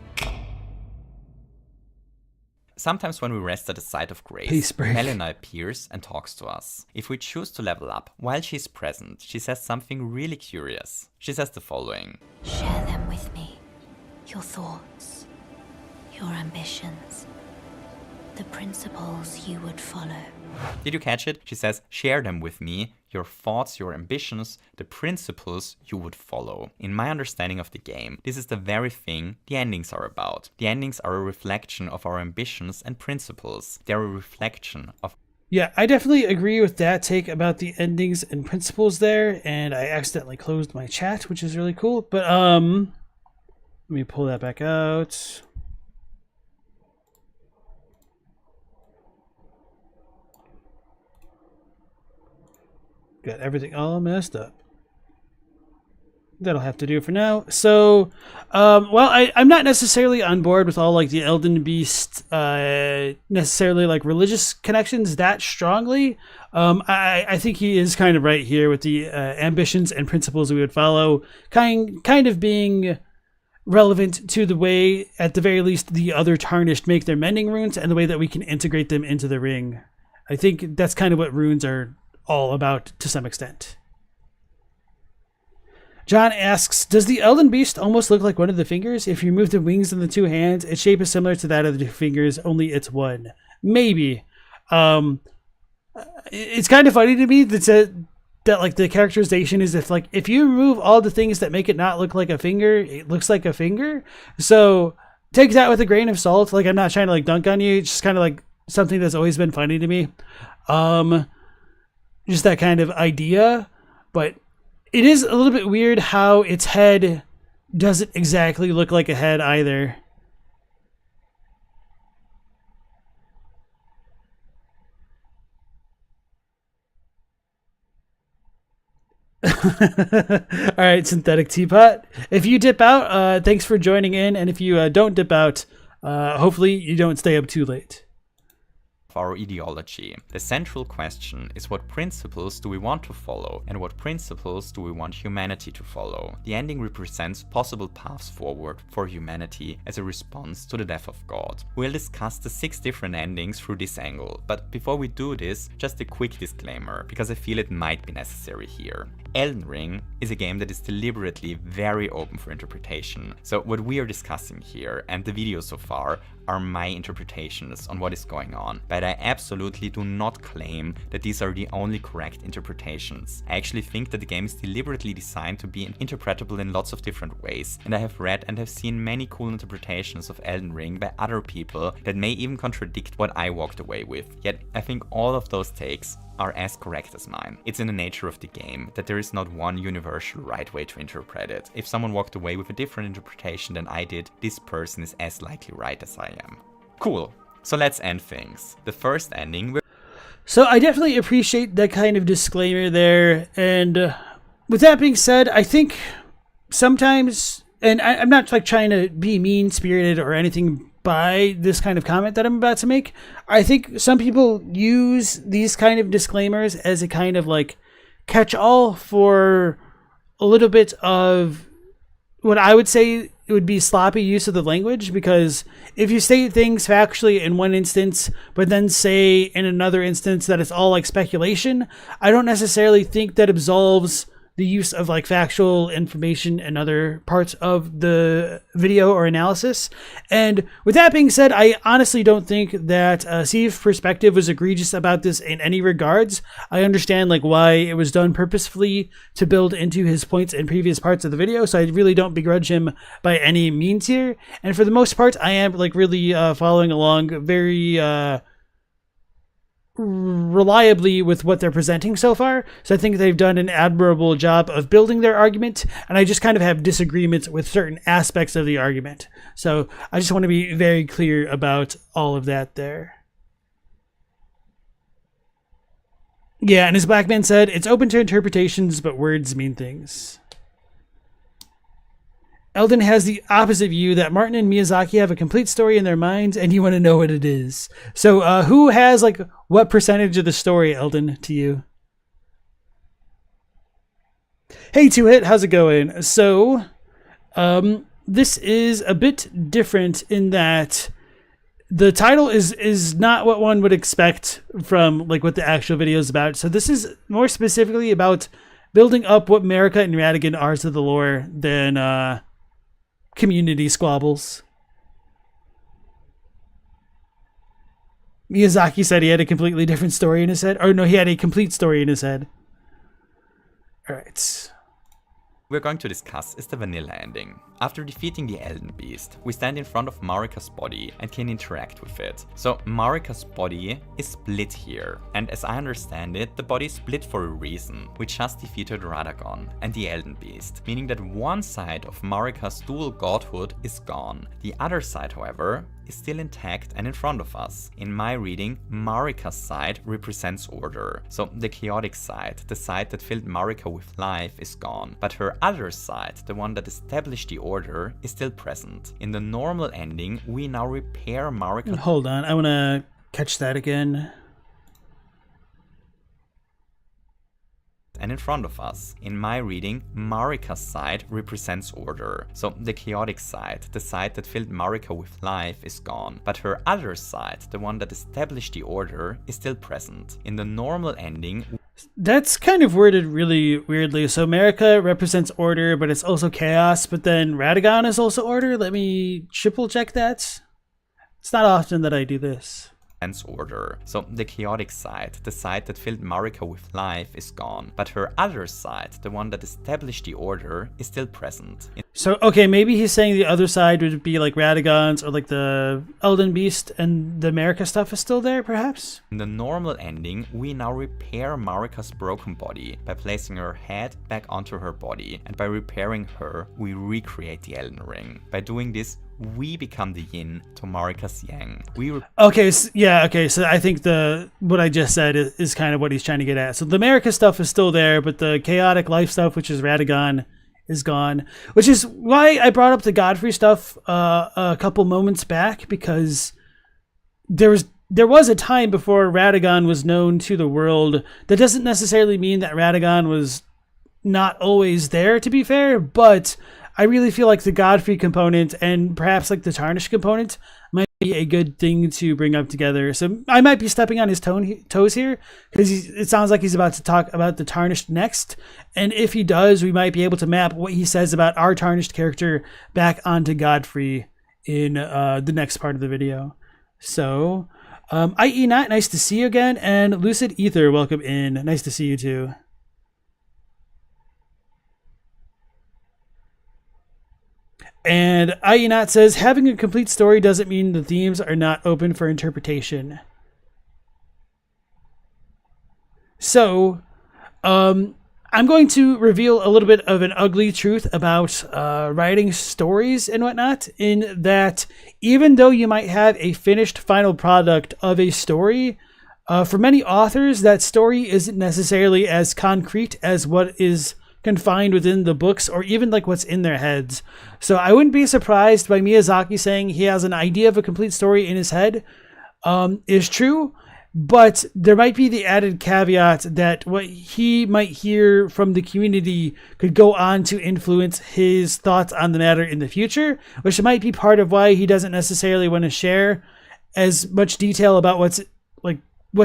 Sometimes when we rest at the site of grace, Melina appears and talks to us. If we choose to level up while she's present, she says something really curious. She says the following: Share them with me. Your thoughts, your ambitions, the principles you would follow. Did you catch it? She says, share them with me, your thoughts, your ambitions, the principles you would follow. In my understanding of the game, this is the very thing the endings are about. The endings are a reflection of our ambitions and principles. They're a reflection of... Yeah, I definitely agree with that take about the endings and principles there, and I accidentally closed my chat, which is really cool. But let me pull that back out. Got everything all messed up. That'll have to do for now. So, I'm not necessarily on board with all like the Elden Beast, necessarily like religious connections that strongly. I think he is kind of right here with the ambitions and principles we would follow, kind of being relevant to the way, at the very least, the other Tarnished make their mending runes and the way that we can integrate them into the ring. I think that's kind of what runes are all about to some extent. John asks, does the Elden Beast almost look like one of the fingers? If you remove the wings and the two hands, its shape is similar to that of the two fingers, only it's one. Maybe. It's kind of funny to me that like the characterization is if you remove all the things that make it not look like a finger, it looks like a finger. So take that with a grain of salt. Like, I'm not trying to like dunk on you. It's just kind of like something that's always been funny to me. Just that kind of idea. But it is a little bit weird how its head doesn't exactly look like a head either. All right, Synthetic Teapot. If you dip out, thanks for joining in. And if you don't dip out, hopefully you don't stay up too late. Our ideology. The central question is, what principles do we want to follow, and what principles do we want humanity to follow? The ending represents possible paths forward for humanity as a response to the death of God. We'll discuss the 6 different endings through this angle, but before we do this, just a quick disclaimer, because I feel it might be necessary here. Elden Ring is a game that is deliberately very open for interpretation, so what we are discussing here and the video so far are my interpretations on what is going on, but I absolutely do not claim that these are the only correct interpretations. I actually think that the game is deliberately designed to be interpretable in lots of different ways, and I have read and have seen many cool interpretations of Elden Ring by other people that may even contradict what I walked away with, yet I think all of those takes are as correct as mine. It's in the nature of the game that there is not one universal right way to interpret it. If someone walked away with a different interpretation than I did, this person is as likely right as I am. Cool. So let's end things. The first ending. So I definitely appreciate that kind of disclaimer there. And with that being said, I think sometimes, and I'm not like trying to be mean-spirited or anything by this kind of comment that I'm about to make. I think some people use these kind of disclaimers as a kind of like catch-all for a little bit of what I would say it would be sloppy use of the language, because if you state things factually in one instance, but then say in another instance that it's all like speculation, I don't necessarily think that absolves the use of like factual information in other parts of the video or analysis. And with that being said, I honestly don't think that Steve's perspective was egregious about this in any regards. I understand like why it was done purposefully to build into his points in previous parts of the video, so I really don't begrudge him by any means here. And for the most part, I am like really following along very reliably with what they're presenting so far. So I think they've done an admirable job of building their argument, and I just kind of have disagreements with certain aspects of the argument. So I just want to be very clear about all of that there. Yeah, and as Blackman said, it's open to interpretations, but words mean things. Elden has the opposite view, that Martin and Miyazaki have a complete story in their minds and you want to know what it is. So who has like what percentage of the story, Elden, to you? Hey, Two Hit, how's it going? So this is a bit different in that the title is not what one would expect from like what the actual video is about. So this is more specifically about building up what Marika and Radigan are to the lore than community squabbles. Miyazaki said he had a completely different story in his head. Or no, he had a complete story in his head. Alright. We're going to discuss is the vanilla ending. After defeating the Elden Beast, we stand in front of Marika's body and can interact with it. So Marika's body is split here, and as I understand it, the body is split for a reason. We just defeated Radagon and the Elden Beast, meaning that one side of Marika's dual godhood is gone. The other side, however, is still intact and in front of us. In my reading, Marika's side represents order. So the chaotic side, the side that filled Marika with life, is gone. But her other side, the one that established the order, is still present. In the normal ending, we now repair Marika. Hold on, I want to catch that again. and in front of us. In my reading, Marika's side represents order. So the chaotic side, the side that filled Marika with life, is gone. But her other side, the one that established the order, is still present. In the normal ending, That's kind of worded really weirdly. So Marika represents order, but it's also chaos. But then Radagon is also order. Let me triple check that. It's not often that I do this. order. So the chaotic side, the side that filled Marika with life, is gone. But her other side, the one that established the order, is still present. So, okay, maybe he's saying the other side would be like Radagon's or like the Elden Beast, and the Marika stuff is still there, perhaps? In the normal ending, we now repair Marika's broken body by placing her head back onto her body, and by repairing her, we recreate the Elden Ring. By doing this, we become the yin to Marika's yang. Okay, so I think what I just said is kind of what he's trying to get at. So the Marika stuff is still there, but the chaotic life stuff, which is Radagon, is gone. Which is why I brought up the Godfrey stuff a couple moments back, because there was a time before Radagon was known to the world. That doesn't necessarily mean that Radagon was not always there, to be fair, but I really feel like the Godfrey component and perhaps like the Tarnished component might be a good thing to bring up together. So I might be stepping on his toes here, because it sounds like he's about to talk about the Tarnished next. And if he does, we might be able to map what he says about our Tarnished character back onto Godfrey in the next part of the video. So, IE Not, nice to see you again. And Lucid Ether, welcome in. Nice to see you too. And Ayunat says, having a complete story doesn't mean the themes are not open for interpretation. So, I'm going to reveal a little bit of an ugly truth about writing stories and whatnot, in that even though you might have a finished final product of a story, for many authors, that story isn't necessarily as concrete as what is confined within the books, or even like what's in their heads. So I wouldn't be surprised by Miyazaki saying he has an idea of a complete story in his head is true, but there might be the added caveat that what he might hear from the community could go on to influence his thoughts on the matter in the future, which might be part of why he doesn't necessarily want to share as much detail about what's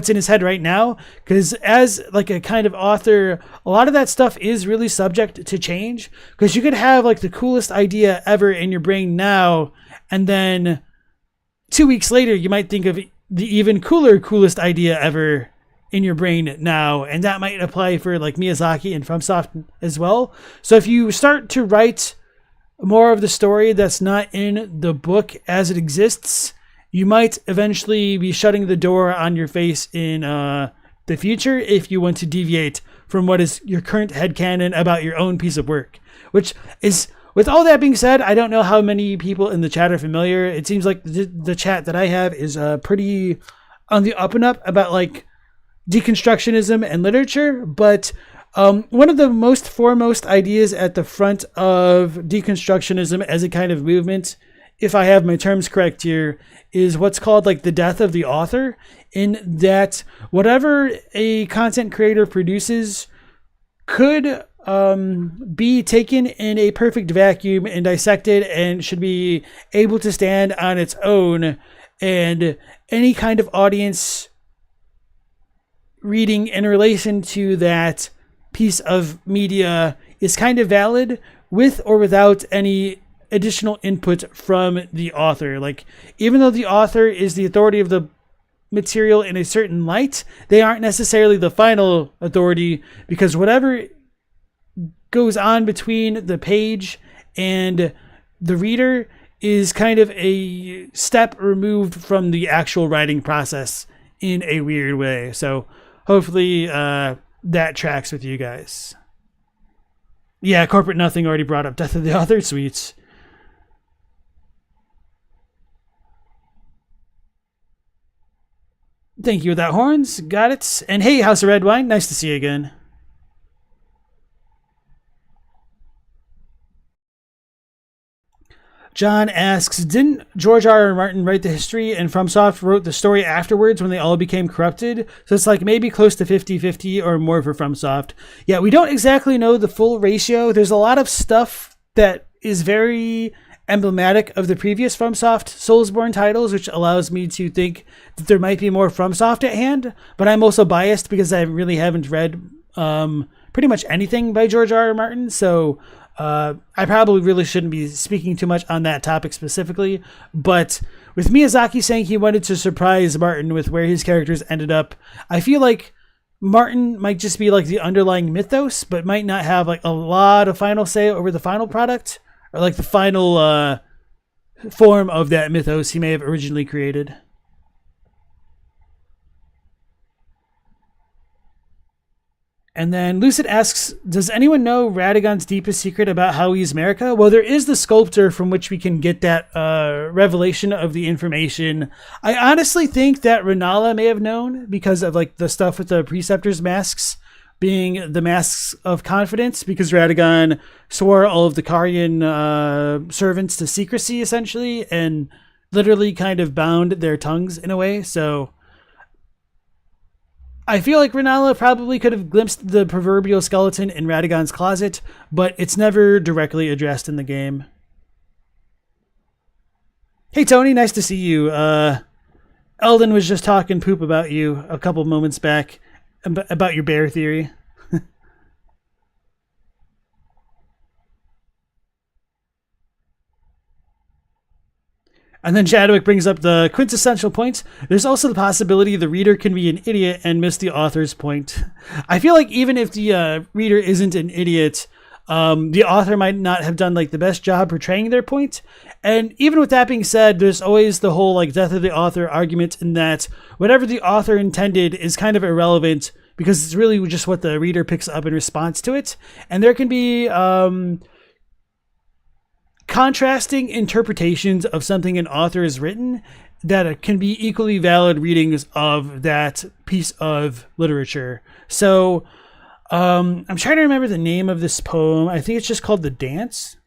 in his head right now, because as like a kind of author, a lot of that stuff is really subject to change, because you could have like the coolest idea ever in your brain now, and then 2 weeks later you might think of the even coolest idea ever in your brain now, and that might apply for like Miyazaki and FromSoft as well. So if you start to write more of the story that's not in the book as it exists, you might eventually be shutting the door on your face in the future if you want to deviate from what is your current headcanon about your own piece of work. Which is, with all that being said, I don't know how many people in the chat are familiar. It seems like the chat that I have is pretty on the up and up about like deconstructionism and literature, but one of the most foremost ideas at the front of deconstructionism as a kind of movement, if I have my terms correct here, is what's called like the death of the author, in that whatever a content creator produces could be taken in a perfect vacuum and dissected and should be able to stand on its own, and any kind of audience reading in relation to that piece of media is kind of valid with or without any additional input from the author. Like, even though the author is the authority of the material in a certain light, they aren't necessarily the final authority, because whatever goes on between the page and the reader is kind of a step removed from the actual writing process in a weird way. So hopefully that tracks with you guys. Yeah, Corporate Nothing already brought up Death of the Author. Sweet. Thank you with that, Horns. Got it. And hey, House of Red Wine, nice to see you again. John asks, didn't George R. R. Martin write the history and FromSoft wrote the story afterwards when they all became corrupted? So it's like maybe close to 50-50 or more for FromSoft. Yeah, we don't exactly know the full ratio. There's a lot of stuff that is very emblematic of the previous FromSoft Soulsborne titles, which allows me to think that there might be more FromSoft at hand. But I'm also biased because I really haven't read pretty much anything by George R. R. Martin. So I probably really shouldn't be speaking too much on that topic specifically, but with Miyazaki saying he wanted to surprise Martin with where his characters ended up, I feel like Martin might just be like the underlying mythos, but might not have like a lot of final say over the final product or like the final form of that mythos he may have originally created. And then Lucid asks, does anyone know Radagon's deepest secret about how he's Marika? Well, there is the sculptor from which we can get that revelation of the information. I honestly think that Renala may have known because of like the stuff with the Preceptor's masks being the masks of confidence, because Radagon swore all of the Karian servants to secrecy, essentially, and literally kind of bound their tongues in a way. So I feel like Renala probably could have glimpsed the proverbial skeleton in Radagon's closet, but it's never directly addressed in the game. Hey Tony, nice to see you. Eldon was just talking poop about you a couple moments back, about your bear theory. And then Chadwick brings up the quintessential point. There's also the possibility the reader can be an idiot and miss the author's point. I feel like even if the reader isn't an idiot, the author might not have done like the best job portraying their point. And even with that being said, there's always the whole like death of the author argument in that whatever the author intended is kind of irrelevant because it's really just what the reader picks up in response to it. And there can be contrasting interpretations of something an author has written that can be equally valid readings of that piece of literature. So I'm trying to remember the name of this poem. I think it's just called The Dance.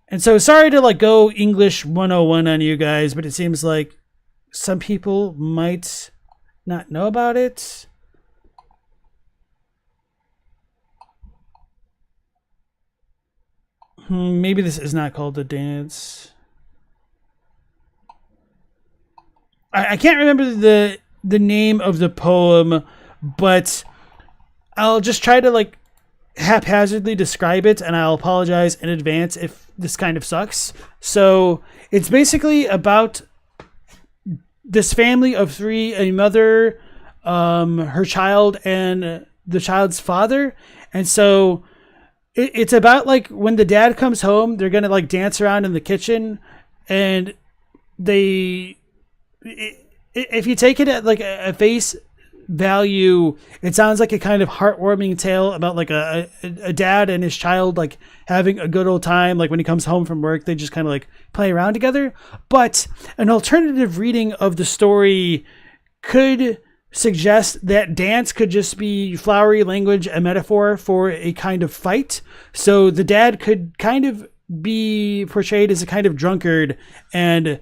And so sorry to like go English 101 on you guys, but it seems like some people might not know about it. Maybe this is not called The Dance. I can't remember the name of the poem, but I'll just try to like haphazardly describe it, and I'll apologize in advance if this kind of sucks. So it's basically about this family of three, a mother, her child, and the child's father. And so it's about like when the dad comes home, they're going to like dance around in the kitchen, and if you take it at like a face value, it sounds like a kind of heartwarming tale about like a dad and his child like having a good old time. Like when he comes home from work, they just kind of like play around together. But an alternative reading of the story could suggest that dance could just be flowery language, a metaphor for a kind of fight. So the dad could kind of be portrayed as a kind of drunkard and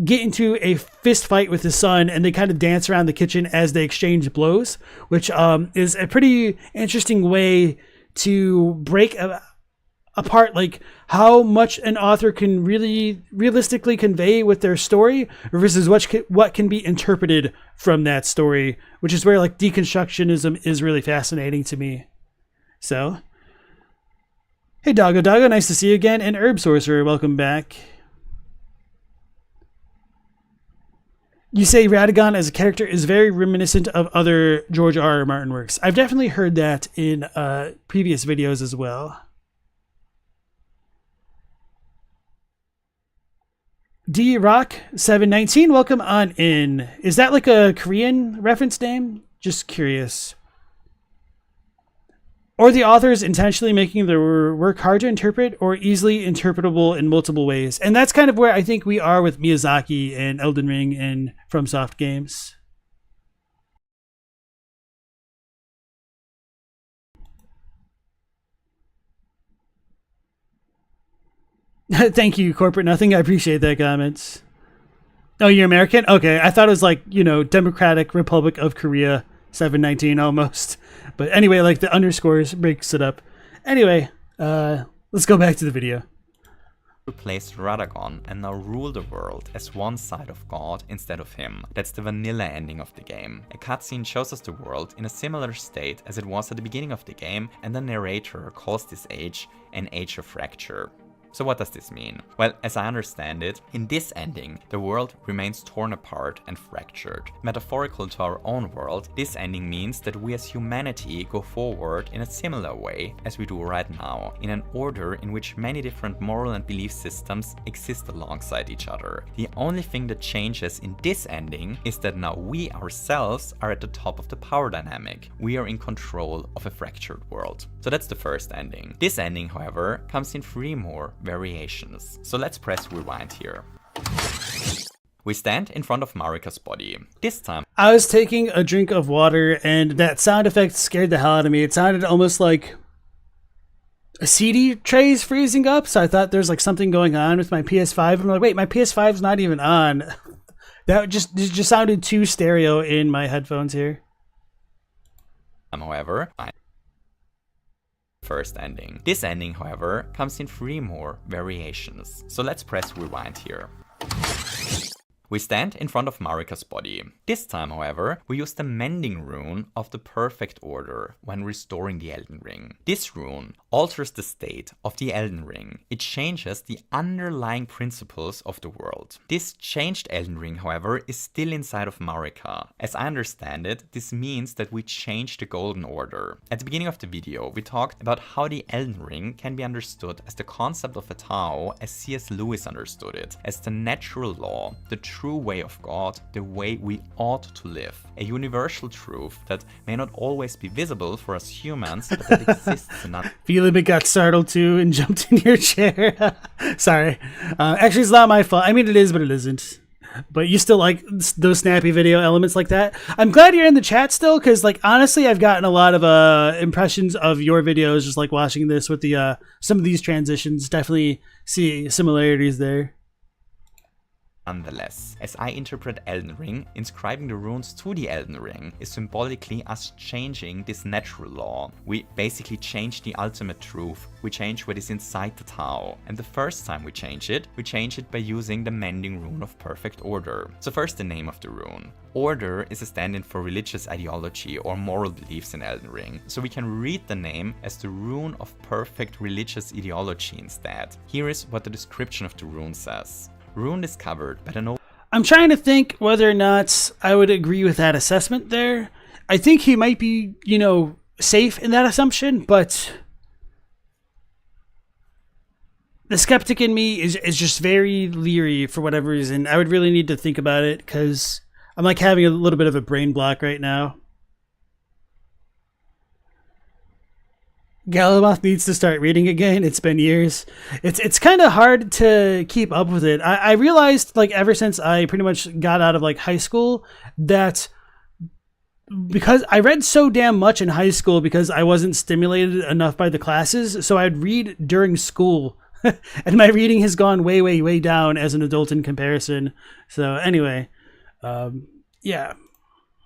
get into a fist fight with his son, and they kind of dance around the kitchen as they exchange blows, which is a pretty interesting way to break apart like how much an author can really realistically convey with their story versus what can be interpreted from that story, which is where like deconstructionism is really fascinating to me. So hey Doggo, nice to see you again. And Herb Sorcerer, welcome back. You say Radagon as a character is very reminiscent of other George R. R. Martin works. I've definitely heard that in previous videos as well. D Rock 719, welcome on in. Is that like a Korean reference name? Just curious. Or the authors intentionally making their work hard to interpret or easily interpretable in multiple ways. And that's kind of where I think we are with Miyazaki and Elden Ring and FromSoft games. Thank you, Corporate Nothing. I appreciate that comment. Oh, you're American? Okay, I thought it was like, Democratic Republic of Korea 719 almost. But anyway, like the underscores breaks it up. Anyway, let's go back to the video. Replaced Radagon and now rule the world as one side of God instead of him. That's the vanilla ending of the game. A cutscene shows us the world in a similar state as it was at the beginning of the game, and the narrator calls this age an age of fracture. So what does this mean? Well, as I understand it, in this ending, the world remains torn apart and fractured. Metaphorical to our own world, this ending means that we as humanity go forward in a similar way as we do right now, in an order in which many different moral and belief systems exist alongside each other. The only thing that changes in this ending is that now we ourselves are at the top of the power dynamic. We are in control of a fractured world. So that's the first ending. This ending, however, comes in 3 more variations. So let's press rewind here. We stand in front of Marika's body. This time, I was taking a drink of water and that sound effect scared the hell out of me. It sounded almost like a CD tray's freezing up, so I thought there's like something going on with my PS5. I'm like, wait, my PS5's not even on. That just sounded too stereo in my headphones here. however, first ending. This ending, however, comes in 3 more variations. So let's press rewind here. We stand in front of Marika's body. This time, however, we use the mending rune of the perfect order when restoring the Elden Ring. This rune alters the state of the Elden Ring. It changes the underlying principles of the world. This changed Elden Ring, however, is still inside of Marika. As I understand it, this means that we change the Golden Order. At the beginning of the video, we talked about how the Elden Ring can be understood as the concept of a Tao as C.S. Lewis understood it, as the natural law, the true way of God, the way we ought to live. A universal truth that may not always be visible for us humans, but that exists in us. Philip got startled too and jumped in your chair. Sorry. Actually, it's not my fault. I mean, it is, but it isn't. But you still like those snappy video elements like that. I'm glad you're in the chat still, because like honestly, I've gotten a lot of impressions of your videos just like watching this with the some of these transitions. Definitely see similarities there. Nonetheless, as I interpret Elden Ring, inscribing the runes to the Elden Ring is symbolically us changing this natural law. We basically change the ultimate truth. We change what is inside the Tao. And the first time we change it by using the mending rune of perfect order. So first, the name of the rune. Order is a stand-in for religious ideology or moral beliefs in Elden Ring, so we can read the name as the rune of perfect religious ideology instead. Here is what the description of the rune says. Rune discovered by the I'm trying to think whether or not I would agree with that assessment there. I think he might be, safe in that assumption, but the skeptic in me is just very leery for whatever reason. I would really need to think about it because I'm like having a little bit of a brain block right now. Galamoth needs to start reading again. It's been years. It's kind of hard to keep up with it. I realized like ever since I pretty much got out of like high school that because I read so damn much in high school because I wasn't stimulated enough by the classes, so I'd read during school. And my reading has gone way, way, way down as an adult in comparison. So anyway, yeah.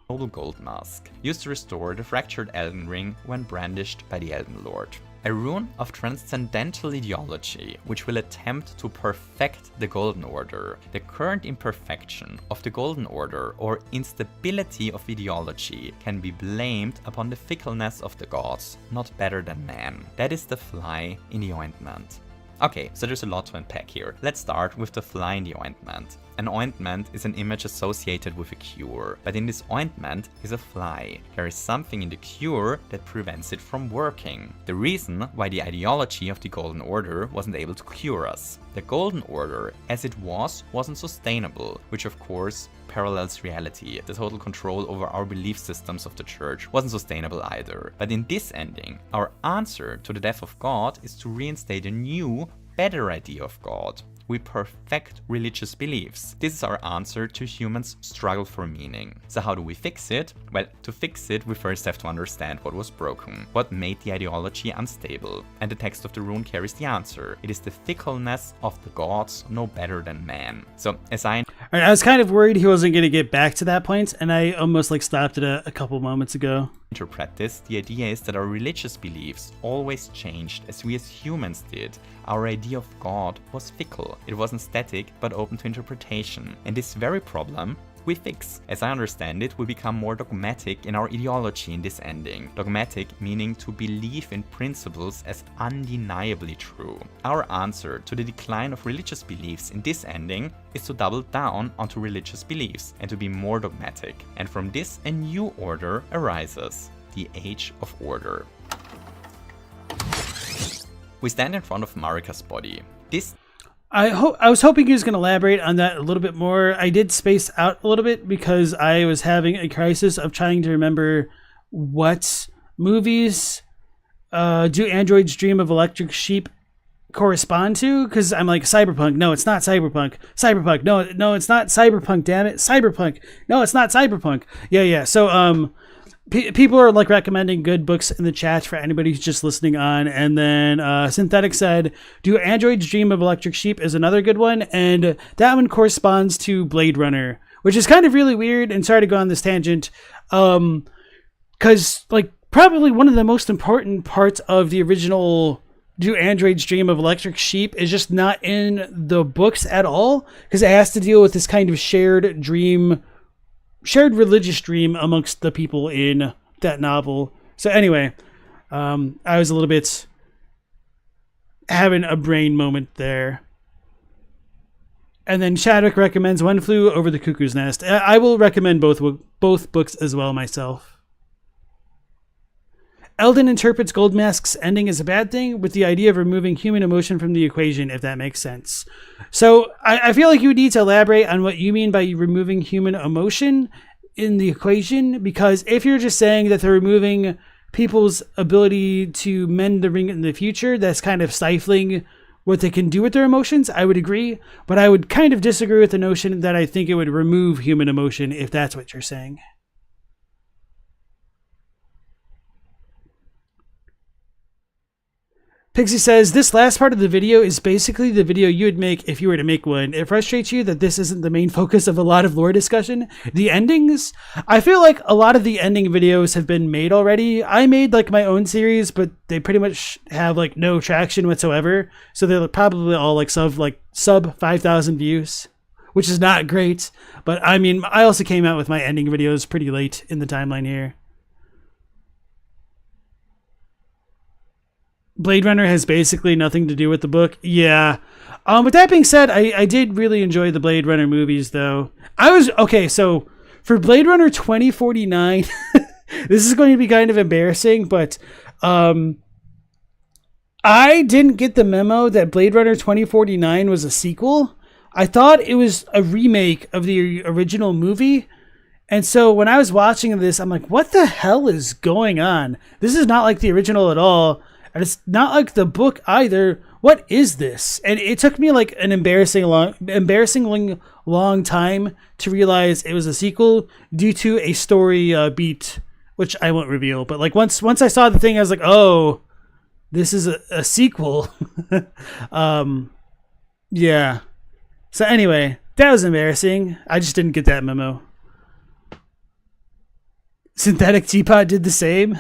Noble Gold Mask, used to restore the fractured Elden Ring when brandished by the Elden Lord. A rune of transcendental ideology, which will attempt to perfect the Golden Order. The current imperfection of the Golden Order or instability of ideology can be blamed upon the fickleness of the gods, not better than man. That is the fly in the ointment. Okay, so there's a lot to unpack here. Let's start with the fly in the ointment. An ointment is an image associated with a cure, but in this ointment is a fly. There is something in the cure that prevents it from working. The reason why the ideology of the Golden Order wasn't able to cure us. The Golden Order, as it wasn't sustainable, which of course parallels reality. The total control over our belief systems of the church wasn't sustainable either. But in this ending, our answer to the death of God is to reinstate a new, better idea of God. We perfect religious beliefs. This is our answer to humans' struggle for meaning. So how do we fix it? Well, to fix it, we first have to understand what was broken, what made the ideology unstable. And the text of the rune carries the answer. It is the fickleness of the gods, no better than man. So as I was kind of worried he wasn't going to get back to that point, and I almost like stopped it a couple moments ago. interpret this, the idea is that our religious beliefs always changed as we as humans did. Our idea of God was fickle. It wasn't static, but open to interpretation. And this very problem we fix. As I understand it, we become more dogmatic in our ideology in this ending. Dogmatic meaning to believe in principles as undeniably true. Our answer to the decline of religious beliefs in this ending is to double down onto religious beliefs and to be more dogmatic. And from this a new order arises, the Age of Order. We stand in front of Marika's body. This I was hoping he was going to elaborate on that a little bit more. I did space out a little bit because I was having a crisis of trying to remember what movies do androids dream of electric sheep correspond to, because I'm like, cyberpunk, no, it's not cyberpunk. Cyberpunk, no, it's not cyberpunk, damn it. Cyberpunk, no, it's not cyberpunk. Yeah. So people are like recommending good books in the chat for anybody who's just listening on. And then Synthetic said, Do Androids Dream of Electric Sheep is another good one. And that one corresponds to Blade Runner, which is kind of really weird. And sorry to go on this tangent. Because like probably one of the most important parts of the original Do Androids Dream of Electric Sheep is just not in the books at all. Because it has to deal with this kind of shared religious dream amongst the people in that novel. So anyway, I was a little bit having a brain moment there. And then Chadwick recommends One Flew Over the Cuckoo's Nest. I will recommend both books as well myself. Elden interprets Goldmask's ending as a bad thing with the idea of removing human emotion from the equation, if that makes sense. So I feel like you would need to elaborate on what you mean by removing human emotion in the equation, because if you're just saying that they're removing people's ability to mend the ring in the future, that's kind of stifling what they can do with their emotions, I would agree. But I would kind of disagree with the notion that I think it would remove human emotion, if that's what you're saying. Pixie says, this last part of the video is basically the video you would make if you were to make one. It frustrates you that this isn't the main focus of a lot of lore discussion. The endings? I feel like a lot of the ending videos have been made already. I made like my own series, but they pretty much have like no traction whatsoever. So they're probably all like sub 5,000 views, which is not great. But I mean, I also came out with my ending videos pretty late in the timeline here. Blade Runner has basically nothing to do with the book. Yeah. With that being said, I did really enjoy the Blade Runner movies, though. So for Blade Runner 2049, this is going to be kind of embarrassing, but I didn't get the memo that Blade Runner 2049 was a sequel. I thought it was a remake of the original movie. And so when I was watching this, I'm like, what the hell is going on? This is not like the original at all. And it's not like the book either. What is this? And it took me like an embarrassingly long time to realize it was a sequel due to a story beat, which I won't reveal. But like once I saw the thing, I was like, oh, this is a sequel. Yeah. So anyway, that was embarrassing. I just didn't get that memo. Synthetic Teapot did the same.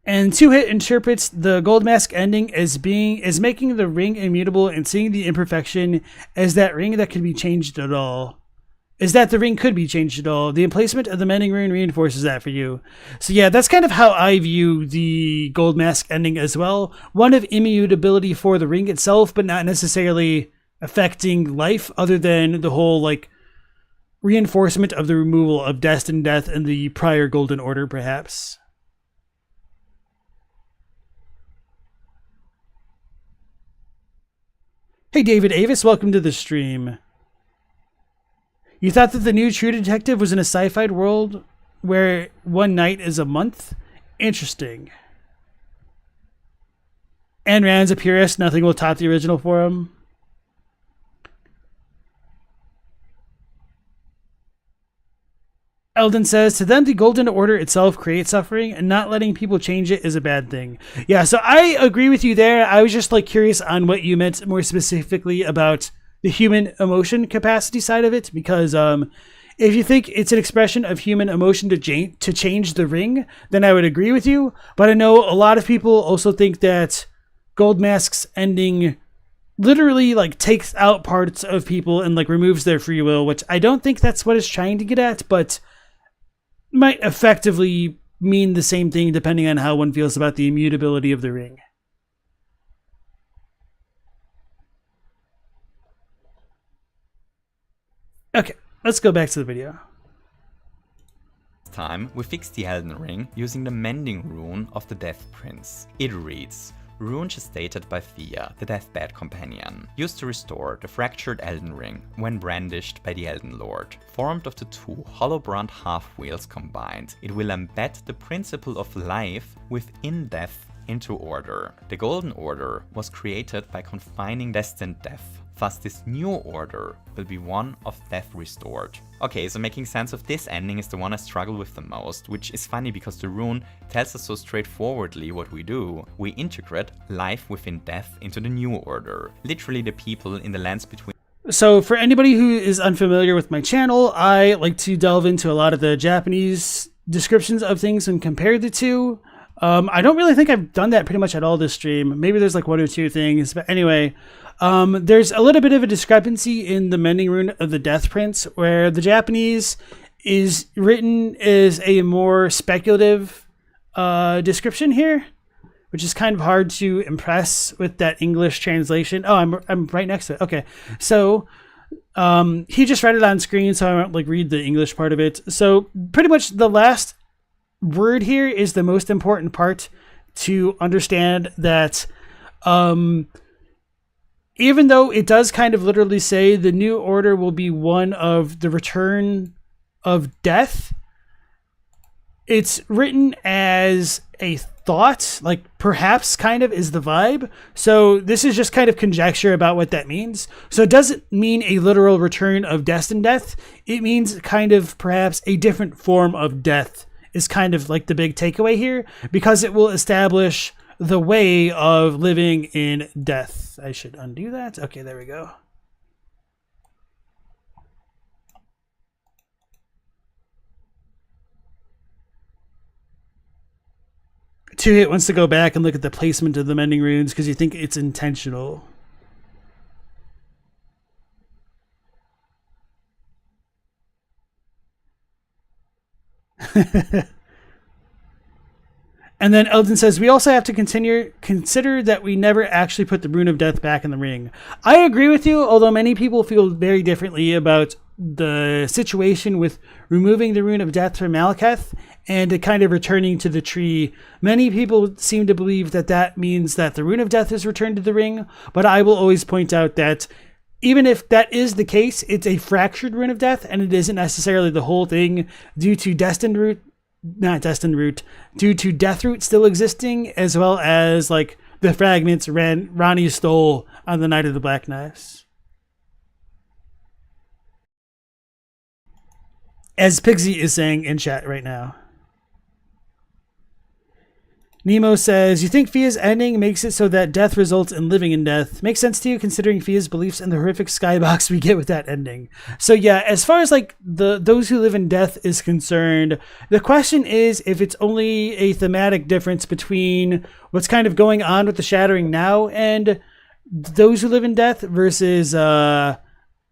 And Two Hit interprets the Gold Mask ending as making the ring immutable and seeing the imperfection as that ring that could be changed at all. Is that the ring could be changed at all. The emplacement of the mending rune reinforces that for you. So yeah, that's kind of how I view the Gold Mask ending as well. One of immutability for the ring itself, but not necessarily affecting life, other than the whole like reinforcement of the removal of destined death in the prior Golden Order, perhaps. Hey David Avis, welcome to the stream. You thought that the new True Detective was in a sci-fi world where one night is a month. Interesting. And Rand's a purist. Nothing will top the original for him. Eldon says, to them, the Golden Order itself creates suffering, and not letting people change it is a bad thing. Yeah, so I agree with you there. I was just like curious on what you meant more specifically about the human emotion capacity side of it, because if you think it's an expression of human emotion to change the ring, then I would agree with you. But I know a lot of people also think that Goldmask's ending literally like takes out parts of people and like removes their free will, which I don't think that's what it's trying to get at, but might effectively mean the same thing depending on how one feels about the immutability of the ring. Okay, let's go back to the video. This time, we fixed the Elden Ring using the mending rune of the Death Prince. It reads, rune gestated by Thea, the Deathbed Companion, used to restore the fractured Elden Ring when brandished by the Elden Lord. Formed of the two hollow-brand half-wheels combined, it will embed the principle of life within death into order. The Golden Order was created by confining destined death. Thus, this new order will be one of death restored. Okay, so making sense of this ending is the one I struggle with the most, which is funny because the rune tells us so straightforwardly what we do. We integrate life within death into the new order. Literally the people in the lands between. So for anybody who is unfamiliar with my channel, I like to delve into a lot of the Japanese descriptions of things and compare the two. I don't really think I've done that pretty much at all this stream. Maybe there's like one or two things, but anyway, there's a little bit of a discrepancy in the mending rune of the Death Prince, where the Japanese is written as a more speculative description here, which is kind of hard to impress with that English translation. Oh, I'm right next to it. Okay, so he just read it on screen, so I won't like read the English part of it. So pretty much the last word here is the most important part to understand that even though it does kind of literally say the new order will be one of the return of death, it's written as a thought, like perhaps kind of is the vibe. So this is just kind of conjecture about what that means. So it doesn't mean a literal return of destined death. It means kind of perhaps a different form of death is kind of like the big takeaway here, because it will establish the way of living in death. I should undo that. Okay, there we go. Two Hit wants to go back and look at the placement of the mending runes because you think it's intentional. And then Eldon says, we also have to consider that we never actually put the Rune of Death back in the ring. I agree with you, although many people feel very differently about the situation with removing the Rune of Death from Malekith and it kind of returning to the tree. Many people seem to believe that that means that the Rune of Death is returned to the ring, but I will always point out that even if that is the case, it's a fractured Rune of Death, and it isn't necessarily the whole thing due to due to Deathroot still existing, as well as like the fragments Ronnie stole on the Night of the Black Knives. As Pigsy is saying in chat right now. Nemo says, you think Fia's ending makes it so that death results in living in death? Makes sense to you considering Fia's beliefs and the horrific skybox we get with that ending. So yeah, as far as like those who live in death is concerned, the question is if it's only a thematic difference between what's kind of going on with the Shattering now and those who live in death versus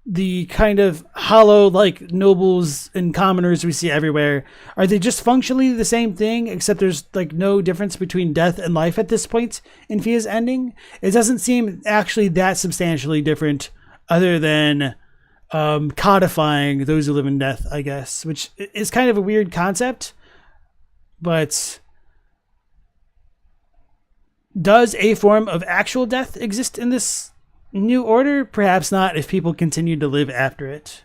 the kind of hollow like nobles and commoners we see everywhere. Are they just functionally the same thing, except there's like no difference between death and life at this point in Fia's ending? It doesn't seem actually that substantially different, other than codifying those who live in death, I guess, which is kind of a weird concept. But does a form of actual death exist in this new order? Perhaps not if people continue to live after it.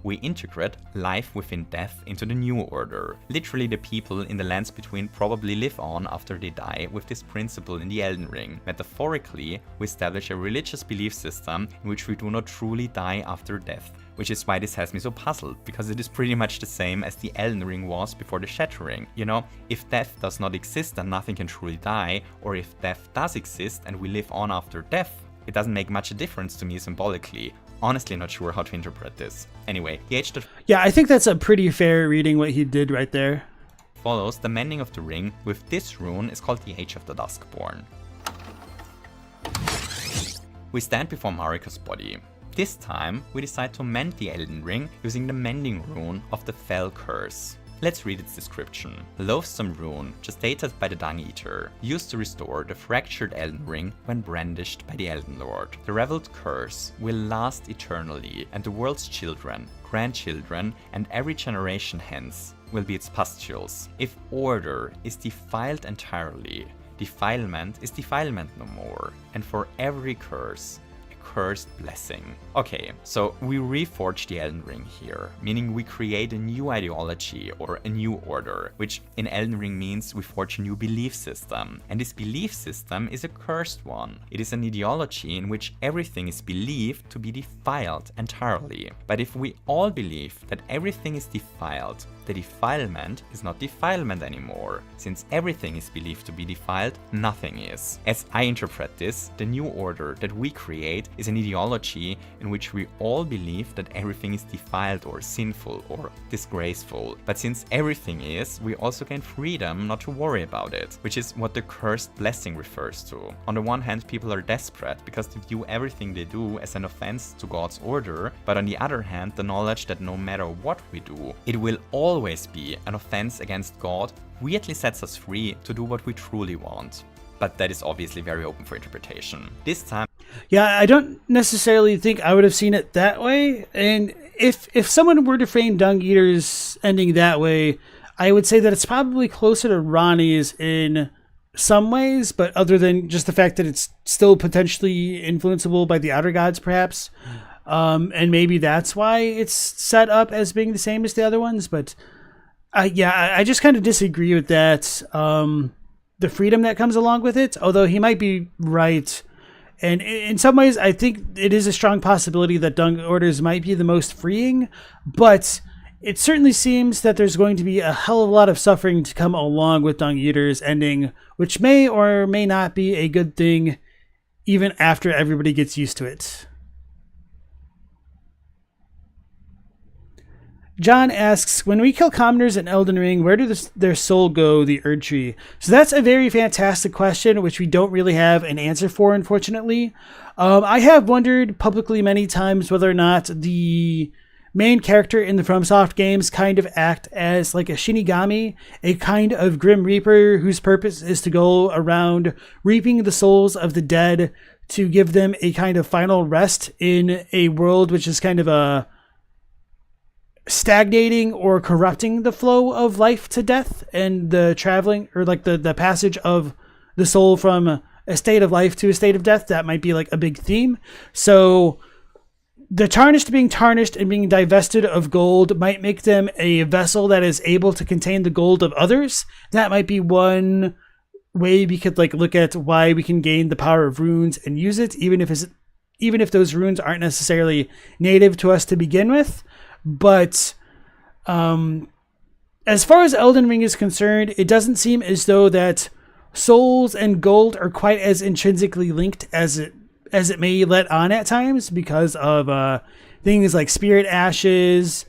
we integrate life within death into the New Order. Literally the people in the lands between probably live on after they die with this principle in the Elden Ring. Metaphorically, we establish a religious belief system in which we do not truly die after death. Which is why this has me so puzzled, because it is pretty much the same as the Elden Ring was before the Shattering. You know, if death does not exist and nothing can truly die, or if death does exist and we live on after death, it doesn't make much a difference to me symbolically. Honestly not sure how to interpret this. Anyway, the age that Yeah, I think that's a pretty fair reading what he did right there. follows the mending of the ring with this rune is called the Age of the Duskborn. We stand before Marika's body. This time, we decide to mend the Elden Ring using the mending rune of the Fell Curse. Let's read its description. Loathsome rune, gestated by the Dung Eater, used to restore the fractured Elden Ring when brandished by the Elden Lord. The reveled curse will last eternally, and the world's children, grandchildren, and every generation hence will be its pustules. If order is defiled entirely, defilement is defilement no more, and for every curse, cursed blessing. Okay, so we reforge the Elden Ring here, meaning we create a new ideology or a new order, which in Elden Ring means we forge a new belief system. And this belief system is a cursed one. It is an ideology in which everything is believed to be defiled entirely. But if we all believe that everything is defiled, the defilement is not defilement anymore. Since everything is believed to be defiled, nothing is. As I interpret this, the new order that we create is an ideology in which we all believe that everything is defiled or sinful or disgraceful. But since everything is, we also gain freedom not to worry about it, which is what the cursed blessing refers to. On the one hand, people are desperate because they view everything they do as an offense to God's order, but on the other hand, the knowledge that no matter what we do, it will always be an offense against God weirdly sets us free to do what we truly want. But that is obviously very open for interpretation. This time, Yeah, I don't necessarily think I would have seen it that way. And if someone were to frame Dung Eater's ending that way, I would say that it's probably closer to Ronnie's in some ways, but other than just the fact that it's still potentially influenceable by the outer gods, perhaps. And maybe that's why it's set up as being the same as the other ones. But I just kind of disagree with that. The freedom that comes along with it, although he might be right. And in some ways, I think it is a strong possibility that Dung Orders might be the most freeing, but it certainly seems that there's going to be a hell of a lot of suffering to come along with Dung Eater's ending, which may or may not be a good thing, even after everybody gets used to it. John asks, when we kill commoners in Elden Ring, where does their soul go, the Erdtree? So that's a very fantastic question, which we don't really have an answer for, unfortunately. I have wondered publicly many times whether or not the main character in the FromSoft games kind of act as like a Shinigami, a kind of Grim Reaper whose purpose is to go around reaping the souls of the dead to give them a kind of final rest in a world which is kind of a stagnating or corrupting the flow of life to death and the traveling or like the passage of the soul from a state of life to a state of death. That might be like a big theme. So the tarnished being tarnished and being divested of gold might make them a vessel that is able to contain the gold of others. That might be one way we could like look at why we can gain the power of runes and use it, even if those runes aren't necessarily native to us to begin with. But as far as Elden Ring is concerned, it doesn't seem as though that souls and gold are quite as intrinsically linked as it may let on at times because of things like spirit ashes,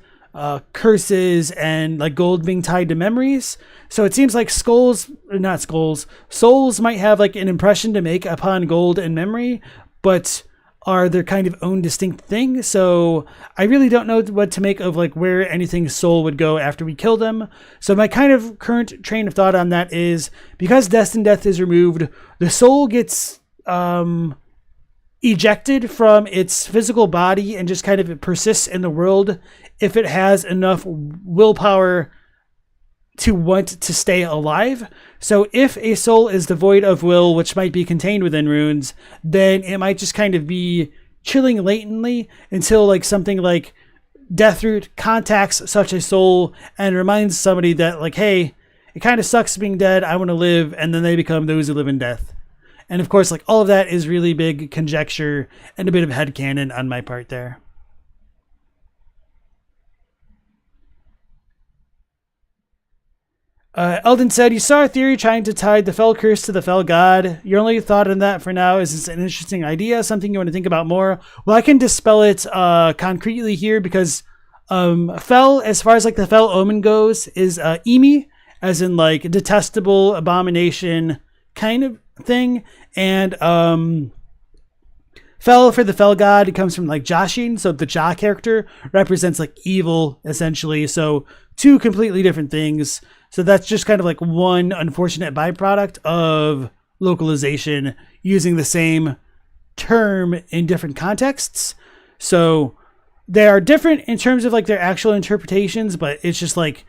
curses, and like gold being tied to memories. So it seems like souls might have like an impression to make upon gold and memory, but are their kind of own distinct thing. So I really don't know what to make of like where anything's soul would go after we kill them. So my kind of current train of thought on that is because Destined Death is removed, the soul gets ejected from its physical body and just kind of persists in the world if it has enough willpower to want to stay alive. So if a soul is devoid of will, which might be contained within runes, then it might just kind of be chilling latently until like something like Deathroot contacts such a soul and reminds somebody that, like, hey, it kind of sucks being dead, I want to live, and then they become those who live in death. And of course, like, all of that is really big conjecture and a bit of headcanon on my part there. Eldon said, you saw a theory trying to tie the fell curse to the fell god. Your only thought on that for now is it's an interesting idea, something you want to think about more. Well, I can dispel it concretely here because fell, as far as like the fell omen goes, is Emi, as in like detestable abomination kind of thing. And fell for the fell god, it comes from like Joshin, so the Ja character represents like evil essentially. So two completely different things. So that's just kind of like one unfortunate byproduct of localization using the same term in different contexts. So they are different in terms of like their actual interpretations, but it's just like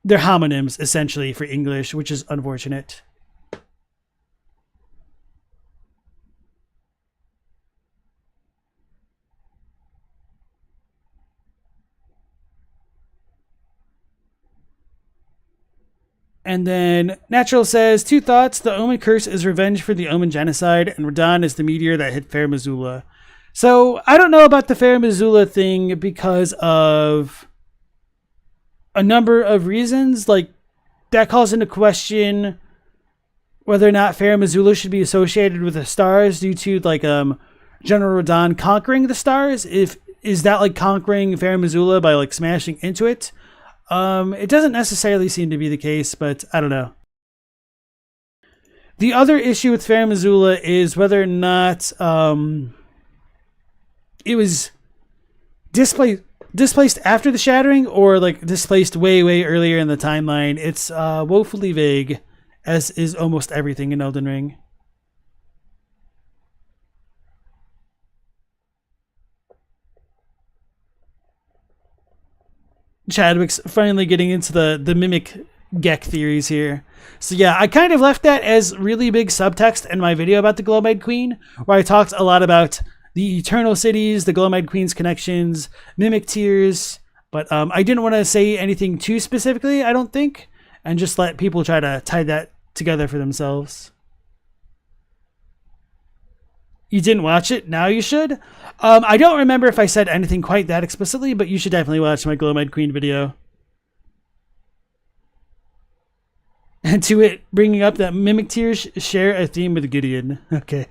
they're homonyms essentially for English, which is unfortunate. And then Natural says, two thoughts. The Omen curse is revenge for the Omen genocide, and Radahn is the meteor that hit Fair Missoula. So I don't know about the Fair Missoula thing because of a number of reasons. Like, that calls into question whether or not Fair Missoula should be associated with the stars due to like General Radahn conquering the stars. Is that like conquering Fair Missoula by like smashing into it? It doesn't necessarily seem to be the case, but I don't know. The other issue with Fair Missoula is whether or not it was displaced after the Shattering or like displaced way, way earlier in the timeline. It's woefully vague, as is almost everything in Elden Ring. Chadwick's finally getting into the mimic Gek theories here. So yeah, I kind of left that as really big subtext in my video about the Glowmide Queen, where I talked a lot about the Eternal Cities, the Glowmide Queen's connections, mimic tiers, but I didn't want to say anything too specifically, I don't think, and just let people try to tie that together for themselves. You didn't watch it? Now you should. I don't remember if I said anything quite that explicitly, but you should definitely watch my Glowmide Queen video. And to it, bringing up that mimic tiers share a theme with Gideon. Okay.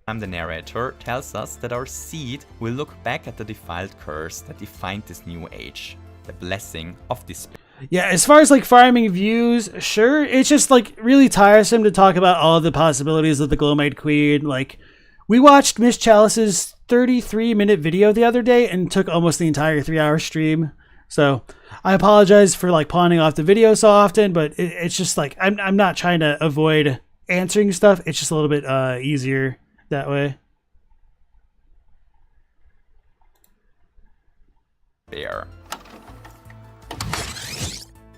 The narrator tells us that our seed will look back at the defiled curse that defined this new age, the blessing of despair. Yeah, as far as like farming views, sure. It's just like really tiresome to talk about all the possibilities of the Glowmide Queen. Like, we watched Miss Chalice's 33-minute video the other day and took almost the entire 3-hour stream. So I apologize for like pawning off the video so often, but it's just like I'm not trying to avoid answering stuff. It's just a little bit easier that way. There.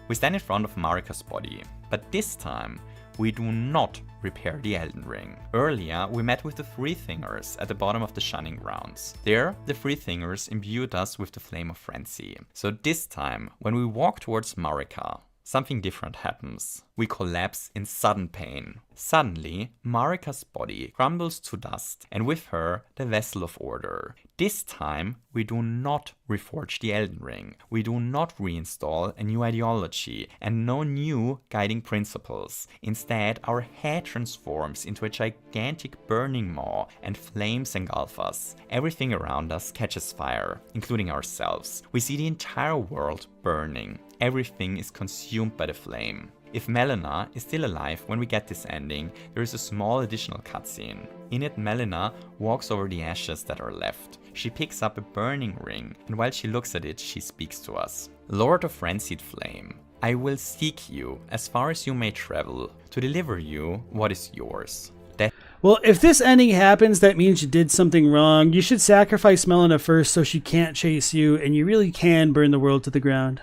We stand in front of Marika's body, but this time we do not repair the Elden Ring. Earlier, we met with the Three Thingers at the bottom of the Shunning Grounds. There, the Three Thingers imbued us with the Flame of Frenzy. So this time, when we walk towards Marika, something different happens. We collapse in sudden pain. Suddenly, Marika's body crumbles to dust, and with her, the Vessel of Order. This time, we do not reforge the Elden Ring. We do not reinstall a new ideology and no new guiding principles. Instead, our head transforms into a gigantic burning maw and flames engulf us. Everything around us catches fire, including ourselves. We see the entire world burning. Everything is consumed by the flame. If Melina is still alive when we get this ending, there is a small additional cutscene. In it, Melina walks over the ashes that are left. She picks up a burning ring, and while she looks at it, she speaks to us. Lord of Frenzied Flame, I will seek you as far as you may travel to deliver you what is yours. Well, if this ending happens, that means you did something wrong. You should sacrifice Melina first so she can't chase you, and you really can burn the world to the ground.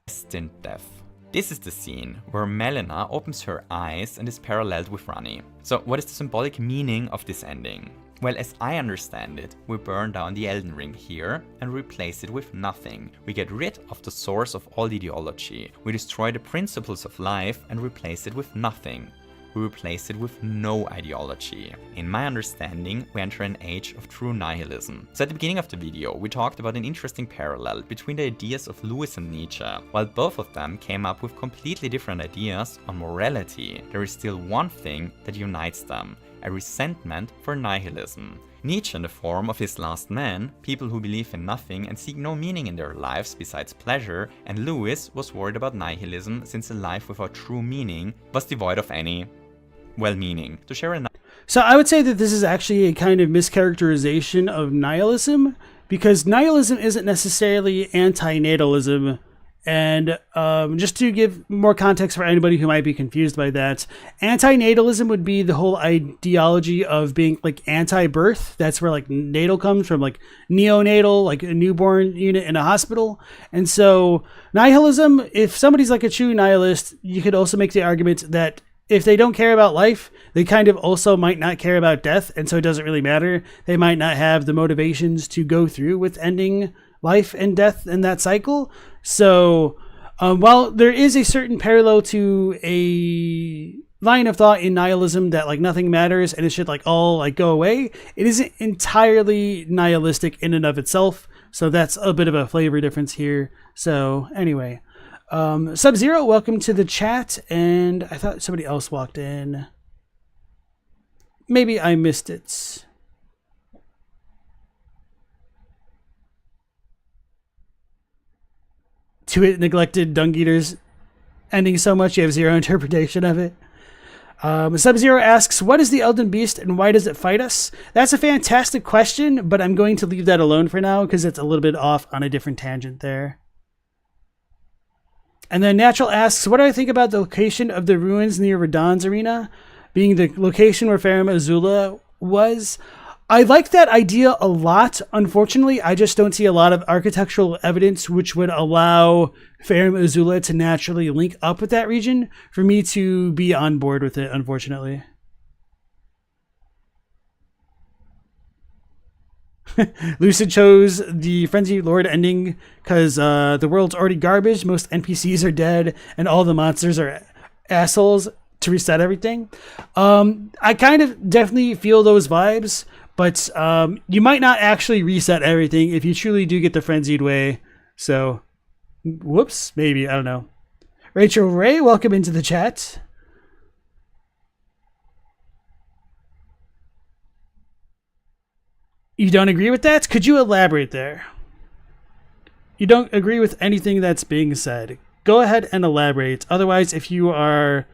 Destined death. This is the scene where Melina opens her eyes and is paralleled with Ranni. So what is the symbolic meaning of this ending? Well, as I understand it, we burn down the Elden Ring here and replace it with nothing. We get rid of the source of all ideology. We destroy the principles of life and replace it with nothing. We replace it with no ideology. In my understanding, we enter an age of true nihilism. So at the beginning of the video, we talked about an interesting parallel between the ideas of Lewis and Nietzsche. While both of them came up with completely different ideas on morality, there is still one thing that unites them: a resentment for nihilism. Nietzsche in the form of his last man, people who believe in nothing and seek no meaning in their lives besides pleasure, and Lewis was worried about nihilism since a life without true meaning was devoid of any well-meaning. To share a So I would say that this is actually a kind of mischaracterization of nihilism, because nihilism isn't necessarily anti-natalism. And just to give more context for anybody who might be confused by that, anti-natalism would be the whole ideology of being like anti-birth. That's where like natal comes from, like neonatal, like a newborn unit in a hospital. And so nihilism, if somebody's like a true nihilist, you could also make the argument that if they don't care about life, they kind of also might not care about death. And so it doesn't really matter. They might not have the motivations to go through with ending life and death in that cycle. So while there is a certain parallel to a line of thought in nihilism that like nothing matters and it should like all like go away, it isn't entirely nihilistic in and of itself. So that's a bit of a flavor difference here. So anyway, Sub-Zero, welcome to the chat. And I thought somebody else walked in. Maybe I missed it. To it neglected dung eaters ending so much you have zero interpretation of it. Sub-Zero asks, what is the Elden Beast and why does it fight us? That's a fantastic question, but I'm going to leave that alone for now because it's a little bit off on a different tangent there. And then Natural asks, what do I think about the location of the ruins near Radahn's arena being the location where Farum Azula was? I like that idea a lot. Unfortunately, I just don't see a lot of architectural evidence which would allow Farum Azula to naturally link up with that region for me to be on board with it, unfortunately. Lucid chose the Frenzied Lord ending because the world's already garbage, most NPCs are dead, and all the monsters are assholes to reset everything. I kind of definitely feel those vibes. But you might not actually reset everything if you truly do get the frenzied way. So, whoops, maybe, I don't know. Rachel Ray, welcome into the chat. You don't agree with that? Could you elaborate there? You don't agree with anything that's being said. Go ahead and elaborate. Otherwise, if you are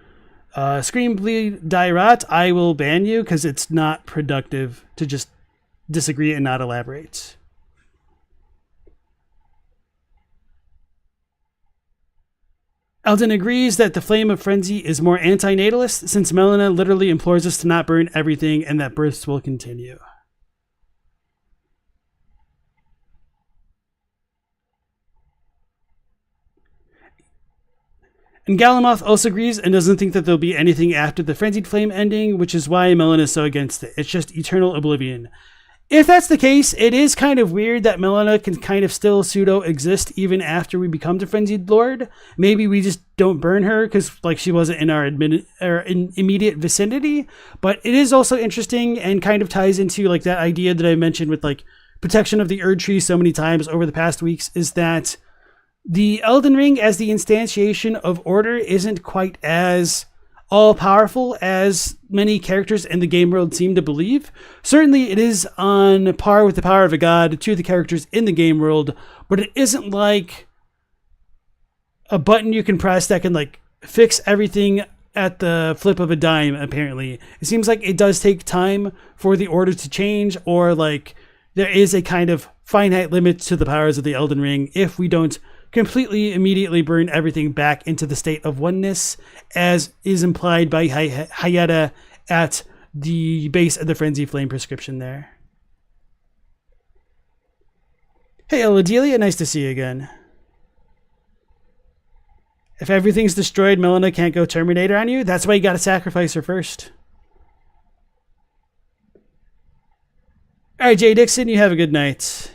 Scream, Bleed, Die Rot, I will ban you because it's not productive to just disagree and not elaborate. Eldon agrees that the Flame of Frenzy is more anti-natalist since Melina literally implores us to not burn everything and that births will continue. And Galamoth also agrees and doesn't think that there'll be anything after the Frenzied Flame ending, which is why Melina is so against it. It's just eternal oblivion. If that's the case, it is kind of weird that Melina can kind of still pseudo-exist even after we become the Frenzied Lord. Maybe we just don't burn her because like she wasn't in our immediate vicinity. But it is also interesting and kind of ties into like that idea that I mentioned with like protection of the Erdtree so many times over the past weeks, is that the Elden Ring as the instantiation of order isn't quite as all-powerful as many characters in the game world seem to believe. Certainly it is on par with the power of a god to the characters in the game world, but it isn't like a button you can press that can like fix everything at the flip of a dime, apparently. It seems like it does take time for the order to change, or like there is a kind of finite limit to the powers of the Elden Ring if we don't completely immediately burn everything back into the state of oneness, as is implied by Hayata at the base of the Frenzy Flame prescription there. Hey, Eladelia, nice to see you again. If everything's destroyed, Melina can't go Terminator on you? That's why you gotta sacrifice her first. All right, Jay Dixon, you have a good night.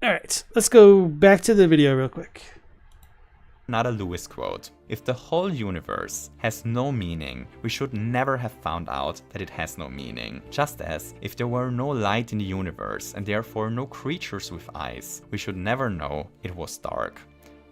All right, let's go back to the video real quick. Another Lewis quote. If the whole universe has no meaning, we should never have found out that it has no meaning. Just as if there were no light in the universe and therefore no creatures with eyes, we should never know it was dark.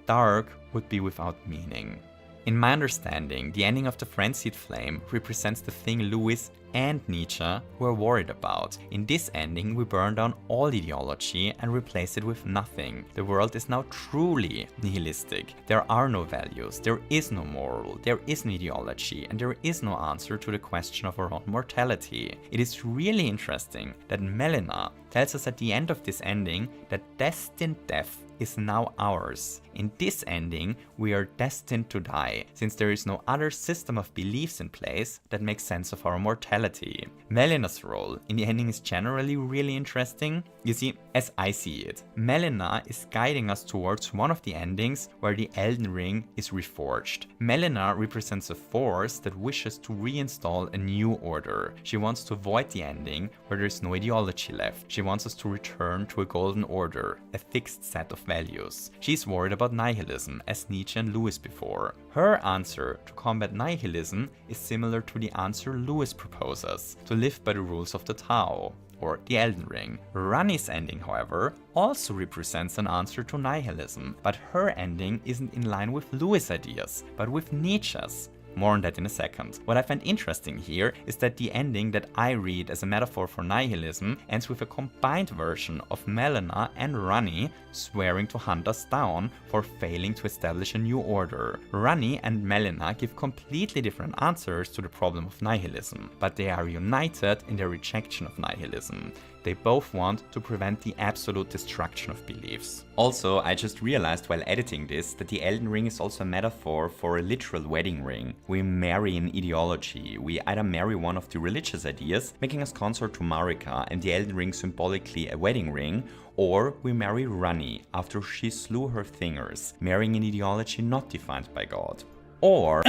Dark would be without meaning. In my understanding, the ending of the Frenzied Flame represents the thing Lewis and Nietzsche were worried about. In this ending, we burn down all ideology and replace it with nothing. The world is now truly nihilistic. There are no values, there is no moral, there is no ideology, and there is no answer to the question of our own mortality. It is really interesting that Melina tells us at the end of this ending that destined death is now ours. In this ending, we are destined to die, since there is no other system of beliefs in place that makes sense of our mortality. Melina's role in the ending is generally really interesting. You see, as I see it, Melina is guiding us towards one of the endings where the Elden Ring is reforged. Melina represents a force that wishes to reinstall a new order. She wants to avoid the ending where there is no ideology left. She wants us to return to a golden order, a fixed set of values. She's worried about nihilism, as Nietzsche and Lewis before. Her answer to combat nihilism is similar to the answer Lewis proposes, to live by the rules of the Tao, or the Elden Ring. Rani's ending, however, also represents an answer to nihilism, but her ending isn't in line with Lewis' ideas, but with Nietzsche's. More on that in a second. What I find interesting here is that the ending that I read as a metaphor for nihilism ends with a combined version of Melina and Rani swearing to hunt us down for failing to establish a new order. Rani and Melina give completely different answers to the problem of nihilism, but they are united in their rejection of nihilism. They both want to prevent the absolute destruction of beliefs. Also, I just realized while editing this that the Elden Ring is also a metaphor for a literal wedding ring. We marry an ideology. We either marry one of the religious ideas, making us consort to Marika and the Elden Ring symbolically a wedding ring, or we marry Rani after she slew her thingers, marrying an ideology not defined by God. Or...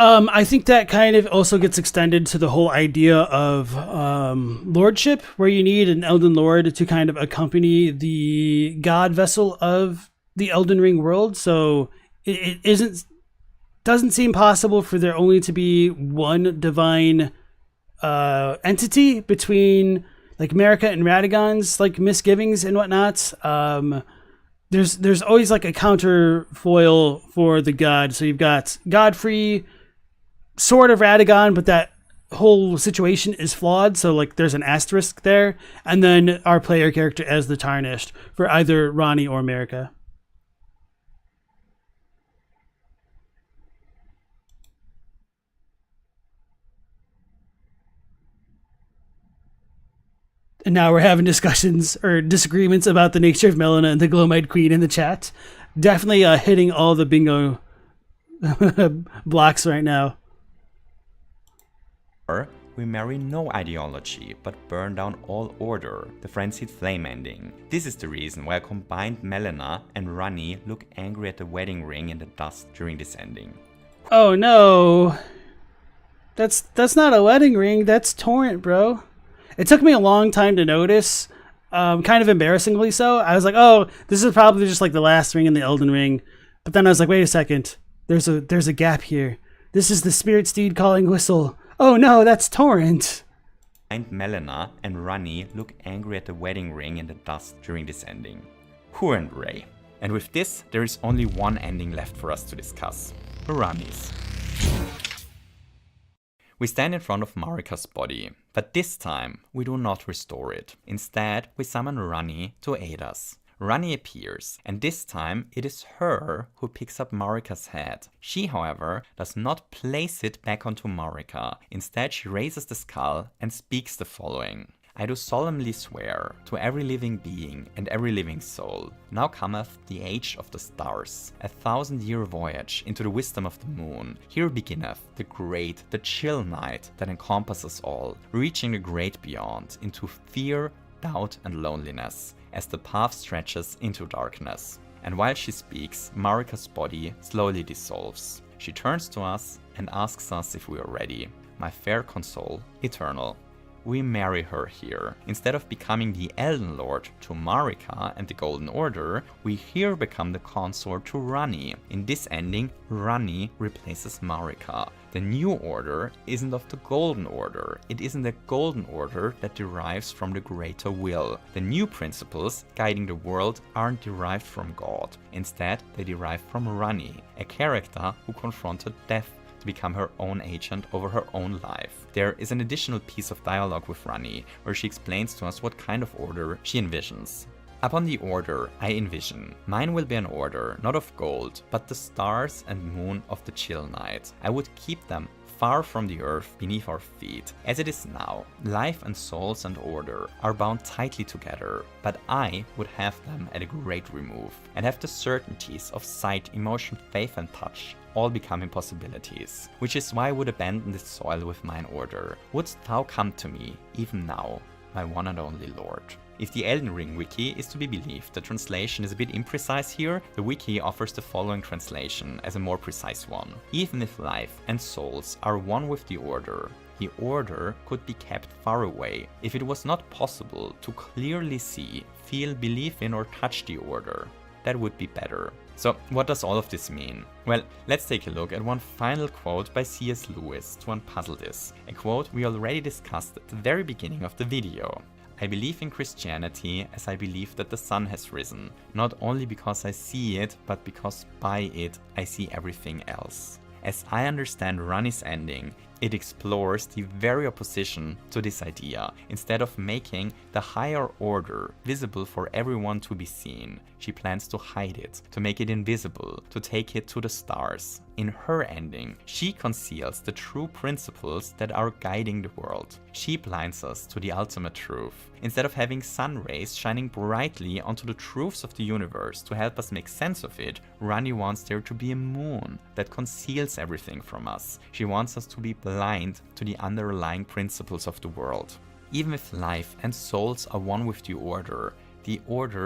I think that kind of also gets extended to the whole idea of lordship, where you need an Elden Lord to kind of accompany the god vessel of the Elden Ring world. So it doesn't seem possible for there only to be one divine entity between like Marika and Radagon's like misgivings and whatnot. There's always like a counterfoil for the god. So you've got Godfrey, sort of Radagon, but that whole situation is flawed, so like there's an asterisk there, and then our player character as the Tarnished for either Rani or Marika. And now we're having discussions or disagreements about the nature of Melina and the Glowmite Queen in the chat. Definitely hitting all the bingo blocks right now. We marry no ideology, but burn down all order, the Frenzied Flame ending. This is the reason why I combined Melina and Rani look angry at the wedding ring in the dust during this ending. Oh no. That's not a wedding ring, that's Torrent, bro. It took me a long time to notice, kind of embarrassingly so. I was like, oh, this is probably just like the last ring in the Elden Ring. But then I was like, wait a second, there's a gap here. This is the Spirit Steed calling whistle. Oh no, that's Torrent. And Melina and Rani look angry at the wedding ring in the dust during this ending. Who and Ray. And with this, there is only one ending left for us to discuss. Rani's. We stand in front of Marika's body, but this time we do not restore it. Instead, we summon Rani to aid us. Rani appears, and this time it is her who picks up Marika's head. She, however, does not place it back onto Marika. Instead, she raises the skull and speaks the following. I do solemnly swear to every living being and every living soul, now cometh the age of the stars, 1,000-year voyage into the wisdom of the moon. Here beginneth the great, the chill night that encompasses all, reaching the great beyond, into fear, doubt and loneliness, as the path stretches into darkness. And while she speaks, Marika's body slowly dissolves. She turns to us and asks us if we are ready. My fair console, eternal. We marry her here. Instead of becoming the Elden Lord to Marika and the Golden Order, we here become the consort to Ranni. In this ending, Ranni replaces Marika. The new order isn't of the Golden Order. It isn't a Golden Order that derives from the greater will. The new principles guiding the world aren't derived from God. Instead, they derive from Ranni, a character who confronted death to become her own agent over her own life. There is an additional piece of dialogue with Ranni, where she explains to us what kind of order she envisions. Upon the order I envision, mine will be an order not of gold, but the stars and moon of the chill night. I would keep them far from the earth beneath our feet. As it is now, life and souls and order are bound tightly together, but I would have them at a great remove, and have the certainties of sight, emotion, faith and touch all become impossibilities, which is why I would abandon this soil with mine order. Wouldst thou come to me, even now, my one and only Lord? If the Elden Ring wiki is to be believed, the translation is a bit imprecise here. The wiki offers the following translation as a more precise one. Even if life and souls are one with the order could be kept far away. If it was not possible to clearly see, feel, believe in or touch the order, that would be better. So what does all of this mean? Well, let's take a look at one final quote by C.S. Lewis to unpuzzle this. A quote we already discussed at the very beginning of the video. I believe in Christianity as I believe that the sun has risen, not only because I see it, but because by it I see everything else. As I understand Ranni's ending, it explores the very opposition to this idea. Instead of making the higher order visible for everyone to be seen, she plans to hide it, to make it invisible, to take it to the stars. In her ending, she conceals the true principles that are guiding the world. She blinds us to the ultimate truth. Instead of having sun rays shining brightly onto the truths of the universe to help us make sense of it, Ranni wants there to be a moon that conceals everything from us. She wants us to be blind to the underlying principles of the world. Even if life and souls are one with the order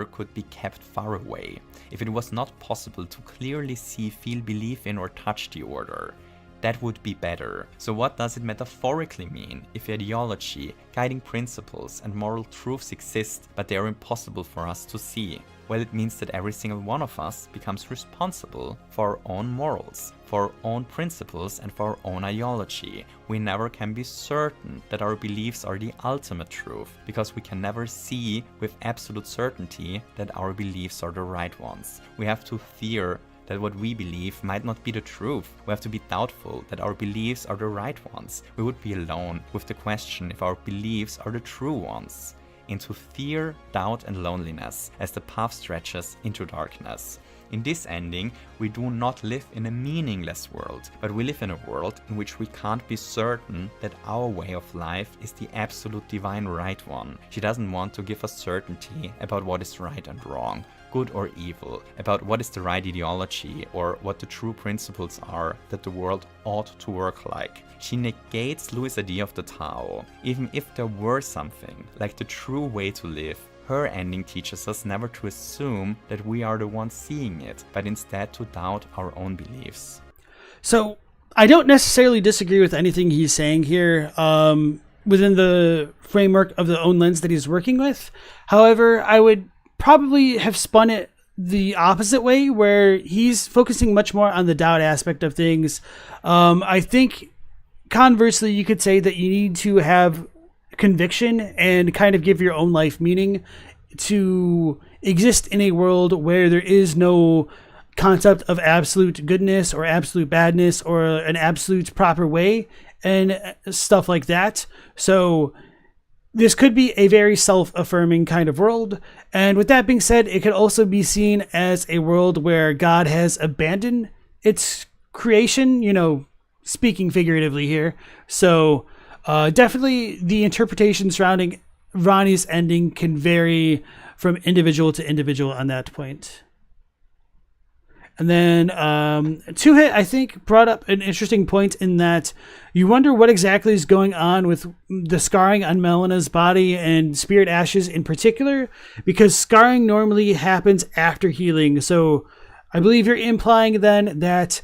could be kept far away. If it was not possible to clearly see, feel, believe in or touch the order, that would be better. So what does it metaphorically mean if ideology, guiding principles and moral truths exist, but they are impossible for us to see? Well, it means that every single one of us becomes responsible for our own morals, for our own principles and for our own ideology. We never can be certain that our beliefs are the ultimate truth, because we can never see with absolute certainty that our beliefs are the right ones. We have to fear that what we believe might not be the truth. We have to be doubtful that our beliefs are the right ones. We would be alone with the question if our beliefs are the true ones. Into fear, doubt and loneliness as the path stretches into darkness. In this ending, we do not live in a meaningless world, but we live in a world in which we can't be certain that our way of life is the absolute divine right one. She doesn't want to give us certainty about what is right and wrong, good or evil, about what is the right ideology or what the true principles are that the world ought to work like. She negates Louis' idea of the Tao. Even if there were something like the true way to live, her ending teaches us never to assume that we are the ones seeing it, but instead to doubt our own beliefs. So I don't necessarily disagree with anything he's saying here within the framework of the own lens that he's working with. However, I would probably have spun it the opposite way, where he's focusing much more on the doubt aspect of things. I think conversely, you could say that you need to have conviction and kind of give your own life meaning to exist in a world where there is no concept of absolute goodness or absolute badness or an absolute proper way and stuff like that. So this could be a very self-affirming kind of world. And with that being said, it could also be seen as a world where God has abandoned its creation, speaking figuratively here. So definitely the interpretation surrounding Ranni's ending can vary from individual to individual on that point. And then Two-Hit, I think, brought up an interesting point in that you wonder what exactly is going on with the scarring on Melena's body and spirit ashes in particular, because scarring normally happens after healing. So I believe you're implying then that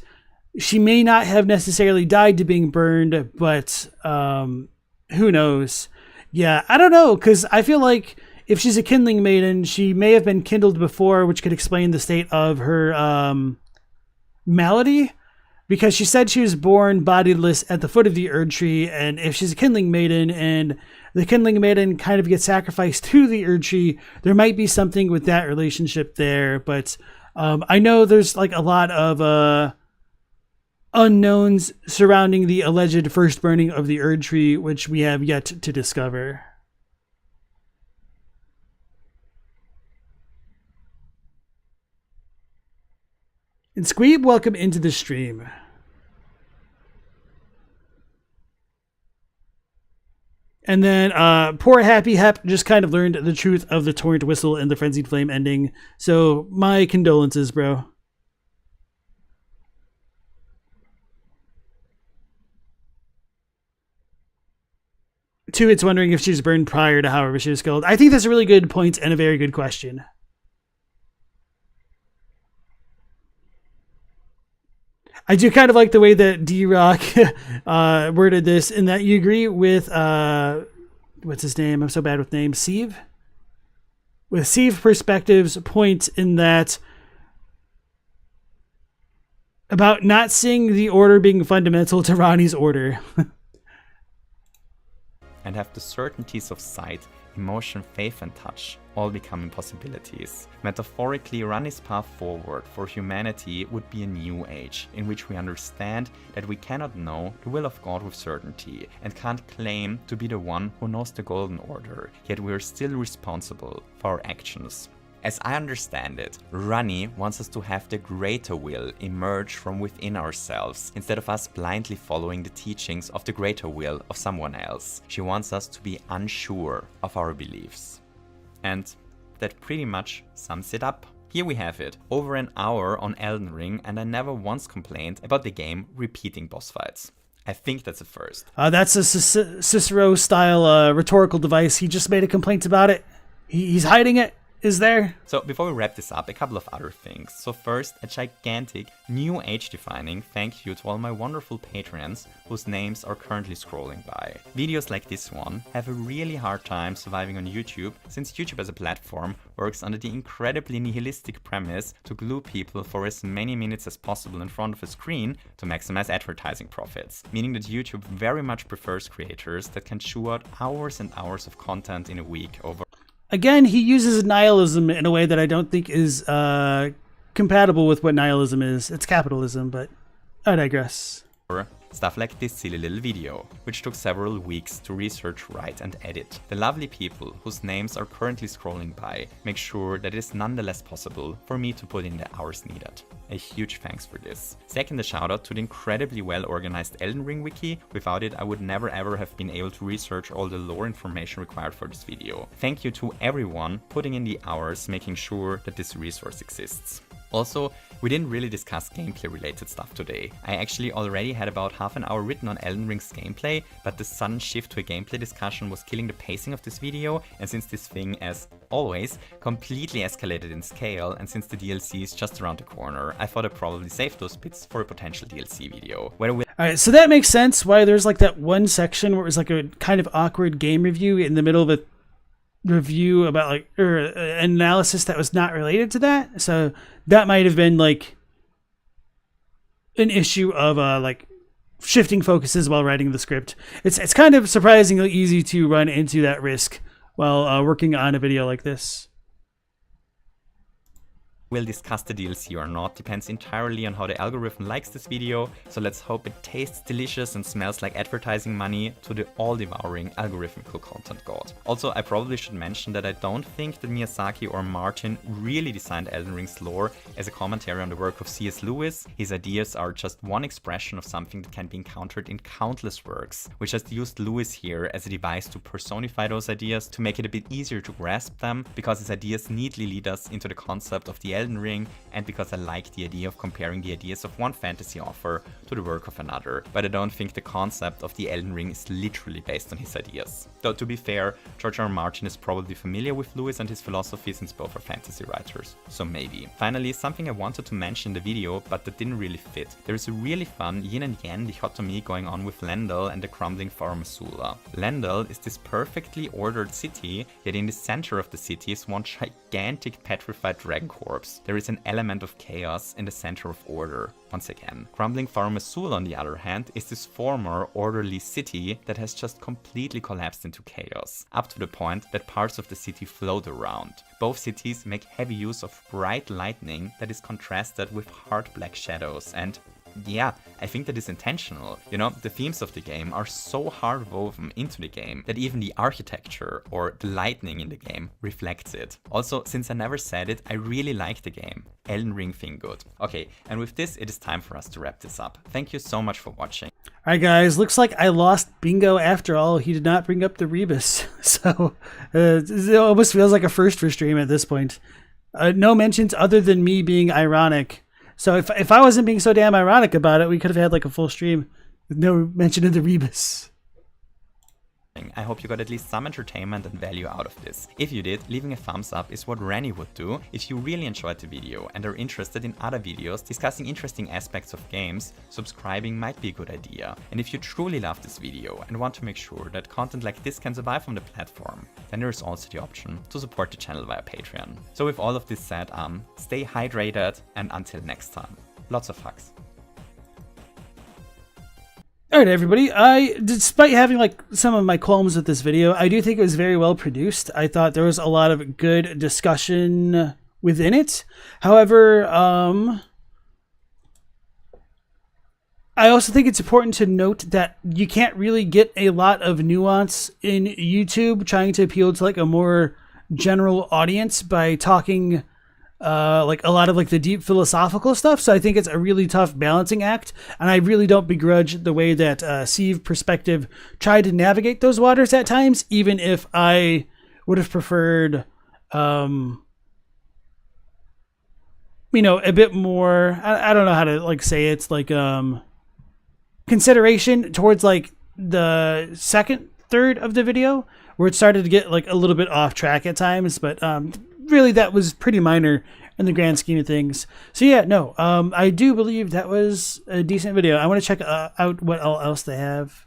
she may not have necessarily died to being burned, but who knows? Yeah, I don't know, because I feel like if she's a kindling maiden, she may have been kindled before, which could explain the state of her malady, because she said she was born bodiless at the foot of the Erdtree, and if she's a kindling maiden and the kindling maiden kind of gets sacrificed to the Erdtree, there might be something with that relationship there. But I know there's like a lot of unknowns surrounding the alleged first burning of the Erdtree, which we have yet to discover. And Squeeb, welcome into the stream. And then poor Happy Hep just kind of learned the truth of the Torrent Whistle and the Frenzied Flame ending. So my condolences, bro. Two, it's wondering if she's burned prior to however she was killed. I think that's a really good point and a very good question. I do kind of like the way that D-Rock worded this, in that you agree with, what's his name? I'm so bad with names. Sieve? With Sieve Perspective's point in that about not seeing the order being fundamental to Ronnie's order. And have the certainties of sight, emotion, faith and touch all become impossibilities. Metaphorically, Ronnie's path forward for humanity would be a new age, in which we understand that we cannot know the will of God with certainty, and can't claim to be the one who knows the golden order, yet we are still responsible for our actions. As I understand it, Ronnie wants us to have the greater will emerge from within ourselves, instead of us blindly following the teachings of the greater will of someone else. She wants us to be unsure of our beliefs. And that pretty much sums it up. Here we have it, over an hour on Elden Ring, and I never once complained about the game repeating boss fights. I think that's a first. That's a Cicero-style rhetorical device. He just made a complaint about it. He's hiding it. Is there? So before we wrap this up, a couple of other things. So first, a gigantic, new age-defining thank you to all my wonderful patrons whose names are currently scrolling by. Videos like this one have a really hard time surviving on YouTube, since YouTube as a platform works under the incredibly nihilistic premise to glue people for as many minutes as possible in front of a screen to maximize advertising profits. Meaning that YouTube very much prefers creators that can chew out hours and hours of content in a week over. Again, he uses nihilism in a way that I don't think is compatible with what nihilism is. It's capitalism, but I digress. Stuff like this silly little video, which took several weeks to research, write and edit. The lovely people whose names are currently scrolling by make sure that it is nonetheless possible for me to put in the hours needed. A huge thanks for this. Second, a shout out to the incredibly well organized Elden Ring wiki. Without it, I would never ever have been able to research all the lore information required for this video. Thank you to everyone putting in the hours making sure that this resource exists. Also, we didn't really discuss gameplay related stuff today. I actually already had about half an hour written on Elden Ring's gameplay, but the sudden shift to a gameplay discussion was killing the pacing of this video, and since this thing, as always, completely escalated in scale, and since the DLC is just around the corner, I thought I'd probably save those bits for a potential DLC video. Alright, so that makes sense why there's like that one section where it was like a kind of awkward game review in the middle of a review about like an analysis that was not related to that. So that might have been like an issue of like shifting focuses while writing the script. It's kind of surprisingly easy to run into that risk while working on a video like this. We'll discuss the DLC or not depends entirely on how the algorithm likes this video, so let's hope it tastes delicious and smells like advertising money to the all-devouring algorithmical content god. Also, I probably should mention that I don't think that Miyazaki or Martin really designed Elden Ring's lore as a commentary on the work of C.S. Lewis. His ideas are just one expression of something that can be encountered in countless works. We just used Lewis here as a device to personify those ideas to make it a bit easier to grasp them, because his ideas neatly lead us into the concept of the Elden Ring, and because I like the idea of comparing the ideas of one fantasy author to the work of another, but I don't think the concept of the Elden Ring is literally based on his ideas. Though to be fair, George R. R. Martin is probably familiar with Lewis and his philosophy since both are fantasy writers, so maybe. Finally, something I wanted to mention in the video but that didn't really fit. There is a really fun yin and yang dichotomy going on with Lendl and the crumbling Far Masula. Lendl is this perfectly ordered city, yet in the center of the city is one gigantic petrified dragon corpse. There is an element of chaos in the center of order. Once again, crumbling Far Masula, on the other hand, is this former orderly city that has just completely collapsed into chaos, up to the point that parts of the city float around. Both cities make heavy use of bright lightning that is contrasted with hard black shadows, and yeah, I think that is intentional. You know, the themes of the game are so hard woven into the game that even the architecture or the lightning in the game reflects it. Also, since I never said it, I really like the game. Elden Ring thing good. Okay, and with this, it is time for us to wrap this up. Thank you so much for watching. Alright guys, looks like I lost Bingo after all. He did not bring up the Rebus. So, it almost feels like a first for stream at this point. No mentions other than me being ironic. So if I wasn't being so damn ironic about it, we could have had like a full stream with no mention of the Rebus. I hope you got at least some entertainment and value out of this. If you did, leaving a thumbs up is what Rennie would do. If you really enjoyed the video and are interested in other videos discussing interesting aspects of games, subscribing might be a good idea. And if you truly love this video and want to make sure that content like this can survive on the platform, then there is also the option to support the channel via Patreon. So with all of this said, stay hydrated, and until next time, lots of hugs. Alright everybody, despite having like some of my qualms with this video, I do think it was very well produced. I thought there was a lot of good discussion within it. However, I also think it's important to note that you can't really get a lot of nuance in YouTube trying to appeal to like a more general audience by talking like a lot of like the deep philosophical stuff. So I think it's a really tough balancing act, and I really don't begrudge the way that Sieve Perspective tried to navigate those waters at times, even if I would have preferred you know, a bit more, I don't know how to like say it's like consideration towards like the second third of the video, where it started to get like a little bit off track at times, but really that was pretty minor in the grand scheme of things. So yeah, no, I do believe that was a decent video. I want to check out what else they have.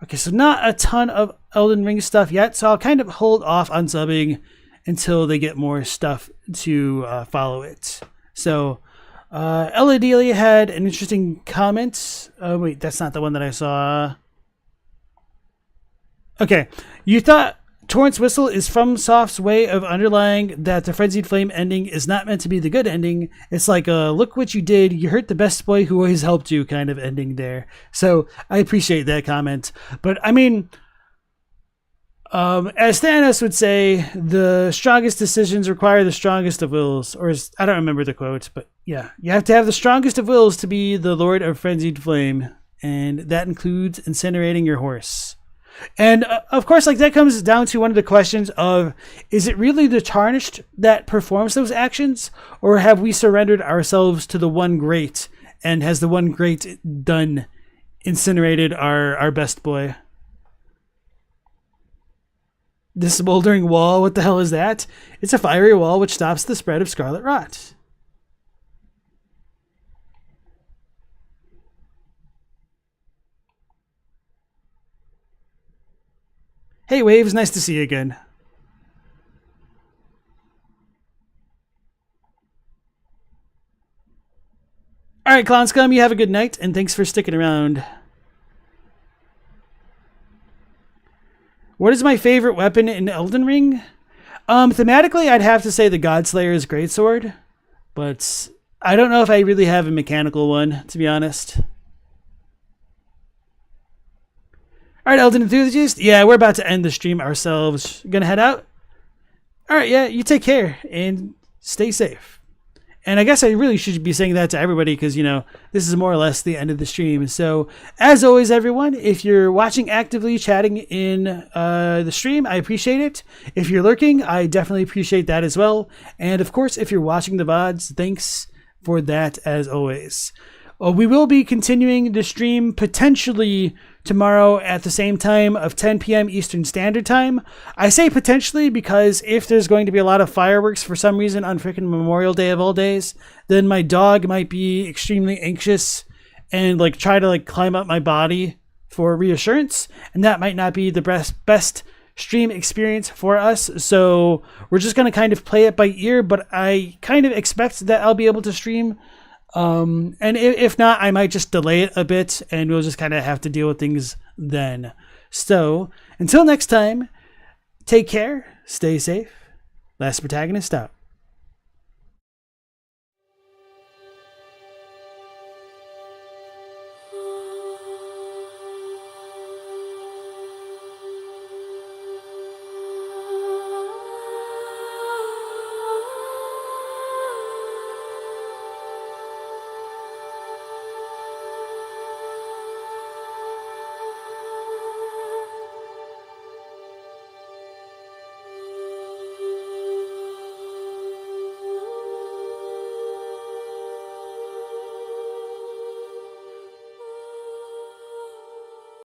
Okay, so not a ton of Elden Ring stuff yet, so I'll kind of hold off on subbing until they get more stuff to follow it. So Ella Delia had an interesting comment. Wait, that's not the one that I saw. Okay, you thought Torrent's Whistle is FromSoft's way of underlying that the Frenzied Flame ending is not meant to be the good ending. It's like a look what you did, you hurt the best boy who always helped you kind of ending there. So I appreciate that comment. But I mean, as Thanos would say, the strongest decisions require the strongest of wills. Or I don't remember the quote, but yeah, you have to have the strongest of wills to be the Lord of Frenzied Flame. And that includes incinerating your horse. And of course, like that comes down to one of the questions of, is it really the Tarnished that performs those actions, or have we surrendered ourselves to the one great, and has the one great done incinerated our best boy? This smoldering wall, what the hell is that? It's a fiery wall which stops the spread of scarlet rot. Hey Waves, nice to see you again. Alright, Clown Scum, you have a good night, and thanks for sticking around. What is my favorite weapon in Elden Ring? Thematically, I'd have to say the Godslayer's Greatsword, but I don't know if I really have a mechanical one, to be honest. Alright, Elden Enthusiast. Yeah, we're about to end the stream ourselves. Gonna head out? Alright, yeah, you take care and stay safe. And I guess I really should be saying that to everybody because, this is more or less the end of the stream. So, as always, everyone, if you're watching actively, chatting in the stream, I appreciate it. If you're lurking, I definitely appreciate that as well. And, of course, if you're watching the VODs, thanks for that as always. We will be continuing the stream potentially tomorrow at the same time of 10 p.m. Eastern Standard Time. I say potentially because if there's going to be a lot of fireworks for some reason on freaking Memorial Day of all days, then my dog might be extremely anxious and try to climb up my body for reassurance, and that might not be the best stream experience for us. So we're just going to kind of play it by ear, but I kind of expect that I'll be able to stream. And if not, I might just delay it a bit and we'll just kind of have to deal with things then. So until next time, take care, stay safe. Last Protagonist out.